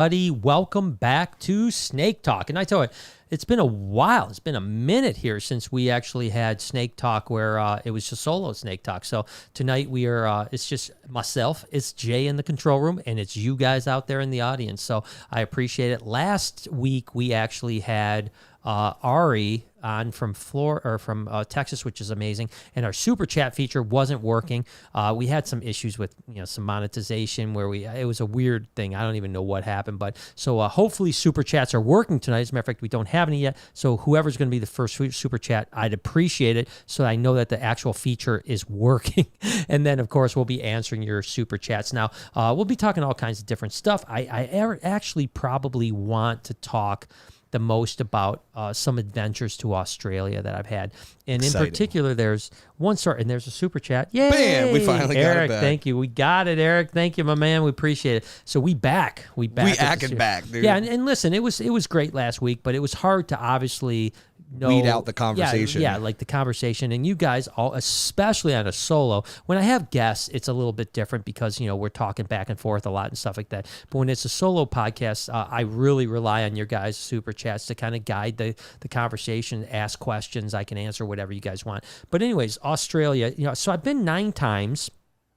Buddy, welcome back to Snake Talk. And I tell you, it's been a while. It's been a minute here since we actually had Snake Talk where it was just solo Snake Talk. So tonight we are, it's just myself, it's Jay in the control room, and it's you guys out there in the audience. So I appreciate it. Last week we actually had Ari on from Texas, which is amazing, and our super chat feature wasn't working. We had some issues with some monetization where it was a weird thing. I don't even know what happened, but so hopefully super chats are working tonight. As a matter of fact, we don't have any yet, so whoever's going to be the first super chat, I'd appreciate it, so I know that the actual feature is working. And then of course we'll be answering your super chats. Now we'll be talking all kinds of different stuff. I actually probably want to talk the most about some adventures to Australia that I've had. And Exciting. In particular, there's one story, and there's a super chat. Yay! Bam! We finally got Eric, it back. thank you. We got it, Eric. Thank you, my man. We appreciate it. So we back. We acting back, dude. Yeah, and listen, it was great last week, but it was hard to obviously weed out the conversation. Yeah, like the conversation. And you guys all, especially on a solo, when I have guests, it's a little bit different because, we're talking back and forth a lot and stuff like that. But when it's a solo podcast, I really rely on your guys' super chats to kind of guide the conversation, ask questions. I can answer whatever you guys want. But anyways, Australia, so I've been 9 times.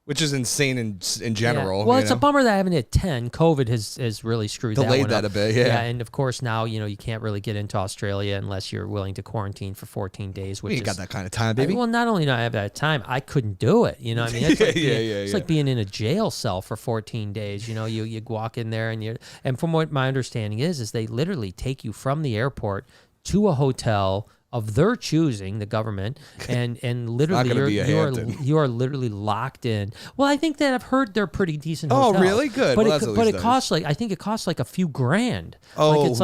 Which is insane in general. Yeah. Well, it's a bummer that I haven't hit 10. COVID has really screwed Delayed that one that up. a bit, yeah. And of course now, you can't really get into Australia unless you're willing to quarantine for 14 days. Which you ain't got that kind of time, baby. well, not only do I have that time, I couldn't do it. You know what I mean? It's It's like being in a jail cell for 14 days. You walk in there and from what my understanding is they literally take you from the airport to a hotel of their choosing, the government, and literally you are literally locked in. Well, I think that I've heard they're pretty decent hotels. Oh, really? Good. But well, it costs I think it costs like a few grand. Oh, it's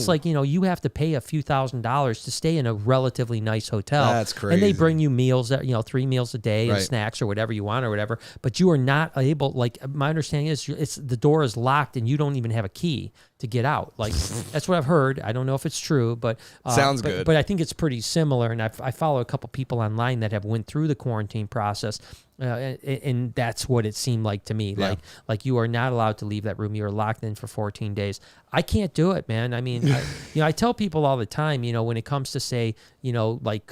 like you have to pay a few $1,000s to stay in a relatively nice hotel. That's crazy. And they bring you meals that 3 meals a day and Right. snacks or whatever you want or whatever. But you are not able. Like my understanding is, the door is locked and you don't even have a key to get out. Like that's what I've heard. I don't know if it's true, but sounds good. But I think it's pretty similar, and I follow a couple people online that have went through the quarantine process, and that's what it seemed like to me. Yeah. Like you are not allowed to leave that room. You are locked in for 14 days. I can't do it, man. I mean, I tell people all the time, when it comes to say, like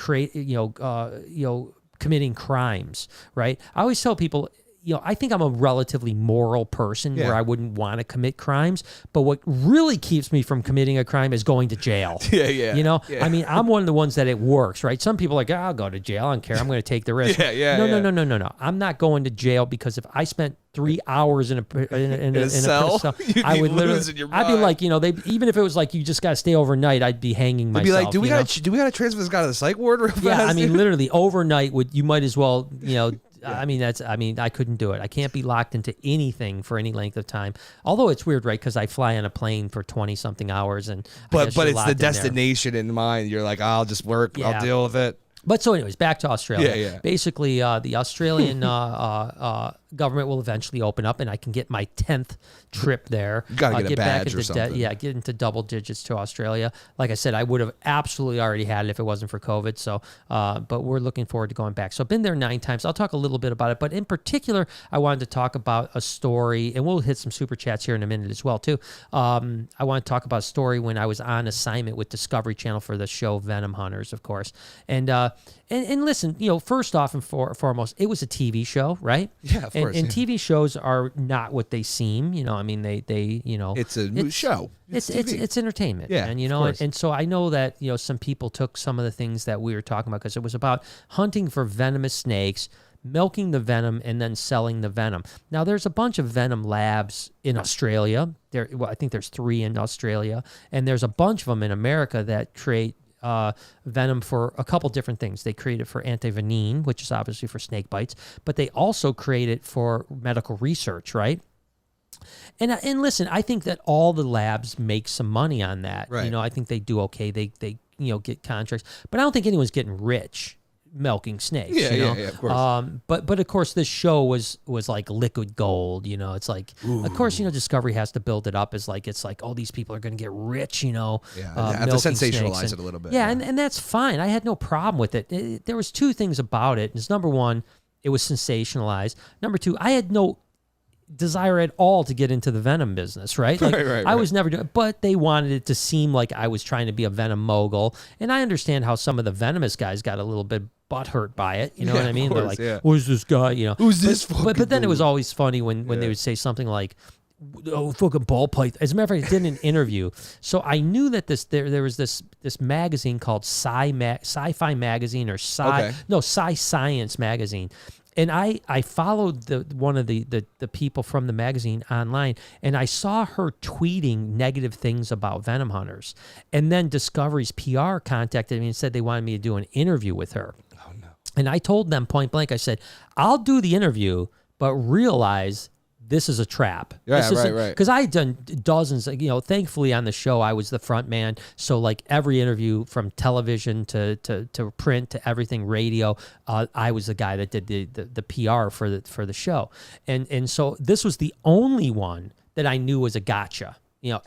committing crimes, right? I always tell people, I think I'm a relatively moral person where I wouldn't want to commit crimes. But what really keeps me from committing a crime is going to jail. Yeah. I mean, I'm one of the ones that it works, right? Some people are like, I'll go to jail. I don't care. I'm going to take the risk. No. I'm not going to jail because if I spent 3 hours in a cell, I would literally, I'd be like, even if it was like you just got to stay overnight, I'd be hanging myself. They'd be like, do we got to transfer this guy to the psych ward real fast? Yeah, I mean, literally overnight you might as well, I couldn't do it. I can't be locked into anything for any length of time. Although it's weird, right? Because I fly on a plane for 20-something hours, but it's the destination in mind. You're like, I'll just work. Yeah. I'll deal with it. But so anyways, back to Australia. Yeah. Basically, the Australian government will eventually open up, and I can get my 10th trip there. You gotta get a badge or something. Get into double digits to Australia. Like I said, I would have absolutely already had it if it wasn't for COVID. So, but we're looking forward to going back. So I've been there 9 times. I'll talk a little bit about it, but in particular, I wanted to talk about a story, and we'll hit some super chats here in a minute as well too. I want to talk about a story when I was on assignment with Discovery Channel for the show Venom Hunters, of course, and listen, first off and foremost, it was a TV show, right? Yeah, of course. And TV shows are not what they seem. I mean, they it's a show. It's entertainment. Yeah, and so I know that some people took some of the things that we were talking about because it was about hunting for venomous snakes, milking the venom, and then selling the venom. Now, there's a bunch of venom labs in Australia. I think there's 3 in Australia, and there's a bunch of them in America that create venom for a couple different things. They create it for antivenin, which is obviously for snake bites, but they also create it for medical research, right? And listen, I think that all the labs make some money on that. Right. I think they do okay. They get contracts, but I don't think anyone's getting rich milking snakes. Yeah, of course. But of course, this show was like liquid gold. It's like, of course, Discovery has to build it up as like it's like, oh, these people are going to get rich. Yeah, have to sensationalize it a little bit. Yeah, and that's fine. I had no problem with it. There was 2 things about it. It's number 1, it was sensationalized. Number 2, I had no desire at all to get into the venom business, right? Like, I was never doing, but they wanted it to seem like I was trying to be a venom mogul. And I understand how some of the venomous guys got a little bit butthurt by it. You know what I mean? Course, They're like, who's this guy? You know, who's this fucking but then dude? it was always funny when they would say something like, oh, fucking ball python. As a matter of fact, I did an interview. So I knew that there was this magazine called Sci-Fi Magazine or Sci Science Magazine. And I followed one of the people from the magazine online, and I saw her tweeting negative things about venom hunters. And then Discovery's PR contacted me and said they wanted me to do an interview with her. Oh, no. And I told them point blank, I said, I'll do the interview, but realize this is a trap. Yeah, right. Because I had done dozens, thankfully on the show, I was the front man. So like every interview from television to print to everything, radio, I was the guy that did the PR for the show. And so this was the only one that I knew was a gotcha.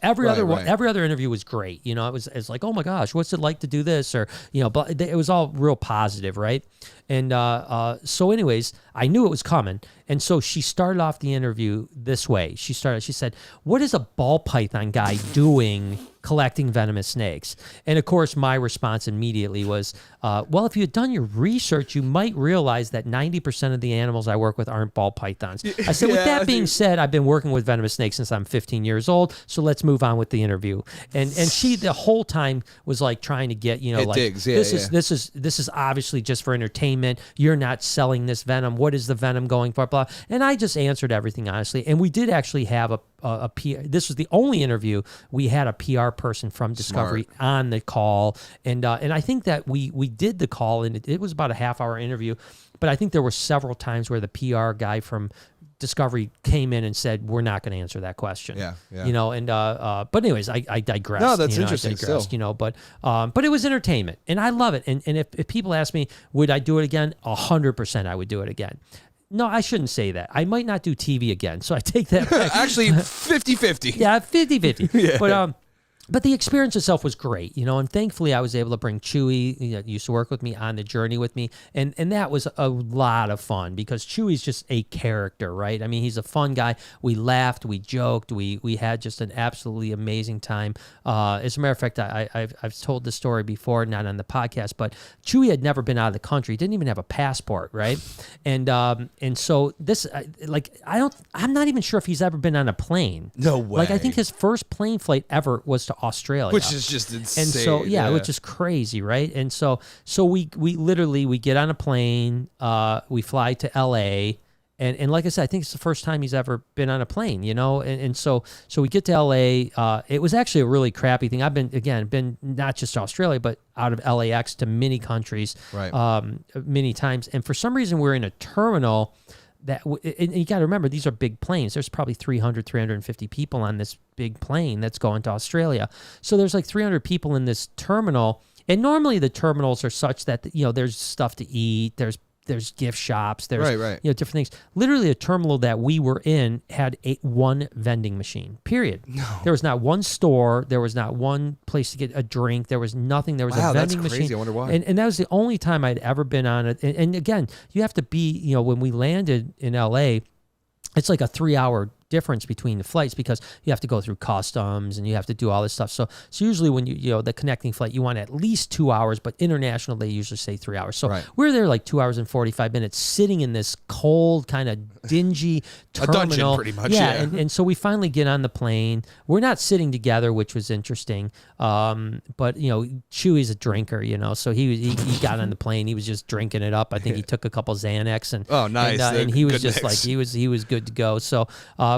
Every other interview was great. It's like, oh my gosh, what's it like to do this? Or, but it was all real positive, right? And so anyways, I knew it was coming. And so she started off the interview this way. She said, what is a ball python guy doing collecting venomous snakes? And of course, my response immediately was, well, if you had done your research, you might realize that 90% of the animals I work with aren't ball pythons. I said, with that being said, I've been working with venomous snakes since I'm 15 years old. So let's move on with the interview. And she the whole time was like trying to get, this is obviously just for entertainment. You're not selling this venom. What is the venom going for? Blah. And I just answered everything honestly. And we did actually have a PR. This was the only interview we had a PR person from Discovery on the call, and I think that we did the call, and it was about a half-hour interview, but I think there were several times where the PR guy from Discovery came in and said, we're not going to answer that question. Yeah. But anyways, I digress. No, that's interesting. But it was entertainment, and I love it. And if people ask me, would I do it again? 100% I would do it again. No, I shouldn't say that. I might not do TV again, so I take that back. Actually, 50-50. Yeah, 50-50. Yeah. But the experience itself was great, and thankfully I was able to bring Chewy, used to work with me, on the journey with me, and that was a lot of fun because Chewy's just a character, right? I mean, he's a fun guy. We laughed, we joked, we had just an absolutely amazing time. As a matter of fact, I've told this story before, not on the podcast, but Chewy had never been out of the country. He didn't even have a passport, right? And so this, I'm not even sure if he's ever been on a plane. No way. Like, I think his first plane flight ever was to Australia, which is just insane. And so which is crazy, right? And so we literally get on a plane, we fly to LA, and like I said, I think it's the first time he's ever been on a plane, and so we get to LA. It was actually a really crappy thing. I've been not just to Australia, but out of LAX to many countries, many times, and for some reason we're in a terminal. And you got to remember, these are big planes. There's probably 350 people on this big plane that's going to Australia. So there's like 300 people in this terminal. And normally the terminals are such that, there's stuff to eat. There's gift shops. There's different things. Literally, a terminal that we were in had one vending machine. Period. No. There was not one store. There was not one place to get a drink. There was nothing. There was a vending that's crazy. machine. I wonder why. And that was the only time I'd ever been on it. And again, you have to be. When we landed in LA, it's like a 3-hour difference between the flights because you have to go through customs and you have to do all this stuff. So usually when the connecting flight, you want at least 2 hours, but international, they usually say 3 hours. So we're there like 2 hours and 45 minutes sitting in this cold, kind of dingy terminal. A dungeon, pretty much. Yeah. And so we finally get on the plane. We're not sitting together, which was interesting. But Chewy's a drinker, so he got on the plane. He was just drinking it up. I think he took a couple Xanax and nice. And he was just like, he was good to go. So,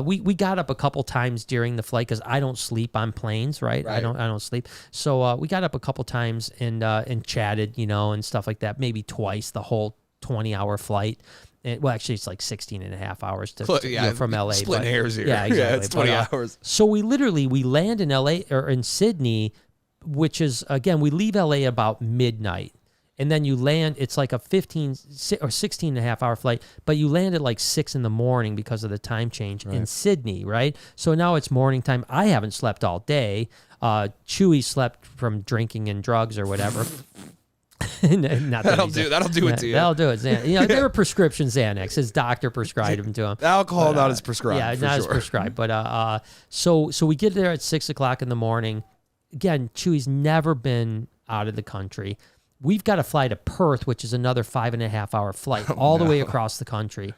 we got up a couple times during the flight because I don't sleep on planes, right? I don't sleep. So we got up a couple times and chatted, and stuff like that. Maybe twice the whole 20-hour flight. Well, actually, it's like 16 and a half hours from LA. Split hairs here. Yeah, exactly. Yeah, it's 20 hours. So we land in LA or in Sydney, which is, again, we leave LA about midnight. And then you land, it's like a 15 or 16 and a half hour flight, but you land at like 6 a.m. because of the time change in Sydney, right? So now it's morning time. I haven't slept all day. Chewy slept from drinking and drugs or whatever. Not That'll do it to you. That'll do it. They were prescription Xanax. His doctor prescribed them to him. Alcohol not as prescribed. Yeah, for not sure. as prescribed. But so we get there at 6:00 in the morning. Again, Chewy's never been out of the country. We've got to fly to Perth, which is another 5.5 hour flight all the way across the country.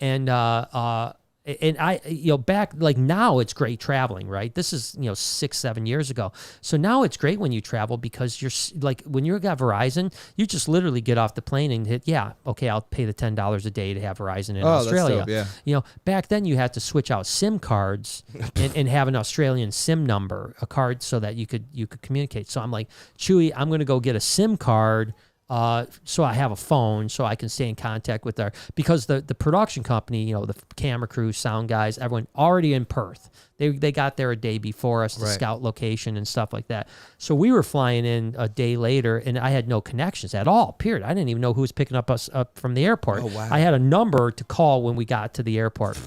And I, back like now it's great traveling, right? This is, 6-7 years ago. So now it's great when you travel because you're like, when you got Verizon, you just literally get off the plane and hit, I'll pay the $10 a day to have Verizon in Australia. That's dope, yeah. Back then you had to switch out SIM cards and have an Australian SIM number, a card so that you could communicate. So I'm like, Chewy, I'm going to go get a SIM card. So I have a phone so I can stay in contact with because the production company, the camera crew, sound guys, everyone already in Perth. They got there a day before us to scout location and stuff like that. So we were flying in a day later and I had no connections at all, period. I didn't even know who was picking us up from the airport. Oh, wow. I had a number to call when we got to the airport.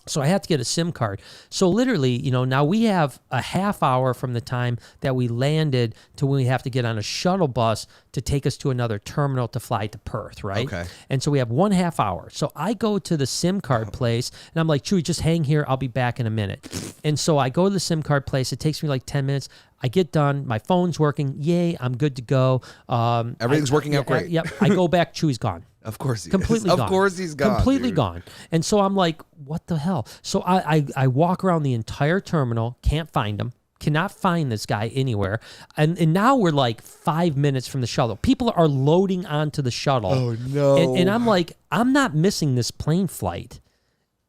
So I had to get a SIM card. So literally, now we have a half hour from the time that we landed to when we have to get on a shuttle bus to take us to another terminal to fly to Perth, right? Okay. And so we have 1.5 hour. So I go to the SIM card place and I'm like, Chewy, just hang here. I'll be back in a minute. And so I go to the SIM card place. It takes me like 10 minutes. I get done. My phone's working. Yay, I'm good to go. Everything's working out great. Yep. I go back. Chewy's gone. Of course he Completely is. gone. Of course he's gone. Completely dude. gone. And so I'm like, what the hell? So I walk around the entire terminal, can't find him, cannot find this guy anywhere. And now we're like 5 minutes from the shuttle. People are loading onto the shuttle. Oh, no. And I'm like, I'm not missing this plane flight.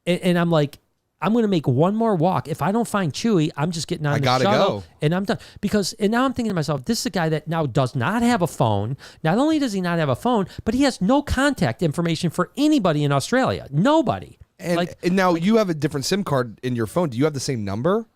And I'm like, I'm going to make one more walk. If I don't find Chewy, I'm just getting on the shuttle. I gotta go. And I'm done. And now I'm thinking to myself, this is a guy that now does not have a phone. Not only does he not have a phone, but he has no contact information for anybody in Australia. Nobody. And now you have a different SIM card in your phone. Do you have the same number?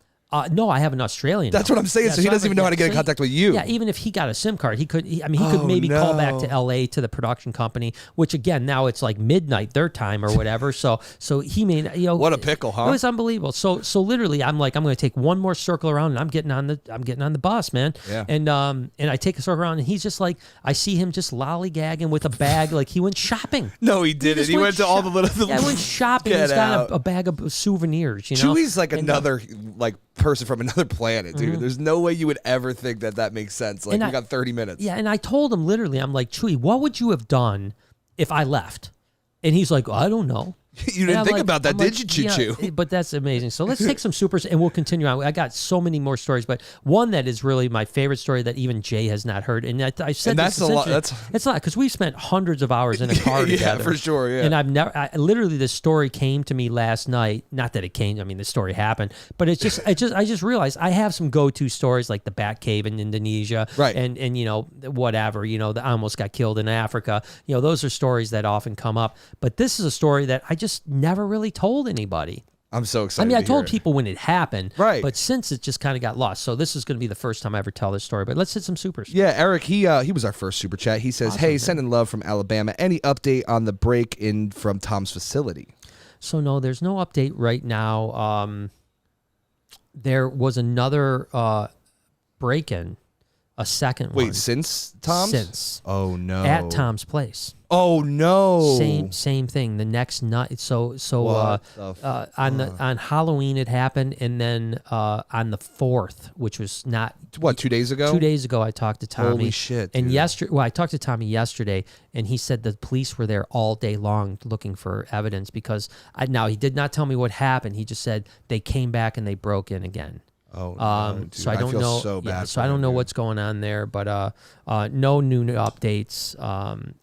No, I have an Australian. That's what I'm saying. So he doesn't even know how to get in contact with you. Yeah, even if he got a SIM card, he could maybe call back to LA to the production company, which again, now it's like midnight their time or whatever. So he may, what a pickle, huh? It was unbelievable. So literally I'm like, I'm going to take one more circle around and I'm getting on the bus, man. Yeah. And I take a circle around and he's just like, I see him just lollygagging with a bag. Like he went shopping. No, he didn't. He went to all the little. Yeah, I went shopping. He's got a bag of souvenirs, Chewy's like another person from another planet, dude. There's no way you would ever think that makes sense. Like, we got 30 minutes. Yeah, and I told him literally, I'm like, Chewy, what would you have done if I left? And he's like, I don't know. You didn't think about that, did you, Choo-Choo? Yeah, but that's amazing. So let's take some supers and we'll continue on. I got so many more stories, but one that is really my favorite story that even Jay has not heard. And I said and that's a lot. It's a lot because we spent hundreds of hours in a car together. Yeah, for sure. Yeah. And literally this story came to me last night. Not that it came. I mean, the story happened, but I just realized I have some go-to stories like the Bat Cave in Indonesia, right? And whatever, I almost got killed in Africa. Those are stories that often come up. But this is a story that I just never really told anybody. I'm so excited. I mean, I told people when it happened, right? But since it just kind of got lost, so this is going to be the first time I ever tell this story. But let's hit some supers. Yeah, Eric, he was our first super chat. He says, awesome, "Hey, sending love from Alabama. Any update on the break in from Tom's facility?" So no, there's no update right now. There was another break-in, a second one. Wait, since Tom's? Since. Oh no. At Tom's place. Oh no. Same thing. The next night. So on Halloween it happened, and then on the 4th, which was not 2 days ago. 2 days ago, I talked to Tommy. Holy shit! And dude. I talked to Tommy yesterday, and he said the police were there all day long looking for evidence because now he did not tell me what happened. He just said they came back and they broke in again. Oh, no, dude. So I don't know. So bad. Yeah, so I don't know what's going on there, but no new updates.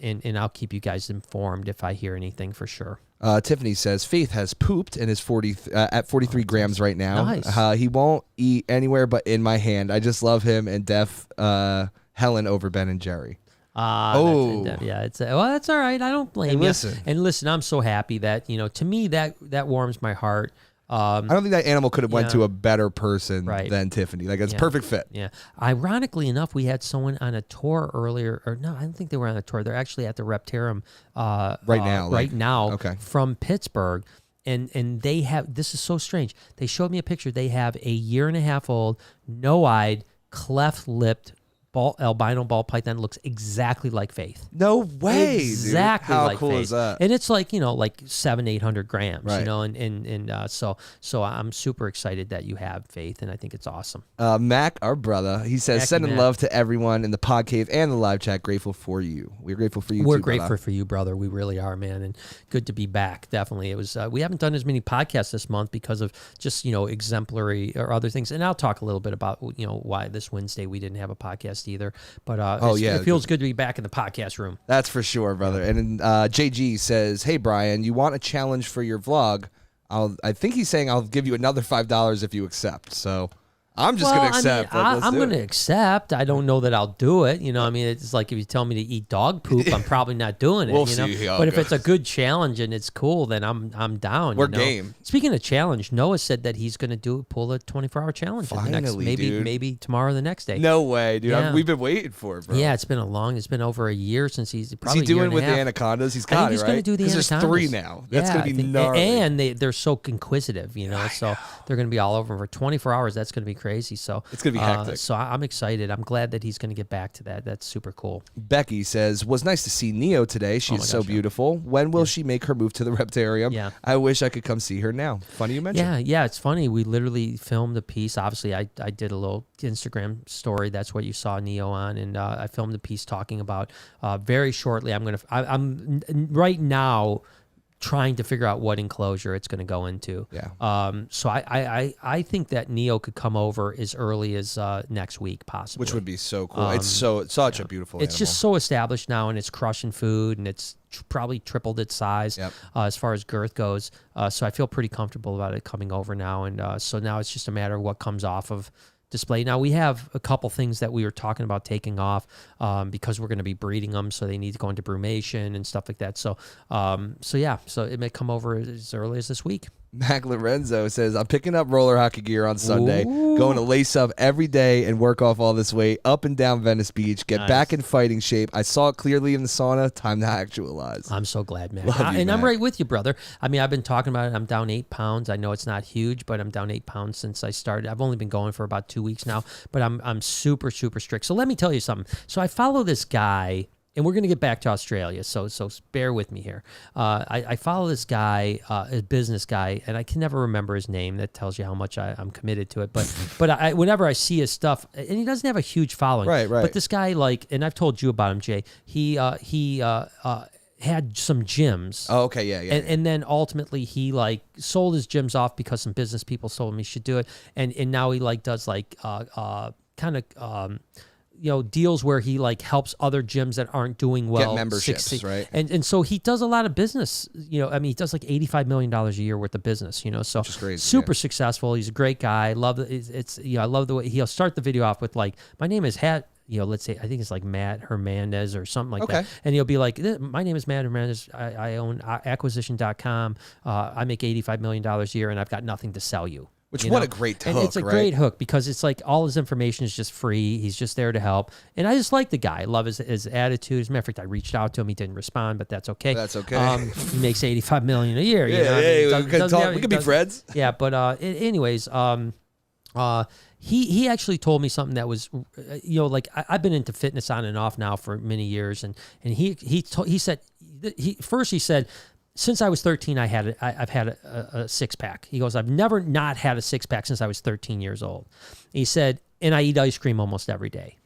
And I'll keep you guys informed if I hear anything for sure. Tiffany says Faith has pooped and is 43 grams right now. Nice. He won't eat anywhere but in my hand. I just love him and deaf Helen over Ben and Jerry. It's well, that's all right. I don't blame you. And listen, I'm so happy that to me that warms my heart. I don't think that animal could have went to a better person than Tiffany. Like, it's perfect fit. Yeah. Ironically enough, we had someone on a tour earlier, or no, I don't think they were on a tour. They're actually at the Reptarium right now okay. from Pittsburgh. And they have, this is so strange. They showed me a picture. They have a 1.5-year-old, no-eyed, cleft-lipped albino ball python looks exactly like Faith. No way, exactly dude. How like cool Faith. is that? And it's like 700-800 grams, right. and so I'm super excited that you have Faith, and I think it's awesome. Mac, our brother, he says, sending love to everyone in the pod cave and the live chat. Grateful for you. We're grateful for you. We're too, grateful brother. for you, brother. We really are, man, and good to be back. Definitely, it was. We haven't done as many podcasts this month because of just exemplary or other things, and I'll talk a little bit about why this Wednesday we didn't have a podcast either. But it feels good to be back in the podcast room. That's for sure, brother. And JG says, hey, Brian, you want a challenge for your vlog? I think he's saying I'll give you another $5 if you accept. So I'm just going to accept. I'm going to accept. I don't know that I'll do it. It's like if you tell me to eat dog poop, I'm probably not doing it. We'll see how but it if it's a good challenge and it's cool, then I'm down. We're game. Speaking of challenge, Noah said that he's going to pull a 24-hour challenge. Finally, dude. Maybe tomorrow or the next day. No way, dude. Yeah. We've been waiting for it, bro. Yeah, it's been over a year since he's probably. Is he doing with the anacondas? He's got it, right? He's going to do the anacondas. Because there's 3 now. That's going to be gnarly. And they're so inquisitive, so they're going to be all over him for 24 hours. That's going to be crazy. So it's going to be hectic. So I'm excited. I'm glad that he's going to get back to that. That's super cool. Becky says, was nice to see Neo today. She's so beautiful. When will she make her move to the Reptarium? Yeah. I wish I could come see her now. Funny you mentioned. Yeah, it's funny. We literally filmed a piece. Obviously, I did a little Instagram story. That's what you saw Neo on. And I filmed a piece talking about very shortly. I'm right now trying to figure out what enclosure it's going to go into. Yeah. So I think that Neo could come over as early as next week, possibly. Which would be so cool. It's such a beautiful It's animal. just so established now, and it's crushing food, and it's probably tripled its size as far as girth goes. So I feel pretty comfortable about it coming over now. And so now it's just a matter of what comes off of display. Now we have a couple things that we were talking about taking off because we're going to be breeding them, so they need to go into brumation and stuff like that. So so it may come over as early as this week. Mac Lorenzo says, I'm picking up roller hockey gear on Sunday, going to lace up every day and work off all this weight, up and down Venice Beach, get back in fighting shape. I saw it clearly in the sauna. Time to actualize. I'm so glad, man. Mac. I'm right with you, brother. I've been talking about it. I'm down 8 pounds. I know it's not huge, but I'm down 8 pounds since I started. I've only been going for about 2 weeks now, but I'm super, super strict. So let me tell you something. So I follow this guy, and we're going to get back to Australia, so bear with me here. I follow this guy, a business guy, and I can never remember his name. That tells you how much I'm committed to it. But whenever I see his stuff, and he doesn't have a huge following. Right. But this guy, and I've told you about him, Jay. He had some gyms. Oh, okay, yeah. And then ultimately he sold his gyms off because some business people told him he should do it. And now he does deals where he helps other gyms that aren't doing well get memberships, succeed. Right? And so he does a lot of business. He does $85 million a year worth of business. So which is crazy, super successful. He's a great guy. I love I love the way he'll start the video off with my name is let's say I think it's Matt Hernandez or something like that, and he'll be like, my name is Matt Hernandez. I own acquisition.com. I make $85 million a year, and I've got nothing to sell you. Which what a great hook, and it's a great hook because it's all his information is just free. He's just there to help. And I just like the guy. I love his attitude. As a matter of fact, I reached out to him. He didn't respond, but that's okay. That's okay. He makes $85 million a year. We could be friends. Yeah, but anyways, he actually told me something that was, I've been into fitness on and off now for many years, and he said, since I was 13, I've had a six-pack. He goes, I've never not had a six-pack since I was 13 years old. He said, and I eat ice cream almost every day.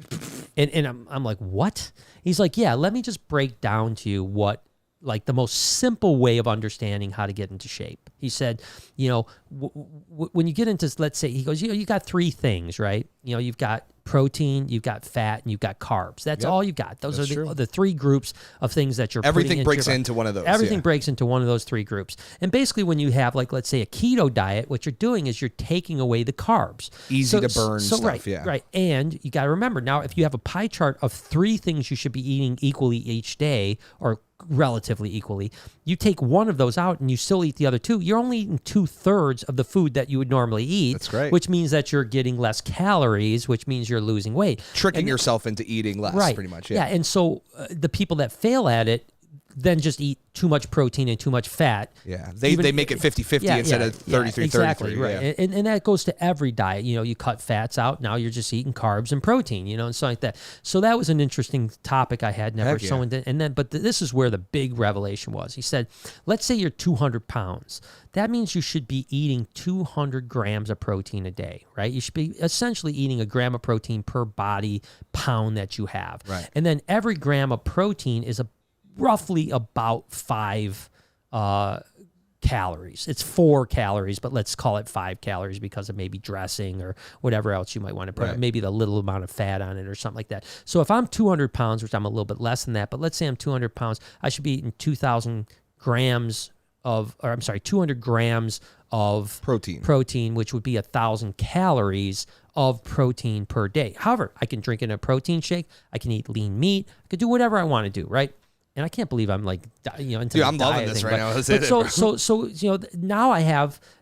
And I'm like, what? He's like, yeah, let me just break down to you what, the most simple way of understanding how to get into shape. He said, when you get into, let's say, he goes, you got 3 things, right? You've got protein, you've got fat, and you've got carbs. That's all you got. Those are the 3 groups of things that you're everything breaks into one of those. Everything breaks into one of those 3 groups. And basically when you have let's say a keto diet, what you're doing is you're taking away the carbs. Easy to burn stuff, right. And you got to remember now, if you have a pie chart of 3 things you should be eating equally each day, or relatively equally, you take one of those out and you still eat the other 2, you're only eating 2/3 of the food that you would normally eat. That's great. Which means that you're getting less calories, which means you're losing weight. Tricking yourself into eating less, pretty much. Yeah, and so the people that fail at it, then just eat too much protein and too much fat. Yeah, they make it 50-50 instead of 33-33. Exactly, right. Yeah. And that goes to every diet. You cut fats out. Now you're just eating carbs and protein, and something like that. So that was an interesting topic I had never. But this is where the big revelation was. He said, let's say you're 200 pounds. That means you should be eating 200 grams of protein a day, right? You should be essentially eating a gram of protein per body pound that you have. Right. And then every gram of protein is roughly about 5 calories. It's 4 calories, but let's call it 5 calories because of maybe dressing or whatever else you might want to put. Right. Maybe the little amount of fat on it or something like that. So if I'm 200 pounds, which I'm a little bit less than that, but let's say I'm 200 pounds, I should be eating 200 grams of protein, which would be 1,000 calories of protein per day. However, I can drink in a protein shake. I can eat lean meat. I could do whatever I want to do, right? And I can't believe I'm into I'm loving this right now. So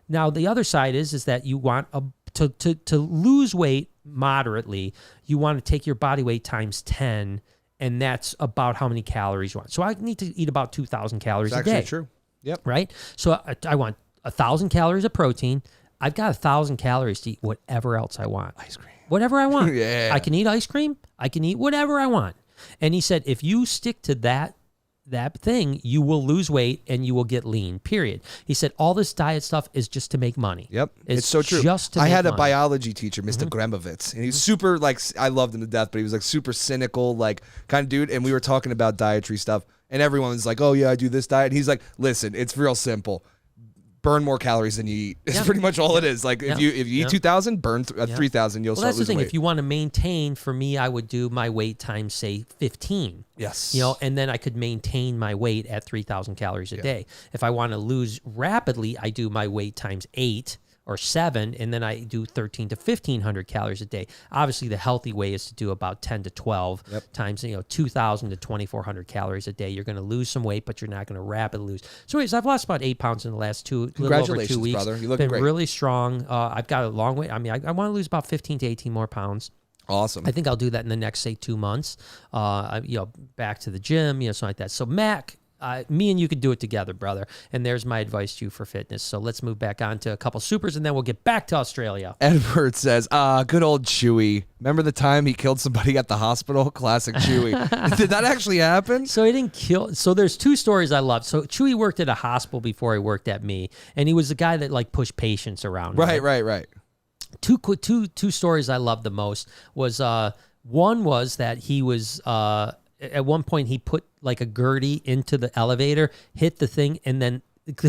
now the other side is that you want to lose weight moderately. You want to take your body weight times 10, and that's about how many calories you want. So I need to eat about 2,000 calories a day. That's actually true. Yep. Right. So I want 1,000 calories of protein. I've got 1,000 calories to eat whatever else I want. Ice cream. Whatever I want. Yeah. I can eat ice cream. I can eat whatever I want. And he said, if you stick to that thing, you will lose weight and you will get lean, period. He said, all this diet stuff is just to make money. Yep. It's so true. I had a biology teacher, Mr. Gremovitz, and he's super, I loved him to death, but he was super cynical, kind of dude. And we were talking about dietary stuff, and everyone was like, oh yeah, I do this diet. And he's like, listen, it's real simple. Burn more calories than you eat. It's pretty much all it is. If you eat 2,000, burn 3,000. You'll start losing weight. That's the thing. If you want to maintain, for me, I would do my weight times, say, 15. Yes. And then I could maintain my weight at 3,000 calories a day. If I want to lose rapidly, I do my weight times 8 or 7, and then I do 1,300 to 1,500 calories a day. Obviously, the healthy way is to do about 10 to 12 times, 2,000 to 2,400 calories a day. You're going to lose some weight, but you're not going to rapidly lose. So anyways, I've lost about 8 pounds in the last little over 2 weeks. Brother. You look Been great. Really strong. I've got a long way. I mean, I want to lose about 15 to 18 more pounds. Awesome. I think I'll do that in the next, say, 2 months. Back to the gym, something like that. So Mac, me and you could do it together, brother. And there's my advice to you for fitness. So let's move back on to a couple supers, and then we'll get back to Australia. Edward says, good old Chewy. Remember the time he killed somebody at the hospital? Classic Chewy. Did that actually happen? So he didn't kill. So there's 2 stories I love. So Chewy worked at a hospital before he worked at me, and he was the guy that pushed patients around. Right. Two stories I love the most was one was that he was at one point he put a gurney into the elevator, hit the thing, and then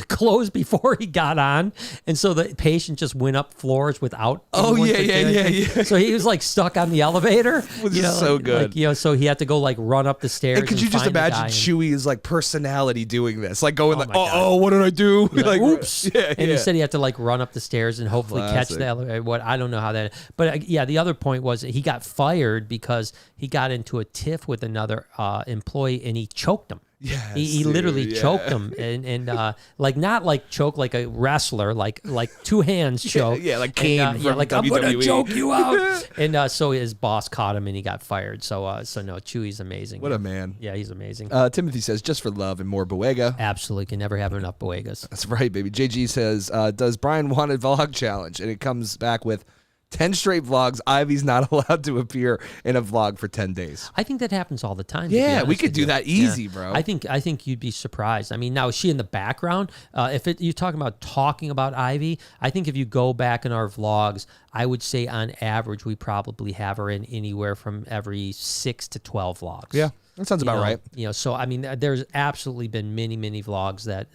closed before he got on, and so the patient just went up floors without. Yeah. So he was stuck on the elevator. Which is so good. So he had to go run up the stairs. And could you just imagine Chewy's personality doing this, going what did I do? Oops. And he said he had to run up the stairs and hopefully catch the elevator. I don't know how that. But the other point was he got fired because he got into a tiff with another employee and he choked him. Yeah, he literally choked him and not choke like a wrestler, like 2 hands choke. Like Kane from WWE. I'm gonna choke you out. And so his boss caught him and he got fired. So no, Chewy's amazing. What a man. Yeah, he's amazing. Timothy says, just for love and more Boega. Absolutely, can never have enough Boegas. That's right, baby. JG says, does Brian want a vlog challenge? And it comes back with 10 straight vlogs. Ivy's not allowed to appear in a vlog for 10 days. I think that happens all the time. Yeah, we could do that easy, bro. I think you'd be surprised. I mean, now is she in the background? You're talking about Ivy, I think if you go back in our vlogs, I would say on average we probably have her in anywhere from every 6 to 12 vlogs. Yeah. That sounds about right. So I mean, there's absolutely been many vlogs that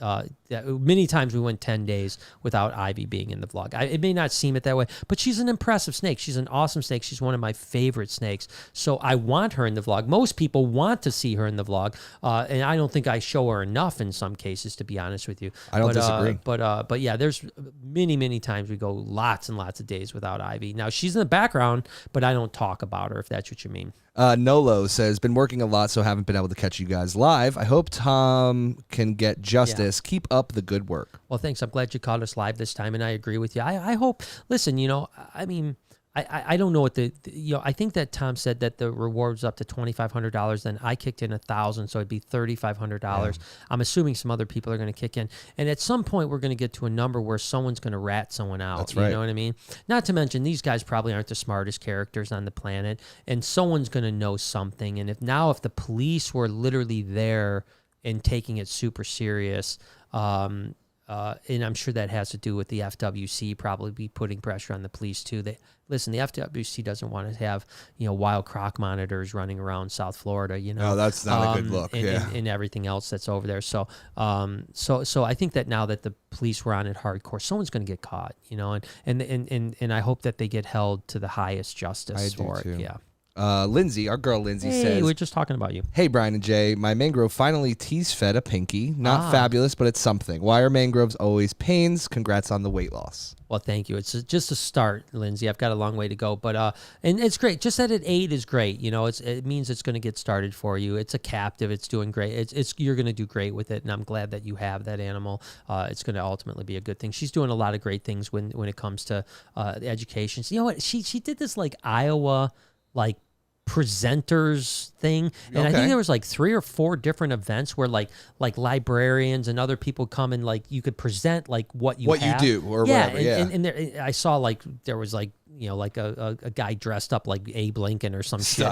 many times we went 10 days without Ivy being in the vlog. It may not seem it that way, but she's an impressive snake. She's an awesome snake. She's one of my favorite snakes. So I want her in the vlog. Most people want to see her in the vlog, and I don't think I show her enough in some cases, to be honest with you. I don't disagree. But yeah, there's many times we go lots and lots of days without Ivy. Now she's in the background, but I don't talk about her, if that's what you mean. Nolo says, been working a lot, so haven't been able to catch you guys live. I hope Tom can get justice. Keep up the good work. Well, thanks. I'm glad you caught us live this time, and I agree with you. I hope, listen, I mean, I don't know what I think that Tom said that the reward was up to $2,500. Then I kicked in $1,000, so it'd be $3,500. I'm assuming some other people are going to kick in, and at some point we're going to get to a number where someone's going to rat someone out. That's right. You know what I mean? Not to mention these guys probably aren't the smartest characters on the planet, and someone's going to know something. And if the police were literally there and taking it super serious. And I'm sure that has to do with the FWC probably be putting pressure on the police too. The FWC doesn't want to have wild croc monitors running around South Florida. No, that's not a good look. And everything else that's over there. So I think that now that the police were on it hardcore, someone's going to get caught. And I hope that they get held to the highest justice for it. Too. Yeah. Lindsay, our girl Lindsay says, we're just talking about you. Hey, Brian and Jay, my mangrove finally tease-fed a pinky. Not fabulous, but it's something. Why are mangroves always pains? Congrats on the weight loss. Well, thank you. It's just a start, Lindsay. I've got a long way to go, but and it's great. Just that it ate is great. It means it's going to get started for you. It's a captive. It's doing great. You're going to do great with it, and I'm glad that you have that animal. It's going to ultimately be a good thing. She's doing a lot of great things when it comes to education. So, you know what? She did this Iowa presenters thing, and I think there was 3 or 4 different events where like librarians and other people come and you could present what you do or whatever. And there, I saw there was a guy dressed up like Abe Lincoln or some shit.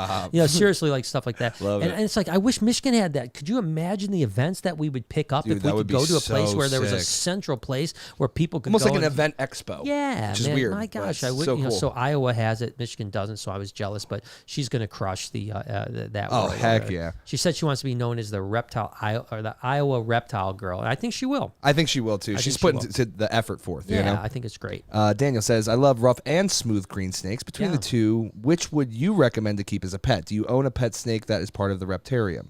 Seriously, stuff like that. Love it. And it's I wish Michigan had that. Could you imagine the events that we would pick up if we could go to a place where there was a central place where people could almost go like an event expo. Yeah, which is man, weird. my gosh, I would. So cool. So Iowa has it, Michigan doesn't. So I was jealous, but she's going to crush that. Oh, world. heck yeah! She said she wants to be known as the Iowa reptile girl, and I think she will. I think she will too. She's putting the effort forth. Yeah, I think it's great. Daniel says, I love rough and smooth green snakes. Between the two, which would you recommend to keep as a pet? Do you own a pet snake that is part of the reptarium,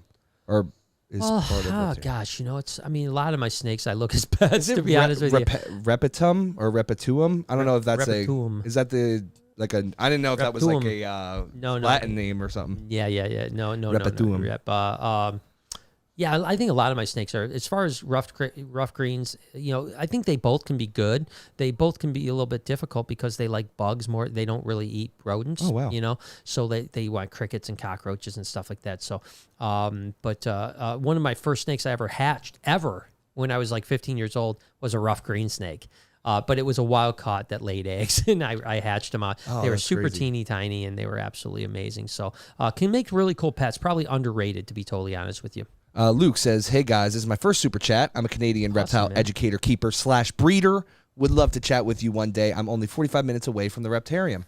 or is part of the reptarium? Gosh, a lot of my snakes I look as pets. To be honest with you, repetum or repituum? I don't know if that's repetuum. Is that the I didn't know if that was like a Latin name or something. Yeah. No. Repetuum. Yeah, I think a lot of my snakes are, as far as rough greens, I think they both can be good. They both can be a little bit difficult because they like bugs more. They don't really eat rodents. Oh, wow. So they want crickets and cockroaches and stuff like that. So, but one of my first snakes I ever hatched, when I was 15 years old, was a rough green snake. But it was a wild caught that laid eggs, and I hatched them out. They were super teeny tiny, and they were absolutely amazing. So can make really cool pets. Probably underrated, to be totally honest with you. Luke says, hey guys, this is my first super chat. I'm a Canadian reptile educator, keeper / breeder. Would love to chat with you one day. I'm only 45 minutes away from the reptarium.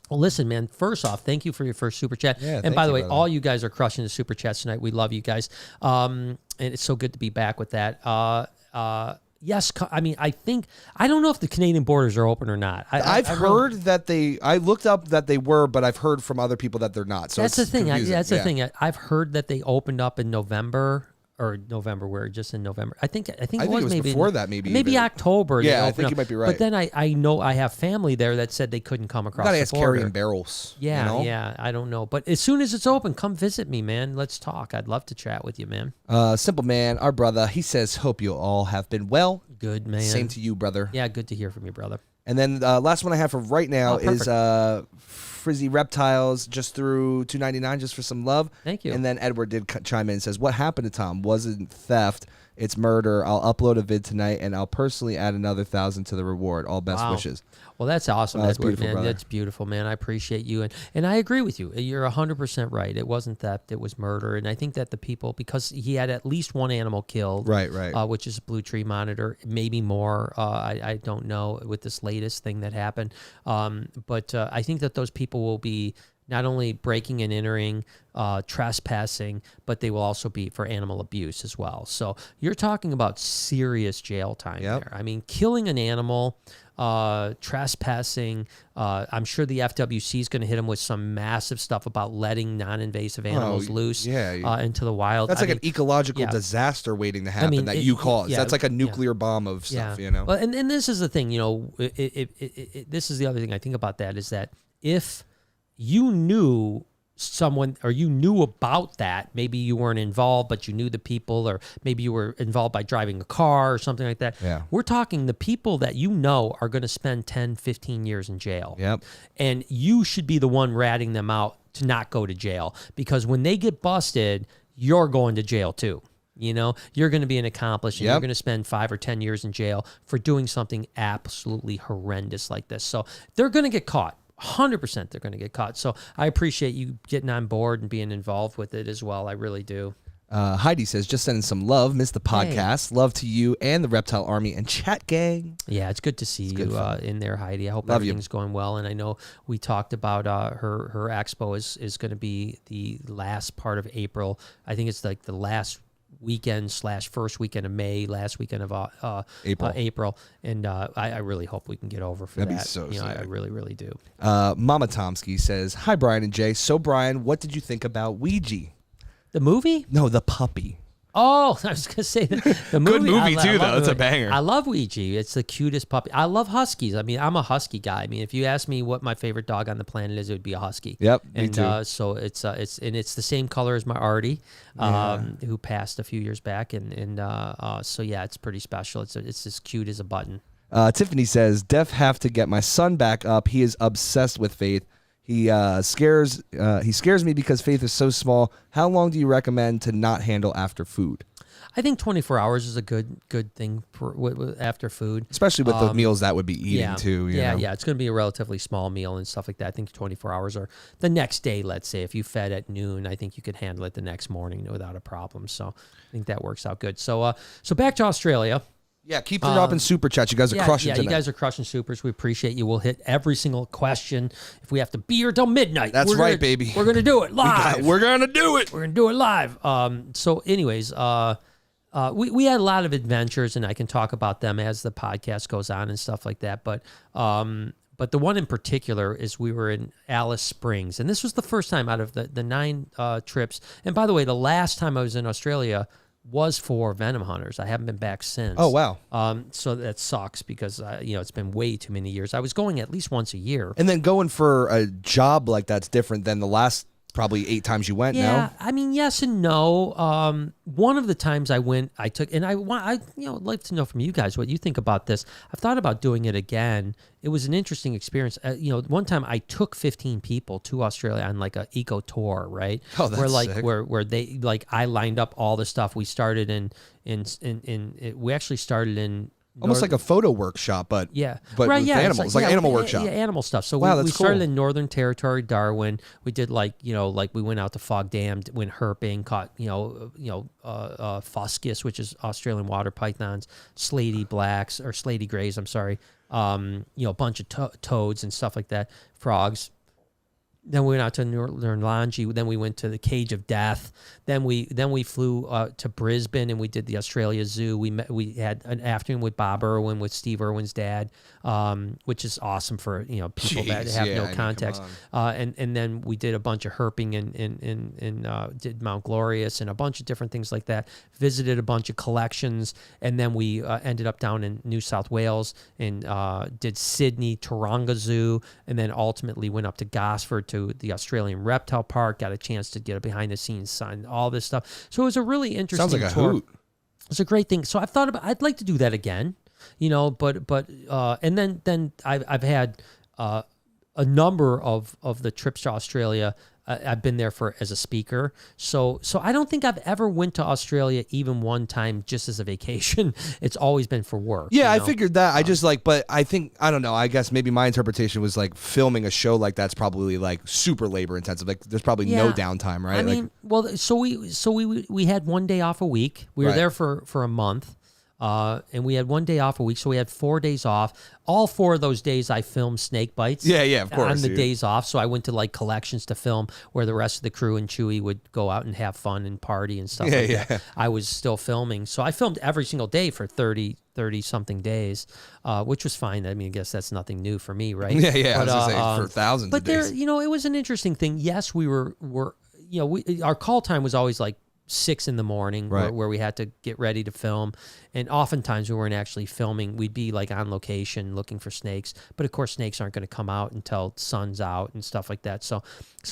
Well, listen, man, first off, thank you for your first super chat. Yeah, and by the way, all you guys are crushing the super chats tonight. We love you guys. And it's so good to be back with that. Yes, I don't know if the Canadian borders are open or not. I've heard that I looked up that they were, but I've heard from other people that they're not. So that's the thing. That's the thing. I've heard that they opened up in November. We're just in November. I think it was maybe before that, maybe even October. Yeah, I think you might be right. But then I know I have family there that said they couldn't come across. Gotta the ask border. Carrie and Barrels. Yeah, yeah. I don't know, but as soon as it's open, come visit me, man. Let's talk. I'd love to chat with you, man. Simple man, our brother. He says, "Hope you all have been well." Good, man. Same to you, brother. Yeah, good to hear from you, brother. And then last one I have for right now is Frizzy Reptiles just through $2.99 just for some love. Thank you. And then Edward did chime in and says, what happened to Tom? Wasn't theft. It's murder. I'll upload a vid tonight, and I'll personally add another 1,000 to the reward. All best wishes. Well, that's awesome, that's Edward, beautiful, man. brother. That's beautiful, man. I appreciate you. And I agree with you. You're 100% right. It wasn't theft. It was murder. And I think that the people, because he had at least one animal killed. Right. Which is a blue tree monitor. Maybe more. I don't know with this latest thing that happened. But I think that those people will be not only breaking and entering, trespassing, but they will also be for animal abuse as well. So you're talking about serious jail time there. I mean, killing an animal, trespassing. I'm sure the FWC is going to hit them with some massive stuff about letting non-invasive animals loose into the wild. That's an ecological disaster waiting to happen you caused. That's like a nuclear bomb of stuff, Well, and this is the thing, this is the other thing I think about that is that if you knew someone, or you knew about that. Maybe you weren't involved, but you knew the people, or maybe you were involved by driving a car or something like that. Yeah. We're talking the people that you know are going to spend 10, 15 years in jail. Yep. And you should be the one ratting them out to not go to jail, because when they get busted, you're going to jail too. You know, you're going to be an accomplice, and you're going to spend 5 or 10 years in jail for doing something absolutely horrendous like this. So they're going to get caught. 100% they're going to get caught. So I appreciate you getting on board and being involved with it as well. I really do. Heidi says, just sending some love. Missed the podcast. Hey. Love to you and the Reptile Army and chat gang. Yeah, it's good to see you in there, Heidi. I hope everything's going well. And I know we talked about her expo is going to be the last part of April. I think it's like the last weekend / first weekend of May, last weekend of April, and I really hope we can get over for That'd that. Be so you know, I really do. Mama Tomsky says, hi Brian and Jay. So Brian, what did you think about Ouija? The movie? No, the puppy. Oh, I was gonna say the movie. Good movie too, though. It's a banger. I love Ouija. It's the cutest puppy. I love huskies. I mean, I'm a husky guy. I mean, if you ask me what my favorite dog on the planet is, it would be a husky. Yep, me too. So it's the same color as my Artie, who passed a few years back, and so yeah, it's pretty special. It's as cute as a button. Tiffany says, "Def have to get my son back up. He is obsessed with Faith. He scares me because Faith is so small. How long do you recommend to not handle after food?" I think 24 hours is a good thing for after food, especially with the meals that would be eating too. You know? It's going to be a relatively small meal and stuff like that. I think 24 hours, or the next day. Let's say if you fed at noon, I think you could handle it the next morning without a problem. So I think that works out good. So back to Australia. Yeah, keep dropping super chats. You guys are crushing tonight. You guys are crushing supers. We appreciate you. We'll hit every single question. If we have to be here till midnight. That's right, baby. We're going to do it live. We're going to do it. We're going to do it live. So anyways, we had a lot of adventures, and I can talk about them as the podcast goes on and stuff like that. But the one in particular is we were in Alice Springs. And this was the first time out of the 9 trips. And by the way, the last time I was in Australia was for venom hunters. I haven't been back since. Oh, wow. So that sucks because, it's been way too many years. I was going at least once a year. And then going for a job like that's different than the last probably 8 times you went. Yeah, no? I mean, yes and no. One of the times I went, I took, and I'd like to know from you guys what you think about this. I've thought about doing it again. It was an interesting experience. One time I took 15 people to Australia on like a eco tour, right? Oh, that's sick. Where they I lined up all the stuff. We started we actually started in almost like a photo workshop, but with animals, like animal workshop. Yeah, animal stuff. So we started in Northern Territory, Darwin. We did we went out to Fog Dam, went herping, caught fuscus, which is Australian water pythons, slaty blacks or slaty grays. I'm sorry. A bunch of toads and stuff like that, frogs. Then we went out to Nurlangi. Then we went to the Cage of Death. Then we flew to Brisbane and we did the Australia Zoo. We had an afternoon with Bob Irwin, with Steve Irwin's dad, which is awesome for people that have no context. And then we did a bunch of herping and did Mount Glorious and a bunch of different things like that. Visited a bunch of collections, and then we ended up down in New South Wales and did Sydney, Taronga Zoo, and then ultimately went up to Gosford to the Australian Reptile Park. Got a chance to get a behind the scenes sign, all this stuff. So it was a really interesting tour. Sounds like a hoot. It's a great thing. So I've thought about, I'd like to do that again, but and then I've had a number of the trips to Australia. I've been there as a speaker. So I don't think I've ever went to Australia even one time just as a vacation. It's always been for work. Yeah, I figured that. I just but I think, I don't know, I guess maybe my interpretation was like filming a show like that's probably like super labor intensive. Like there's probably no downtime, right? I mean, so we had 1 day off a week. We were there for a month. And we had 1 day off a week, so we had 4 days off. All 4 of those days, I filmed snake bites. Yeah, of course. On the days off, so I went to like collections to film where the rest of the crew and Chewy would go out and have fun and party and stuff that. I was still filming, so I filmed every single day for 30 something days, which was fine. I mean, I guess that's nothing new for me, right? Yeah. But, I was gonna say for thousands of days. But there, it was an interesting thing. Yes, we were our call time was always like 6 in the morning where we had to get ready to film. And oftentimes we weren't actually filming. We'd be like on location looking for snakes. But of course, snakes aren't going to come out until sun's out and stuff like that. So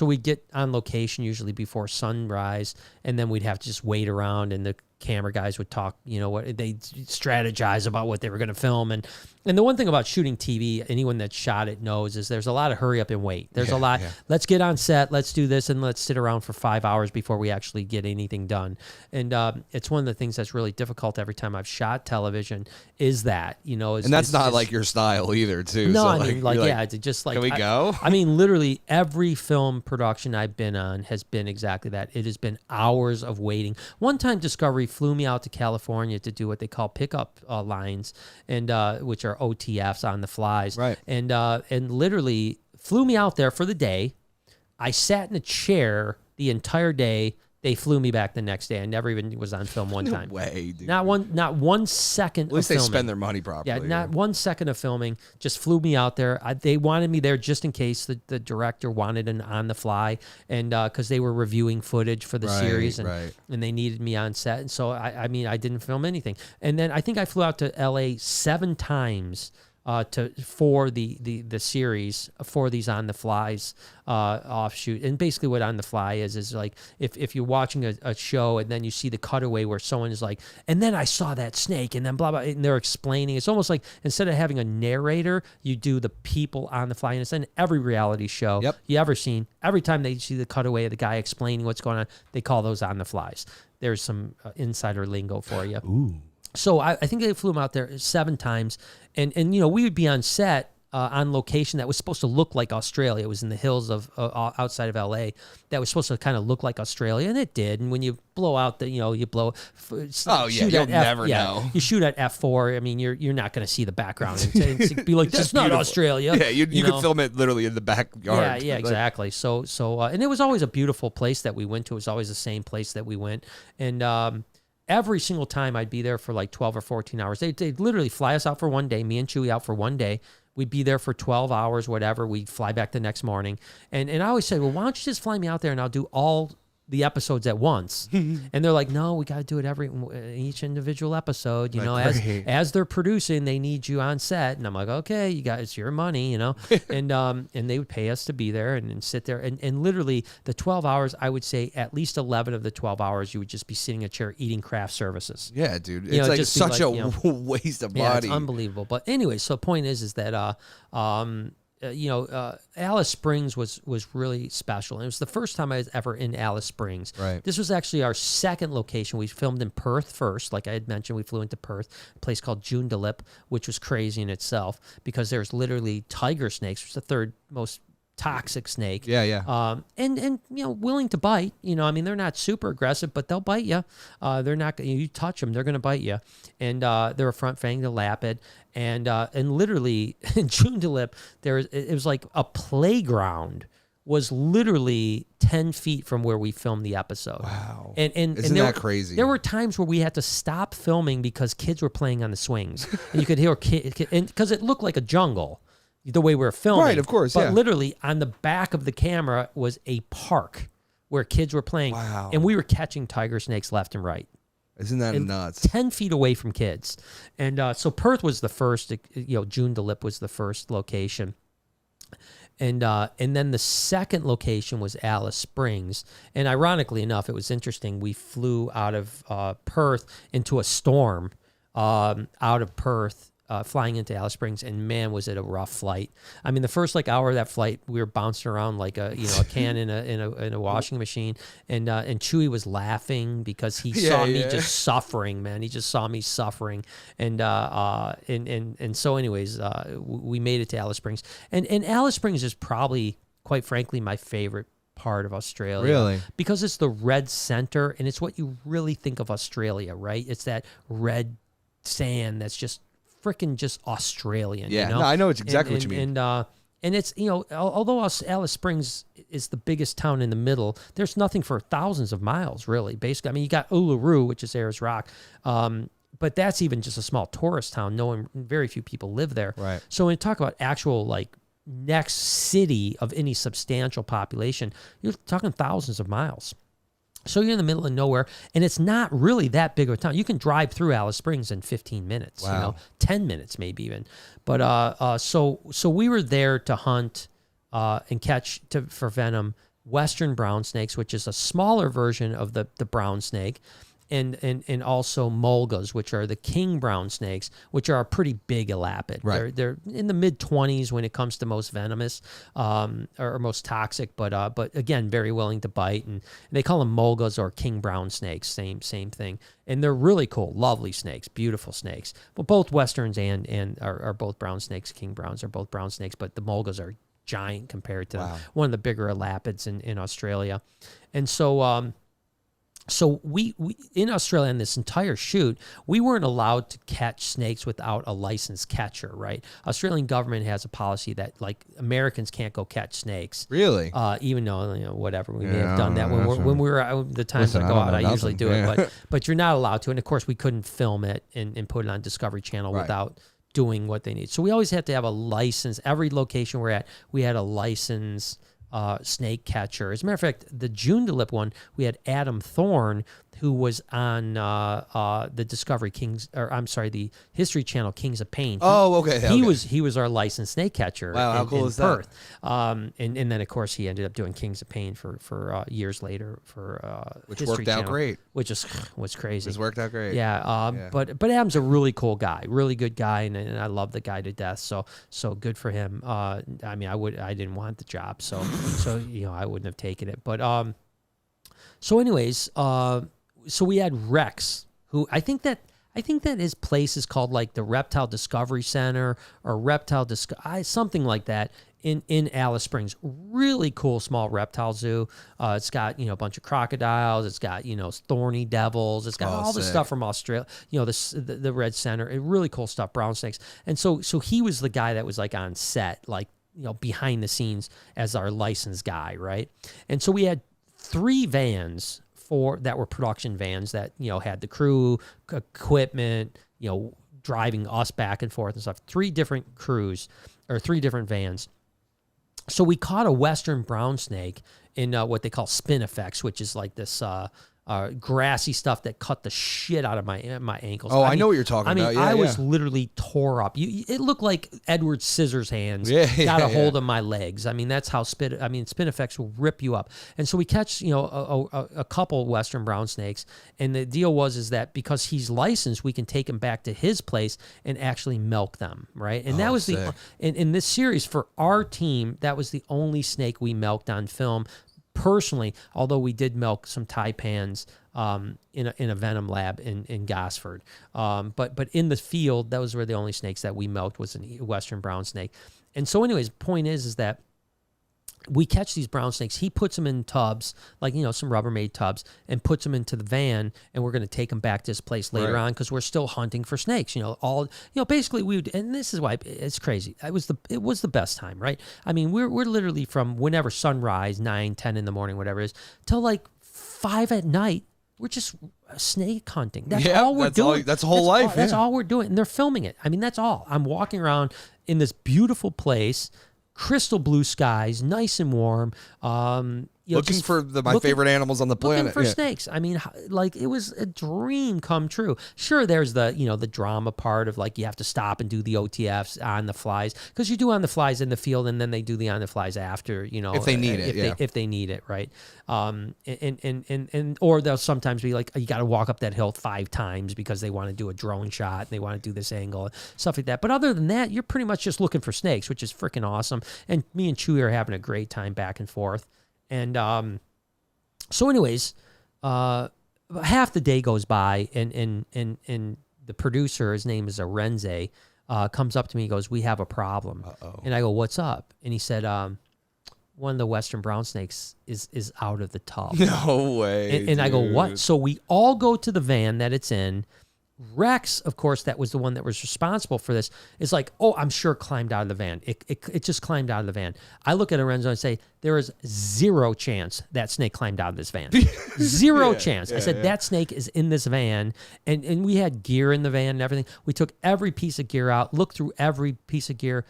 we'd get on location usually before sunrise, and then we'd have to just wait around, and the camera guys would talk, what they strategize about what they were going to film. And the one thing about shooting TV, anyone that shot it knows, is there's a lot of hurry up and wait. There's a lot, let's get on set, let's do this, and let's sit around for 5 hours before we actually get anything done. And it's one of the things that's really difficult every time I've shot television is that, and that's not like your style either, too. No, so I mean, just like... Can we go? I mean, literally every film production I've been on has been exactly that. It has been hours of waiting. One time Discovery flew me out to California to do what they call pickup lines, and which are OTFs, on the flies. Right. And literally flew me out there for the day. I sat in a chair the entire day. They flew me back the next day. I never even was on film one time. No way, dude. Not 1 second. At least of they filming. spend their money properly. Yeah, not 1 second of filming. Just flew me out there. They wanted me there just in case the director wanted an on the fly, and because they were reviewing footage for the series, and they needed me on set. And so I mean, I didn't film anything. And then I think I flew out to LA 7 times. For the series, for these on the flies offshoot. And basically what on the fly is like if you're watching a show and then you see the cutaway where someone is like, and then I saw that snake, and then blah blah, and they're explaining. It's almost like instead of having a narrator, you do the people on the fly. And it's in every reality show you ever seen. Every time they see the cutaway of the guy explaining what's going on, they call those on the flies. There's some insider lingo for you. Ooh. So I think they flew him out there 7 times, and we would be on set on location that was supposed to look like Australia. It was in the hills of outside of LA. That was supposed to kind of look like Australia, and it did. And when you blow out you blow. You'll never know. You shoot at f4. I mean, you're not going to see the background and be like, that's not Australia. Yeah, you could film it literally in the backyard. Yeah, exactly. So and it was always a beautiful place that we went to. It was always the same place that we went, and every single time I'd be there for like 12 or 14 hours. They'd literally fly us out for one day, me and Chewy out for one day. We'd be there for 12 hours, whatever. We'd fly back the next morning. And I always said, well, why don't you just fly me out there and I'll do all the episodes at once. And they're like, no, we got to do it each individual episode, as they're producing, they need you on set. And I'm like, okay, it's your money, and they would pay us to be there and sit there. And literally the 12 hours, I would say at least 11 of the 12 hours, you would just be sitting in a chair eating craft services. Yeah, dude. It's like such a waste of body. Yeah, it's unbelievable. But anyway, so the point is that, Alice Springs was really special. And it was the first time I was ever in Alice Springs. Right. This was actually our second location. We filmed in Perth first. Like I had mentioned, we flew into Perth, a place called Joondalup, which was crazy in itself because there's literally tiger snakes, which is the third most toxic snake. Yeah. And willing to bite. I mean, they're not super aggressive, but they'll bite you. They're not. You touch them, they're going to bite you. And they're a front fang, they're lapid. And literally in Joondalup, it was like a playground was literally 10 feet from where we filmed the episode. Wow. And Isn't that crazy? There were times where we had to stop filming because kids were playing on the swings. And you could hear kids, because it looked like a jungle the way we were filming. Right, of course, But literally on the back of the camera was a park where kids were playing. Wow. And we were catching tiger snakes left and right. Isn't that nuts? 10 feet away from kids. And so Perth was the first, Joondalup was the first location. And then the second location was Alice Springs. And ironically enough, it was interesting. We flew out of Perth into a storm out of Perth, flying into Alice Springs, and man, was it a rough flight. I mean, the first hour of that flight, we were bouncing around like a can in a washing machine, and Chewy was laughing because he saw me just suffering, man. He just saw me suffering, and so anyways, we made it to Alice Springs, and Alice Springs is probably, quite frankly, my favorite part of Australia. Really? Because it's the red center, and it's what you really think of Australia, right? It's that red sand that's just freaking just Australian. Yeah, no, I know it's exactly what you mean. And it's, although Alice Springs is the biggest town in the middle, there's nothing for thousands of miles, really. Basically, I mean, you got Uluru, which is Ayers Rock, but that's even just a small tourist town. Very few people live there. Right. So when you talk about actual next city of any substantial population, you're talking thousands of miles. So you're in the middle of nowhere, and it's not really that big of a town. You can drive through Alice Springs in 15 minutes, Wow. 10 minutes maybe even. But so we were there to hunt and catch for venom western brown snakes, which is a smaller version of the brown snake, and also mulgas, which are the king brown snakes, which are a pretty big elapid. Right. They're in the mid-20s when it comes to most venomous or most toxic, but again, very willing to bite. And they call them mulgas or king brown snakes, same thing. And they're really cool, lovely snakes, beautiful snakes. But both westerns and are both brown snakes. King browns are both brown snakes, but the mulgas are giant compared to one of the bigger elapids in Australia. And so we in Australia in this entire shoot, we weren't allowed to catch snakes without a licensed catcher, right? Australian government has a policy that like Americans can't go catch snakes. Really? Even though whatever we may have done that when we were out, the times I go out, I usually do it, but you're not allowed to. And of course, we couldn't film it and put it on Discovery Channel without doing what they need. So we always have to have a license. Every location we're at, we had a license. Snake catcher. As a matter of fact, the Joondalup one, we had Adam Thorne, who was on the Discovery Kings, or I'm sorry, the History Channel Kings of Pain. Oh, okay. He was our licensed snake catcher. Wow, how cool is Perth. And then of course he ended up doing Kings of Pain for years later for which History worked out Channel, great. Which was crazy. It's worked out great. Yeah. But Adam's a really cool guy, really good guy, and I love the guy to death. So good for him. I mean, I didn't want the job, so I wouldn't have taken it. But so anyways, so we had Rex, who I think that his place is called like the Reptile Discovery Center or something like that in Alice Springs. Really cool small reptile zoo. It's got a bunch of crocodiles. It's got thorny devils. It's got all the stuff from Australia. The Red Center. Really cool stuff. Brown snakes. And so he was the guy that was like on set, like behind the scenes as our licensed guy, right? And so we had 3 vans that were production vans that had the crew, equipment, driving us back and forth and stuff. 3 different crews or 3 different vans. So we caught a western brown snake in what they call spinifex, which is like this grassy stuff that cut the shit out of my ankles. Oh, I know what you're talking about. I was literally tore up. It looked like Edward Scissorhands got a hold of my legs. I mean, that's how spinifex will rip you up. And so we catch a couple western brown snakes, and the deal is that because he's licensed, we can take him back to his place and actually milk them, right? And that was in this series for our team, that was the only snake we milked on film. Personally, although we did milk some taipans in a venom lab in Gosford, but in the field, those were the only snakes that we milked was a western brown snake. And so, anyways, point is that we catch these brown snakes. He puts them in tubs, like some Rubbermaid tubs, and puts them into the van. And we're going to take them back to his place later on because we're still hunting for snakes. Basically we would, and this is why it's crazy. It was the best time, right? I mean, we're literally from whenever sunrise, 9, 10 in the morning, whatever it is, till like 5 at night. We're just snake hunting. That's all we're doing. That's whole life. That's all we're doing, and they're filming it. I mean, that's all. I'm walking around in this beautiful place. Crystal blue skies, nice and warm. Looking for my favorite animals on the planet. Looking for snakes. I mean, like it was a dream come true. Sure, there's the the drama part of like you have to stop and do the OTFs on the flies because you do on the flies in the field and then they do the on the flies after. If they need if they need it, right? And or they'll sometimes be like you got to walk up that hill 5 times because they want to do a drone shot and they want to do this angle stuff like that. But other than that, you're pretty much just looking for snakes, which is freaking awesome. And me and Chewy are having a great time back and forth. And so anyways, half the day goes by and the producer, his name is Arenze, comes up to me and goes, "We have a problem." Uh-oh. And I go, "What's up?" And he said, one of the western brown snakes is out of the tub. No way. And I go, "What?" So we all go to the van that it's in. Rex, of course, that was the one that was responsible for this, is like, "Oh, I'm sure it climbed out of the van. It just climbed out of the van." I look at Lorenzo and say, "There is 0 chance that snake climbed out of this van. 0 chance." I said, "That snake is in this van." And we had gear in the van and everything. We took every piece of gear out, looked through every piece of gear.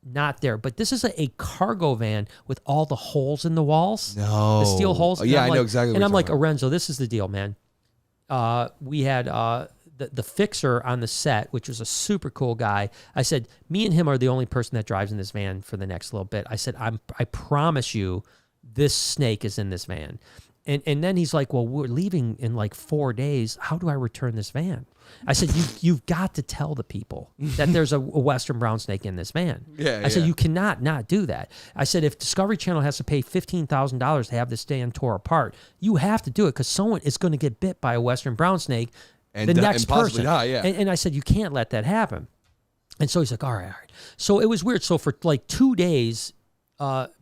not there. But this is a cargo van with all the holes in the walls. No. The steel holes. Oh, yeah, I know exactly what And I'm you're like, talking Orenzo, this is the deal, man. We had the fixer on the set, which was a super cool guy. I said, me and him are the only person that drives in this van for the next little bit. I said, I promise you this snake is in this van. And then he's like, well, we're leaving in like 4 days. How do I return this van? I said, you've got to tell the people that there's a western brown snake in this van. I said, you cannot not do that. I said, if Discovery Channel has to pay $15,000 to have this van tore apart, you have to do it because someone is going to get bit by a western brown snake, the next person. Die, and I said, you can't let that happen. And so he's like, all right. So it was weird. So for like 2 days,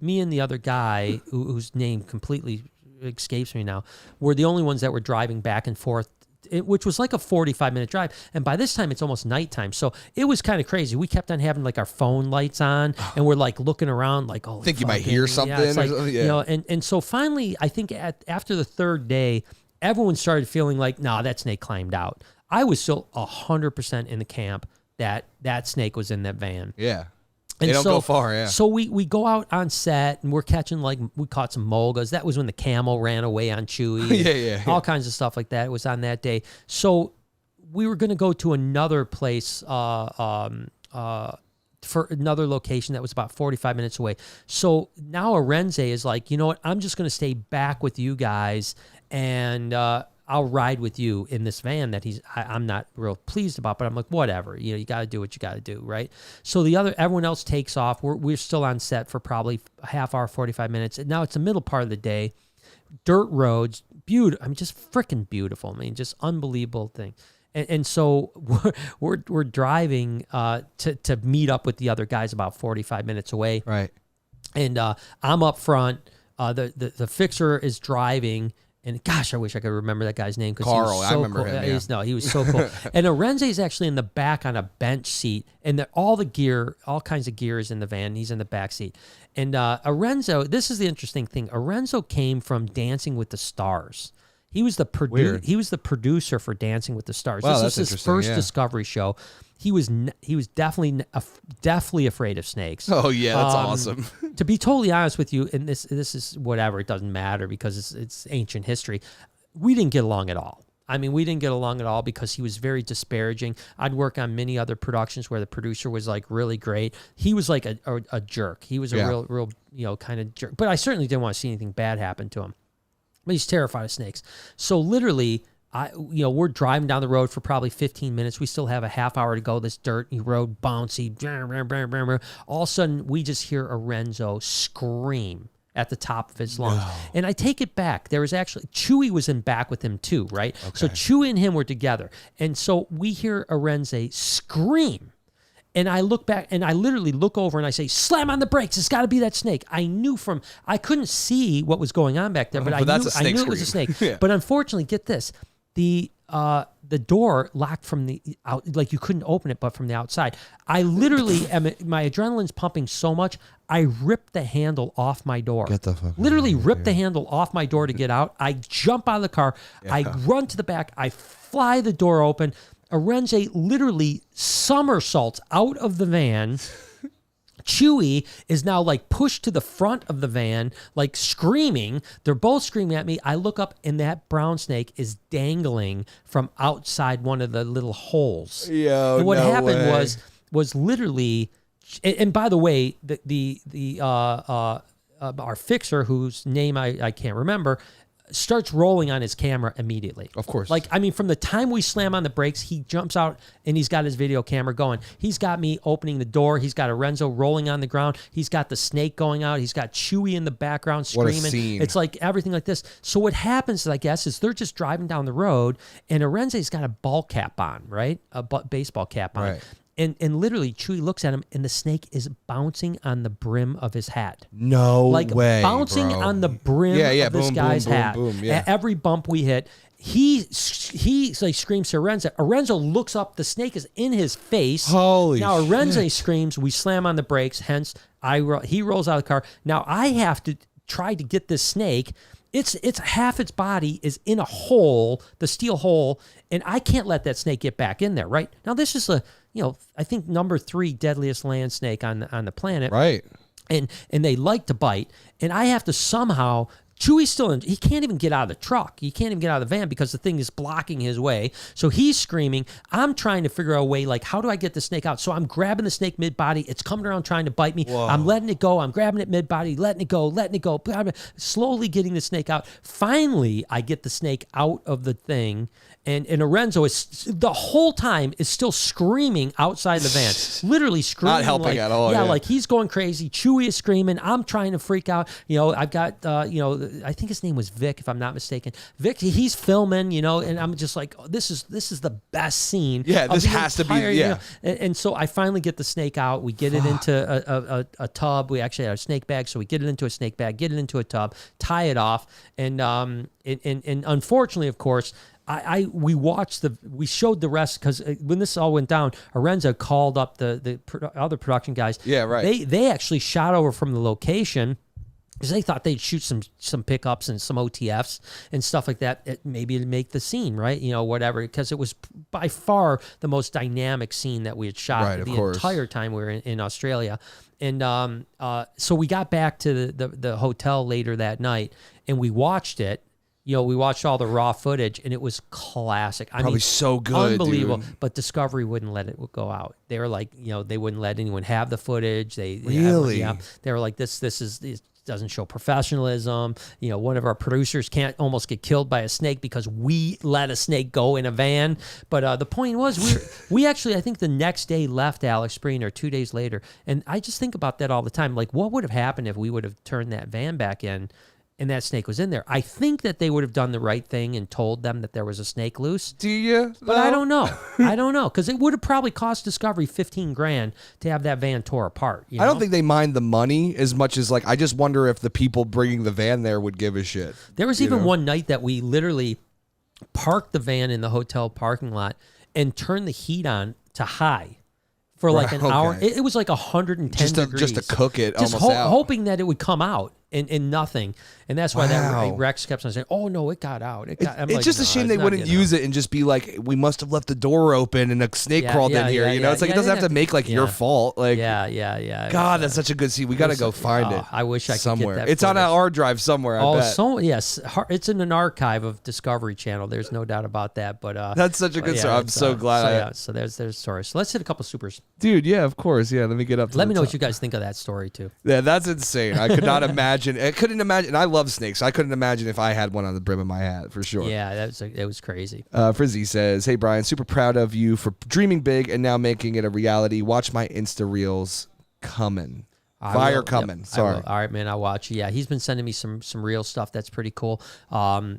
me and the other guy, whose name completely escapes me now, were the only ones that were driving back and forth, which was like a 45-minute drive. And by this time, it's almost nighttime. So it was kind of crazy. We kept on having like our phone lights on, and we're like looking around like, oh, think you might hear something. Yeah, it's like, you know, and so finally, I think after the third day, everyone started feeling like, nah, that snake climbed out. I was still 100% in the camp that snake was in that van. Yeah. And they don't go far, yeah. So we go out on set and we're catching, like, we caught some mulgas. That was when the camel ran away on Chewy. yeah. All kinds of stuff like that. It was on that day. So we were going to go to another place for another location that was about 45 minutes away. So now Arenze is like, you know what? I'm just going to stay back with you guys and I'll ride with you in this van that I'm not real pleased about, but I'm like, whatever, you know, you got to do what you got to do. Right. So everyone else takes off. We're still on set for probably a half hour, 45 minutes. And now it's the middle part of the day, dirt roads, beautiful. I mean, just freaking beautiful. I mean, just unbelievable thing. And so we're driving to meet up with the other guys about 45 minutes away. Right. And I'm up front. The fixer is driving. And gosh, I wish I could remember that guy's name. Carl, he was so I remember cool. him. Yeah. He was so cool. And Arenze is actually in the back on a bench seat, and all kinds of gear is in the van. He's in the back seat. And Arenzo, this is the interesting thing. Arenzo came from Dancing with the Stars. He was the producer for Dancing with the Stars. Wow, this is his first Discovery show. He was definitely afraid of snakes. Oh yeah, that's awesome. To be totally honest with you, and this is whatever, it doesn't matter because it's ancient history. We didn't get along at all. I mean, we didn't get along at all because he was very disparaging. I'd work on many other productions where the producer was like really great. He was like a jerk. He was a real kind of jerk. But I certainly didn't want to see anything bad happen to him. But he's terrified of snakes. So literally, we're driving down the road for probably 15 minutes. We still have a half hour to go. This dirt road, bouncy. All of a sudden, we just hear Arenzo scream at the top of his lungs. No. And I take it back. There was actually, Chewy was in back with him too, right? Okay. So Chewy and him were together. And so we hear Arenze scream. And I look back and I literally look over and I say, slam on the brakes. It's got to be that snake. I couldn't see what was going on back there, but I knew it was a snake. Yeah. But unfortunately, get this, the door locked from the out, like you couldn't open it, but from the outside. I literally my adrenaline's pumping so much, I ripped the handle off my door. Get the fuck literally ripped the handle off my door to get out. I jump out of the car. Yeah. I run to the back. I fly the door open. Arenze literally somersaults out of the van. Chewy is now like pushed to the front of the van, like screaming. They're both screaming at me. I look up and that brown snake is dangling from outside one of the little holes. Yo, and what no happened way. was literally, and by the way, our fixer, whose name I can't remember, starts rolling on his camera immediately. Of course. Like, I mean, from the time we slam on the brakes, he jumps out and he's got his video camera going. He's got me opening the door. He's got Arenzo rolling on the ground. He's got the snake going out. He's got Chewy in the background screaming. What a scene. It's like everything like this. So what happens, I guess, is they're just driving down the road and Arenze's got a ball cap on, right? A baseball cap on. Right. And literally, Chewy looks at him, and the snake is bouncing on the brim of his hat. No way, bouncing bro. on the brim of this guy's hat. Boom, yeah. At every bump we hit, he like screams to Arenzo. Arenzo looks up. The snake is in his face. Holy now shit. Arenzo screams. We slam on the brakes. Hence, he rolls out of the car. Now I have to try to get this snake. It's half its body is in a hole, the steel hole, and I can't let that snake get back in there. Right now, this is a I think number 3 deadliest land snake on the planet. Right. And they like to bite. And I have to somehow. Chewy's still in. He can't even get out of the truck. He can't even get out of the van because the thing is blocking his way. So he's screaming. I'm trying to figure out a way, like, how do I get the snake out? So I'm grabbing the snake mid-body. It's coming around trying to bite me. Whoa. I'm letting it go. I'm grabbing it mid-body, letting it go, slowly getting the snake out. Finally, I get the snake out of the thing. And Lorenzo is the whole time is still screaming outside the van, literally screaming. Not helping at all. Yeah, like he's going crazy. Chewy is screaming. I'm trying to freak out. I've got, I think his name was Vic, if I'm not mistaken. Vic, he's filming, and I'm just like, oh, this is the best scene. Yeah, this has to be. Yeah. And so I finally get the snake out. We get it into a tub. We actually had a snake bag, so we get it into a snake bag, get it into a tub, tie it off, and unfortunately, of course. We showed the rest because when this all went down, Arenza called up the other production guys. Yeah, right. They actually shot over from the location because they thought they'd shoot some pickups and some OTFs and stuff like that, maybe to make the scene, right? Whatever, because it was by far the most dynamic scene that we had shot the entire time we were in Australia. And so we got back to the hotel later that night and we watched it. We watched all the raw footage, and it was classic. Probably so good, unbelievable. dude. But Discovery wouldn't let it go out. They were like, they wouldn't let anyone have the footage. Really? They were like, this doesn't show professionalism. One of our producers can't almost get killed by a snake because we let a snake go in a van. But the point was, we actually, I think the next day left Alice Springs or 2 days later, and I just think about that all the time. Like, what would have happened if we would have turned that van back in? And that snake was in there. I think that they would have done the right thing and told them that there was a snake loose. Do you? But I don't know. Because it would have probably cost Discovery $15,000 to have that van tore apart. I don't think they mind the money as much as I just wonder if the people bringing the van there would give a shit. There was even one night that we literally parked the van in the hotel parking lot and turned the heat on to high. For like an hour. It was like 110 degrees. Just to cook it just almost out. Hoping that it would come out and nothing. And that's why that Rex kept on saying, oh, no, it got out. It's just a shame they wouldn't use it and just be like, we must have left the door open and a snake crawled in here. It's like it doesn't have to make your fault. Like, God, that's such a good scene. We got to go find it. I wish I could somewhere. Get that It's on our hard drive somewhere, I bet. Yes. It's in an archive of Discovery Channel. There's no doubt about that. But that's such a good story. I'm so glad. So there's stories. So let's hit a couple supers. Dude, yeah, of course. Yeah, let me get up to Let me know what you guys think of that story, too. Yeah, that's insane. I could not imagine. I couldn't imagine. And I love snakes. I couldn't imagine if I had one on the brim of my hat, for sure. Yeah, it was crazy. Frizzy says, hey, Brian, super proud of you for dreaming big and now making it a reality. Watch my Insta Reels coming. Fire coming. Yep, Sorry. All right, man, I'll watch. Yeah, he's been sending me some real stuff. That's pretty cool. I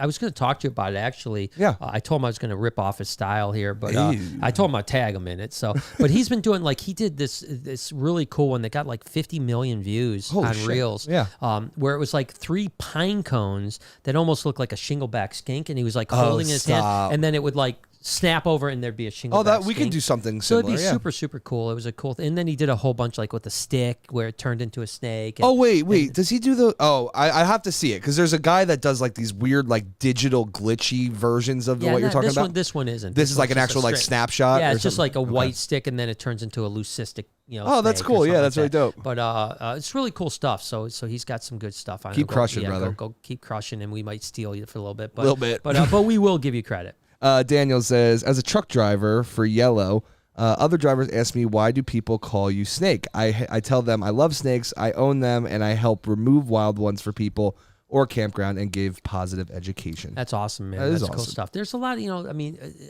was going to talk to you about it, actually. Yeah. I told him I was going to rip off his style here, but I told him I'd tag him in it. So, but he's been doing, he did this really cool one that got 50 million views on Reels. Yeah. Where it was 3 pine cones that almost looked like a shingleback skink, and he was holding in his hand, and then it would snap over and there'd be a shingleback that we can do something so similar. it'd be super, super cool. It was a cool thing. And then he did a whole bunch with a stick where it turned into a snake. And, wait. Does he do the... Oh, I have to see it because there's a guy that does these weird digital glitchy versions of what you're talking about. This one isn't. This is an actual snapshot? Yeah, it's just a white stick and then it turns into a leucistic that's cool. Yeah, that's really dope. But it's really cool stuff. So he's got some good stuff on it. Keep crushing, brother. Go keep crushing, and we might steal you for a little bit. But but we will give you credit. Daniel says, as a truck driver for Yellow, other drivers ask me, why do people call you Snake? I tell them I love snakes, I own them, and I help remove wild ones for people or campground and give positive education. That's awesome, man. That's cool stuff. There's a lot of,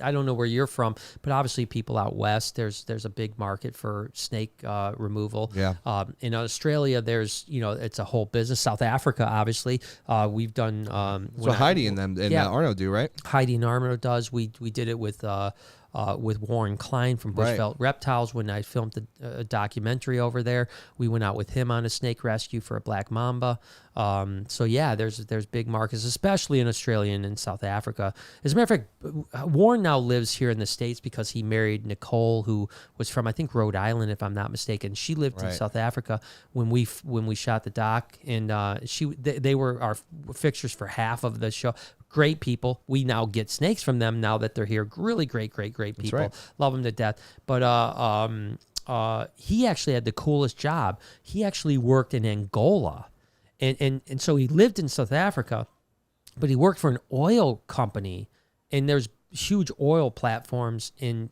I don't know where you're from, but obviously people out west, there's a big market for snake removal. Yeah. In Australia, there's, it's a whole business. South Africa, obviously, we've done. So Heidi and Arno do, right? Heidi and Arno does. We did it with Warren Klein from Bushveld Reptiles when I filmed a documentary over there. We went out with him on a snake rescue for a black mamba. So yeah, there's big markets, especially in Australia and in South Africa. As a matter of fact, Warren now lives here in the States because he married Nicole, who was from, I think, Rhode Island, if I'm not mistaken. She lived in South Africa when we shot the doc, and they were our fixtures for half of the show. Great people. We now get snakes from them now that they're here. Really great people. right. Love them to death. But he actually had the coolest job. He actually worked in Angola. And so he lived in South Africa, but he worked for an oil company. And there's huge oil platforms in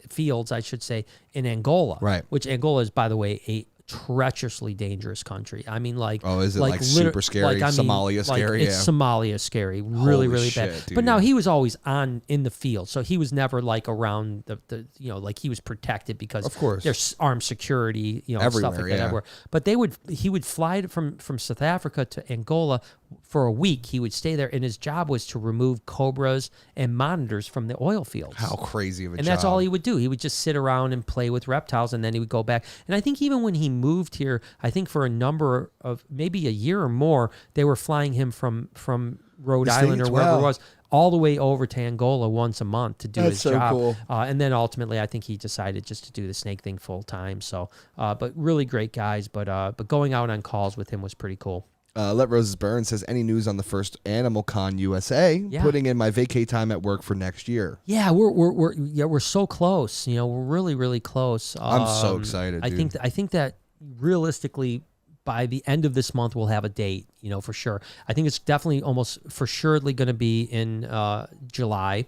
fields, I should say, in Angola. Right. Which Angola is, by the way, a treacherously dangerous country. I mean, like, is it like super scary? Somalia scary? It's Somalia scary, really, really bad. Shit, dude, but now he was always in the field, so he was never like around the like he was protected because of course there's armed security, everywhere, stuff like that everywhere. But he would fly from South Africa to Angola for a week. He would stay there, and his job was to remove cobras and monitors from the oil fields. How crazy of a job! And that's all he would do. He would just sit around and play with reptiles, and then he would go back. And I think even when he moved here, I think for a number of maybe a year or more, they were flying him from Rhode Island or wherever it was all the way over to Angola once a month to do his job. Cool. And then ultimately, I think he decided just to do the snake thing full time. So, but really great guys. But going out on calls with him was pretty cool. Let Roses Burn says, any news on the first Animal Con USA? Yeah. Putting in my vacay time at work for next year. Yeah, we're so close. We're really, really close. I'm so excited, dude. I think that realistically, by the end of this month, we'll have a date, for sure. I think it's definitely almost for surely going to be in July.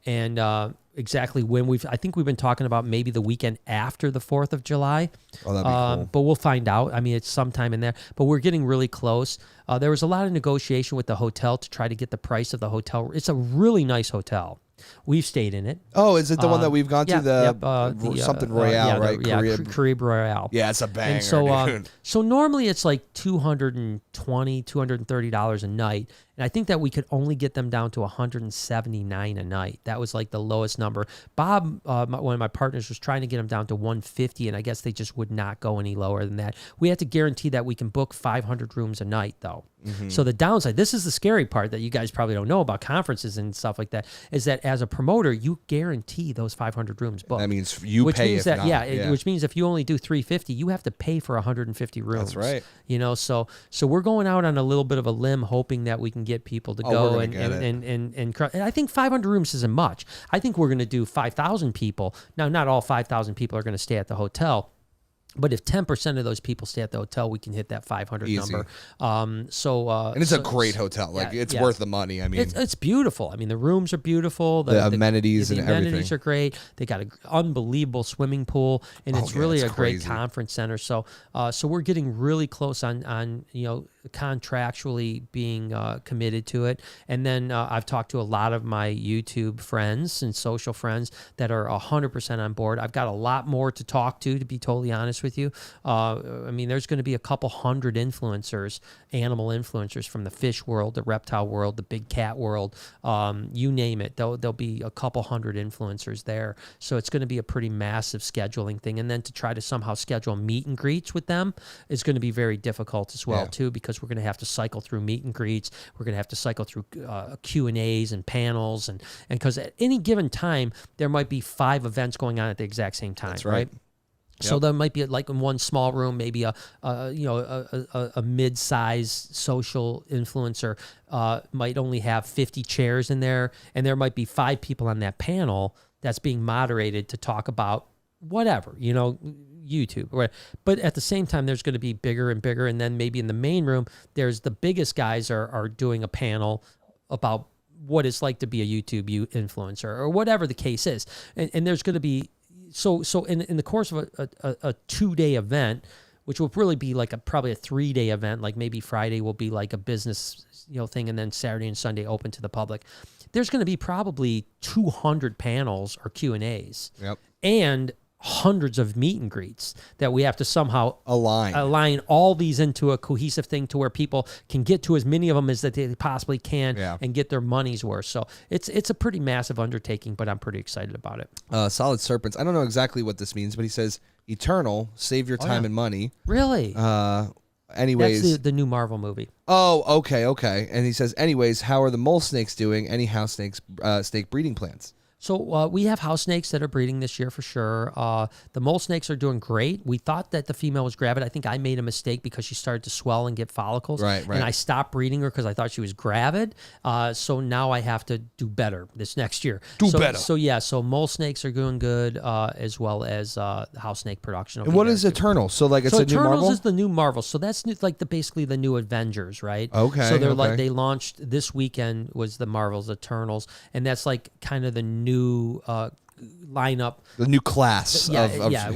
And exactly when I think we've been talking about maybe the weekend after the 4th of July. Oh, that'd be cool. But we'll find out. I mean, it's sometime in there. But we're getting really close. There was a lot of negotiation with the hotel to try to get the price of the hotel. It's a really nice hotel. We've stayed in it. Oh, is it the one that we've gone to? The something Royale, right? Carib Royale. Yeah, it's a banger, and so, dude. So normally it's like $220, $230 a night. And I think that we could only get them down to $179 a night. That was like the lowest number. Bob, one of my partners, was trying to get them down to $150, and I guess they just would not go any lower than that. We have to guarantee that we can book 500 rooms a night, though. Mm-hmm. So the downside, this is the scary part that you guys probably don't know about conferences and stuff like that, is that as a promoter, you guarantee those 500 rooms booked. That means you pay if not. Yeah, which means if you only do 350, you have to pay for 150 rooms. That's right. So we're going out on a little bit of a limb, hoping that we can get people to go and I think 500 rooms isn't much. I think we're going to do 5,000 people. Now, not all 5,000 people are going to stay at the hotel. But if 10% of those people stay at the hotel, we can hit that 500 Easy. number. And it's a great hotel. Like, it's worth the money. I mean, it's beautiful. I mean, the rooms are beautiful. The amenities and everything. The amenities are great. They got an unbelievable swimming pool, and it's really a great conference center. So we're getting really close on contractually being committed to it. And then I've talked to a lot of my YouTube friends and social friends that are 100% on board. I've got a lot more to talk to be totally honest with you. I mean, there's going to be a couple hundred influencers, animal influencers from the fish world, the reptile world, the big cat world, you name it. There'll be a couple hundred influencers there. So it's going to be a pretty massive scheduling thing. And then to try to somehow schedule meet and greets with them is going to be very difficult as well, too, because we're going to have to cycle through meet and greets. We're going to have to cycle through Q&As and panels. And because at any given time, there might be 5 events going on at the exact same time. That's right. So there might be, like, in one small room, maybe a mid-size social influencer might only have 50 chairs in there, and there might be 5 people on that panel that's being moderated to talk about whatever, YouTube. But at the same time, there's going to be bigger and bigger, and then maybe in the main room, there's the biggest guys are doing a panel about what it's like to be a YouTube influencer or whatever the case is, and there's going to be. So in the course of a 2-day event, which will really be like probably a 3-day event, like maybe Friday will be like a business thing, and then Saturday and Sunday open to the public. There's going to be probably 200 panels or Q&As, and hundreds of meet and greets that we have to somehow align all these into a cohesive thing to where people can get to as many of them as that they possibly can and get their money's worth. So it's a pretty massive undertaking, but I'm pretty excited about it. Solid Serpents. I don't know exactly what this means, but he says, eternal, save your time and money. Really? Anyways, That's the new Marvel movie. oh, okay. And he says, anyways, how are the mole snakes doing? Any house snake breeding plans? So we have house snakes that are breeding this year for sure. The mole snakes are doing great. We thought that the female was gravid. I think I made a mistake because she started to swell and get follicles. Right. And I stopped breeding her because I thought she was gravid. So now I have to do better this next year. Do better. So mole snakes are doing good, as well as house snake production. And what is Eternal? So like it's a new Marvel? Eternals is the new Marvel. So that's like basically the new Avengers, right? Okay. So they're like they launched this weekend was the Marvel's Eternals, and that's like kind of the new lineup, the new class of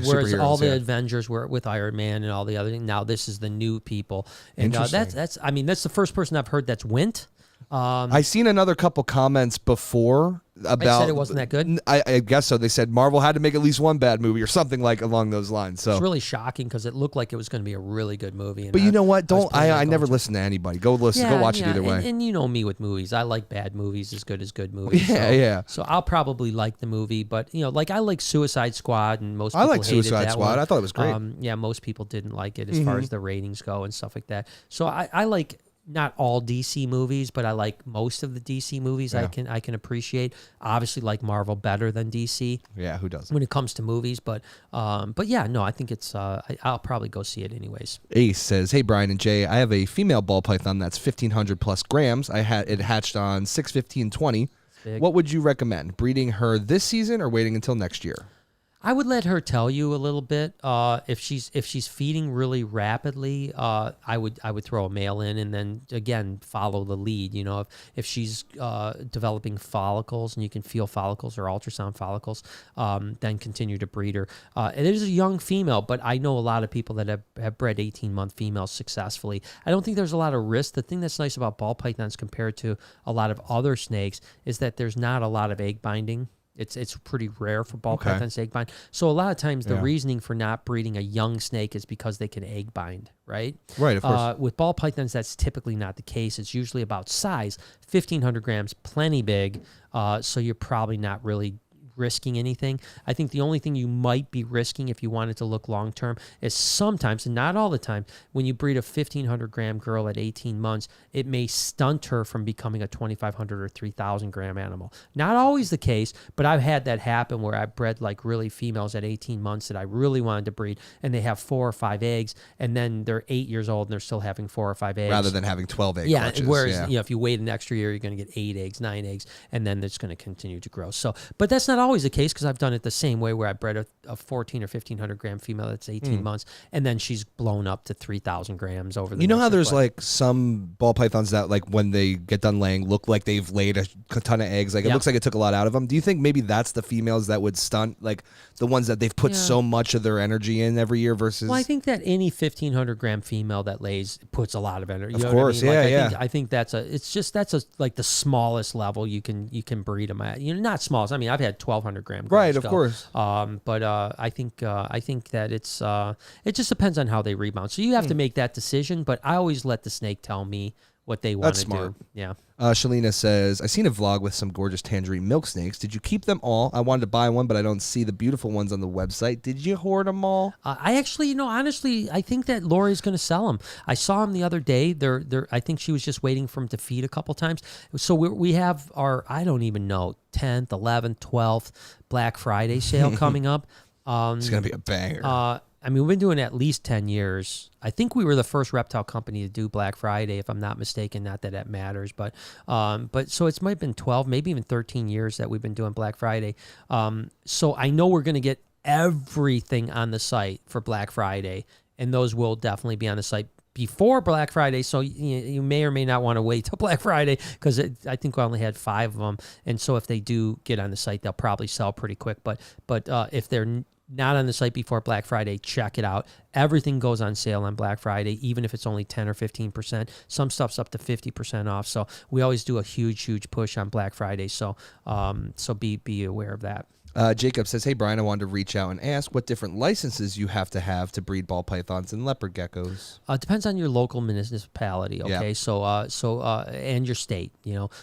whereas all the superheroes, Avengers were with Iron Man and all the other things. Now this is the new people, and that's the first person I've heard that's went. I seen another couple comments before about. They said it wasn't that good. I guess so. They said Marvel had to make at least one bad movie or something like along those lines. So it's really shocking because it looked like it was going to be a really good movie. But you know what? I never listen to anybody. Go watch it either way. And you know me with movies. I like bad movies as good as good movies. Yeah. So I'll probably like the movie, but like I like Suicide Squad, and most people I like hated Suicide that Squad. one. I thought it was great. Most people didn't like it as far as the ratings go and stuff like that. So I like. Not all DC movies, but I like most of the DC movies. Yeah. I can appreciate. Obviously, like Marvel better than DC. Yeah, who doesn't? When it comes to movies, but yeah, no, I think it's. I'll probably go see it anyways. Ace says, "Hey Brian and Jay, I have a female ball python that's 1,500 plus grams. It hatched on 6/15/20. What would you recommend? Breeding her this season or waiting until next year?" I would let her tell you a little bit. If she's feeding really rapidly, I would throw a male in and then again follow the lead. If she's developing follicles and you can feel follicles or ultrasound follicles, then continue to breed her. It is a young female, but I know a lot of people that have bred 18-month females successfully. I don't think there's a lot of risk. The thing that's nice about ball pythons compared to a lot of other snakes is that there's not a lot of egg binding. It's pretty rare for ball pythons to egg bind. So a lot of times the reasoning for not breeding a young snake is because they can egg bind, right? Right, of course. With ball pythons, that's typically not the case. It's usually about size. 1,500 grams, plenty big. So you're probably not really risking anything. I think the only thing you might be risking if you wanted to look long term is sometimes, and not all the time, when you breed a 1,500 gram girl at 18 months, it may stunt her from becoming a 2,500 or 3,000 gram animal. Not always the case, but I've had that happen where I bred like really females at 18 months that I really wanted to breed, and they have 4 or 5 eggs, and then they're 8 years old and they're still having 4 or 5 eggs. Rather than having 12 egg clutches. Whereas if you wait an extra year, you're going to get 8 eggs, 9 eggs, and then it's going to continue to grow. So, but that's not always the case because I've done it the same way where I bred a 14 or 1,500 gram female that's 18 months, and then she's blown up to 3,000 grams over the. You know how there's like some ball pythons that like when they get done laying look like they've laid a ton of eggs. Like it looks like it took a lot out of them. Do you think maybe that's the females that would stunt, like the ones that they've put so much of their energy in every year versus? Well, I think that any 1,500 gram female that lays puts a lot of energy. Of course, what I mean? yeah. I think that's like the smallest level you can breed them at. Not smallest. I mean, I've had 1,200 gram. Right, of course. But I think that it just depends on how they rebound. So you have to make that decision. But I always let the snake tell me what they want to do. Yeah. Shalina says, I seen a vlog with some gorgeous tangerine milk snakes. Did you keep them all? I wanted to buy one, but I don't see the beautiful ones on the website. Did you hoard them all? I actually, honestly, I think that Lori's going to sell them. I saw them the other day. I think she was just waiting for them to feed a couple times. So we have our, I don't even know, 10th, 11th, 12th Black Friday sale coming up. It's going to be a banger. I mean, we've been doing it at least 10 years. I think we were the first reptile company to do Black Friday, if I'm not mistaken. Not that matters, but so it might have been 12, maybe even 13 years that we've been doing Black Friday. So I know we're going to get everything on the site for Black Friday, and those will definitely be on the site before Black Friday. So you may or may not want to wait till Black Friday because I think we only had 5 of them, and so if they do get on the site, they'll probably sell pretty quick. But if they're not on the site before Black Friday, check it out. Everything goes on sale on Black Friday, even if it's only 10 or 15%. Some stuff's up to 50% off. So we always do a huge push on Black Friday. So be aware of that. Jacob says, hey, Brian, I wanted to reach out and ask what different licenses you have to breed ball pythons and leopard geckos. It depends on your local municipality, okay? Yeah. So and your state.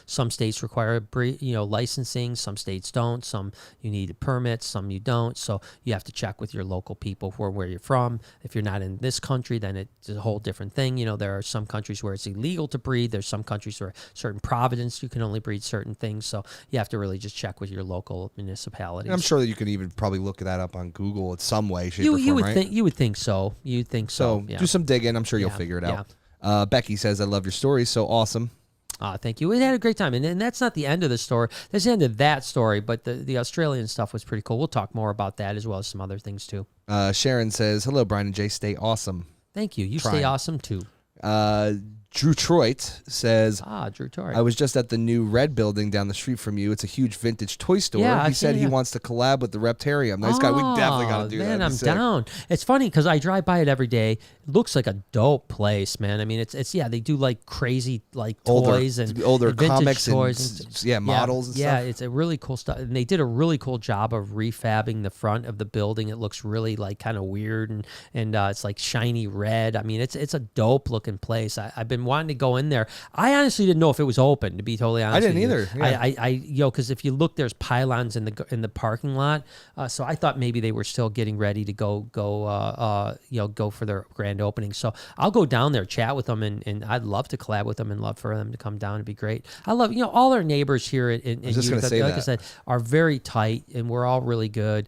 Some states require licensing, some states don't. Some you need permits, some you don't. So you have to check with your local people for where you're from. If you're not in this country, then it's a whole different thing. There are some countries where it's illegal to breed. There's some countries where certain provinces you can only breed certain things. So you have to really just check with your local municipality. I'm sure that you can even probably look that up on Google in some way, shape, or form, you would right? think you would think so. You'd think so. Yeah. Do some digging. I'm sure you'll figure it out. Becky says, I love your story. So awesome. Thank you. We had a great time. And that's not the end of the story. That's the end of that story, but the Australian stuff was pretty cool. We'll talk more about that as well as some other things too. Sharon says, hello, Brian and Jay. Stay awesome. Thank you. You stay awesome too. Drew Troit says, Drew Troit. I was just at the new Red building down the street from you. It's a huge vintage toy store. Yeah, he said he wants to collab with the Reptarium. Nice guy. We definitely got to do that. Man, I'm down. It's funny because I drive by it every day. It looks like a dope place, man. I mean, it's they do like crazy like toys and older vintage comics toys and models and stuff. Yeah, it's a really cool stuff. And they did a really cool job of refabbing the front of the building. It looks really like kind of weird and it's like shiny red. I mean, it's a dope looking place. I've been wanting to go in there. I honestly didn't know if it was open, to be totally honest. I didn't with you. either. Yeah. Because if you look, there's pylons in the parking lot. So I thought maybe they were still getting ready to go for their grand opening. So I'll go down there, chat with them, and I'd love to collab with them and love for them to come down. It'd be great. I love all our neighbors here in Utah, like I said, are very tight, and we're all really good.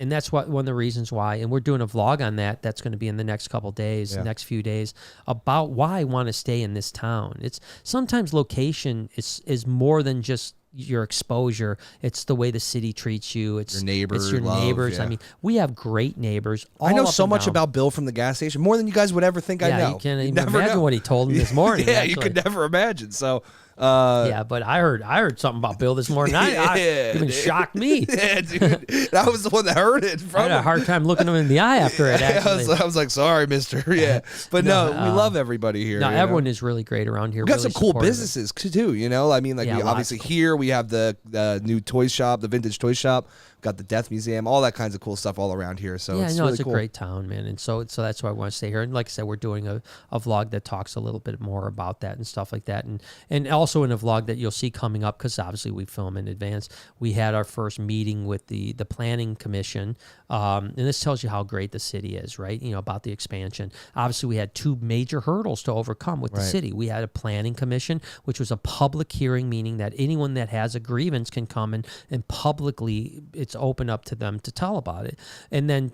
And that's one of the reasons why. And we're doing a vlog on that. That's going to be in the next couple days, next few days, about why I want to stay in this town. It's sometimes location is more than just your exposure. It's the way the city treats you. It's your neighbors. Yeah. I mean, we have great neighbors. I know so much about Bill from the gas station, more than you guys would ever think I know. You can't even imagine what he told him this morning. Yeah, you could never imagine. So. But I heard something about Bill this morning. It even shocked me. Yeah, dude. I was the one that heard it from I had a hard time looking him in the eye after it, actually. I was like, sorry, mister. Yeah. But we love everybody here. No, everyone is really great around here. We've got really some cool businesses, too, I mean, we obviously here we have the new toy shop, the vintage toy shop. Got the Death Museum, all that kinds of cool stuff all around here. So it's really cool. A great town, man. And so that's why I want to stay here. And like I said, we're doing a vlog that talks a little bit more about that and stuff like that. And also in a vlog that you'll see coming up, because obviously we film in advance, we had our first meeting with the planning commission. And this tells you how great the city is, right? About the expansion. Obviously, we had two major hurdles to overcome with the city. We had a planning commission, which was a public hearing, meaning that anyone that has a grievance can come and publicly, it's open up to them to tell about it. And then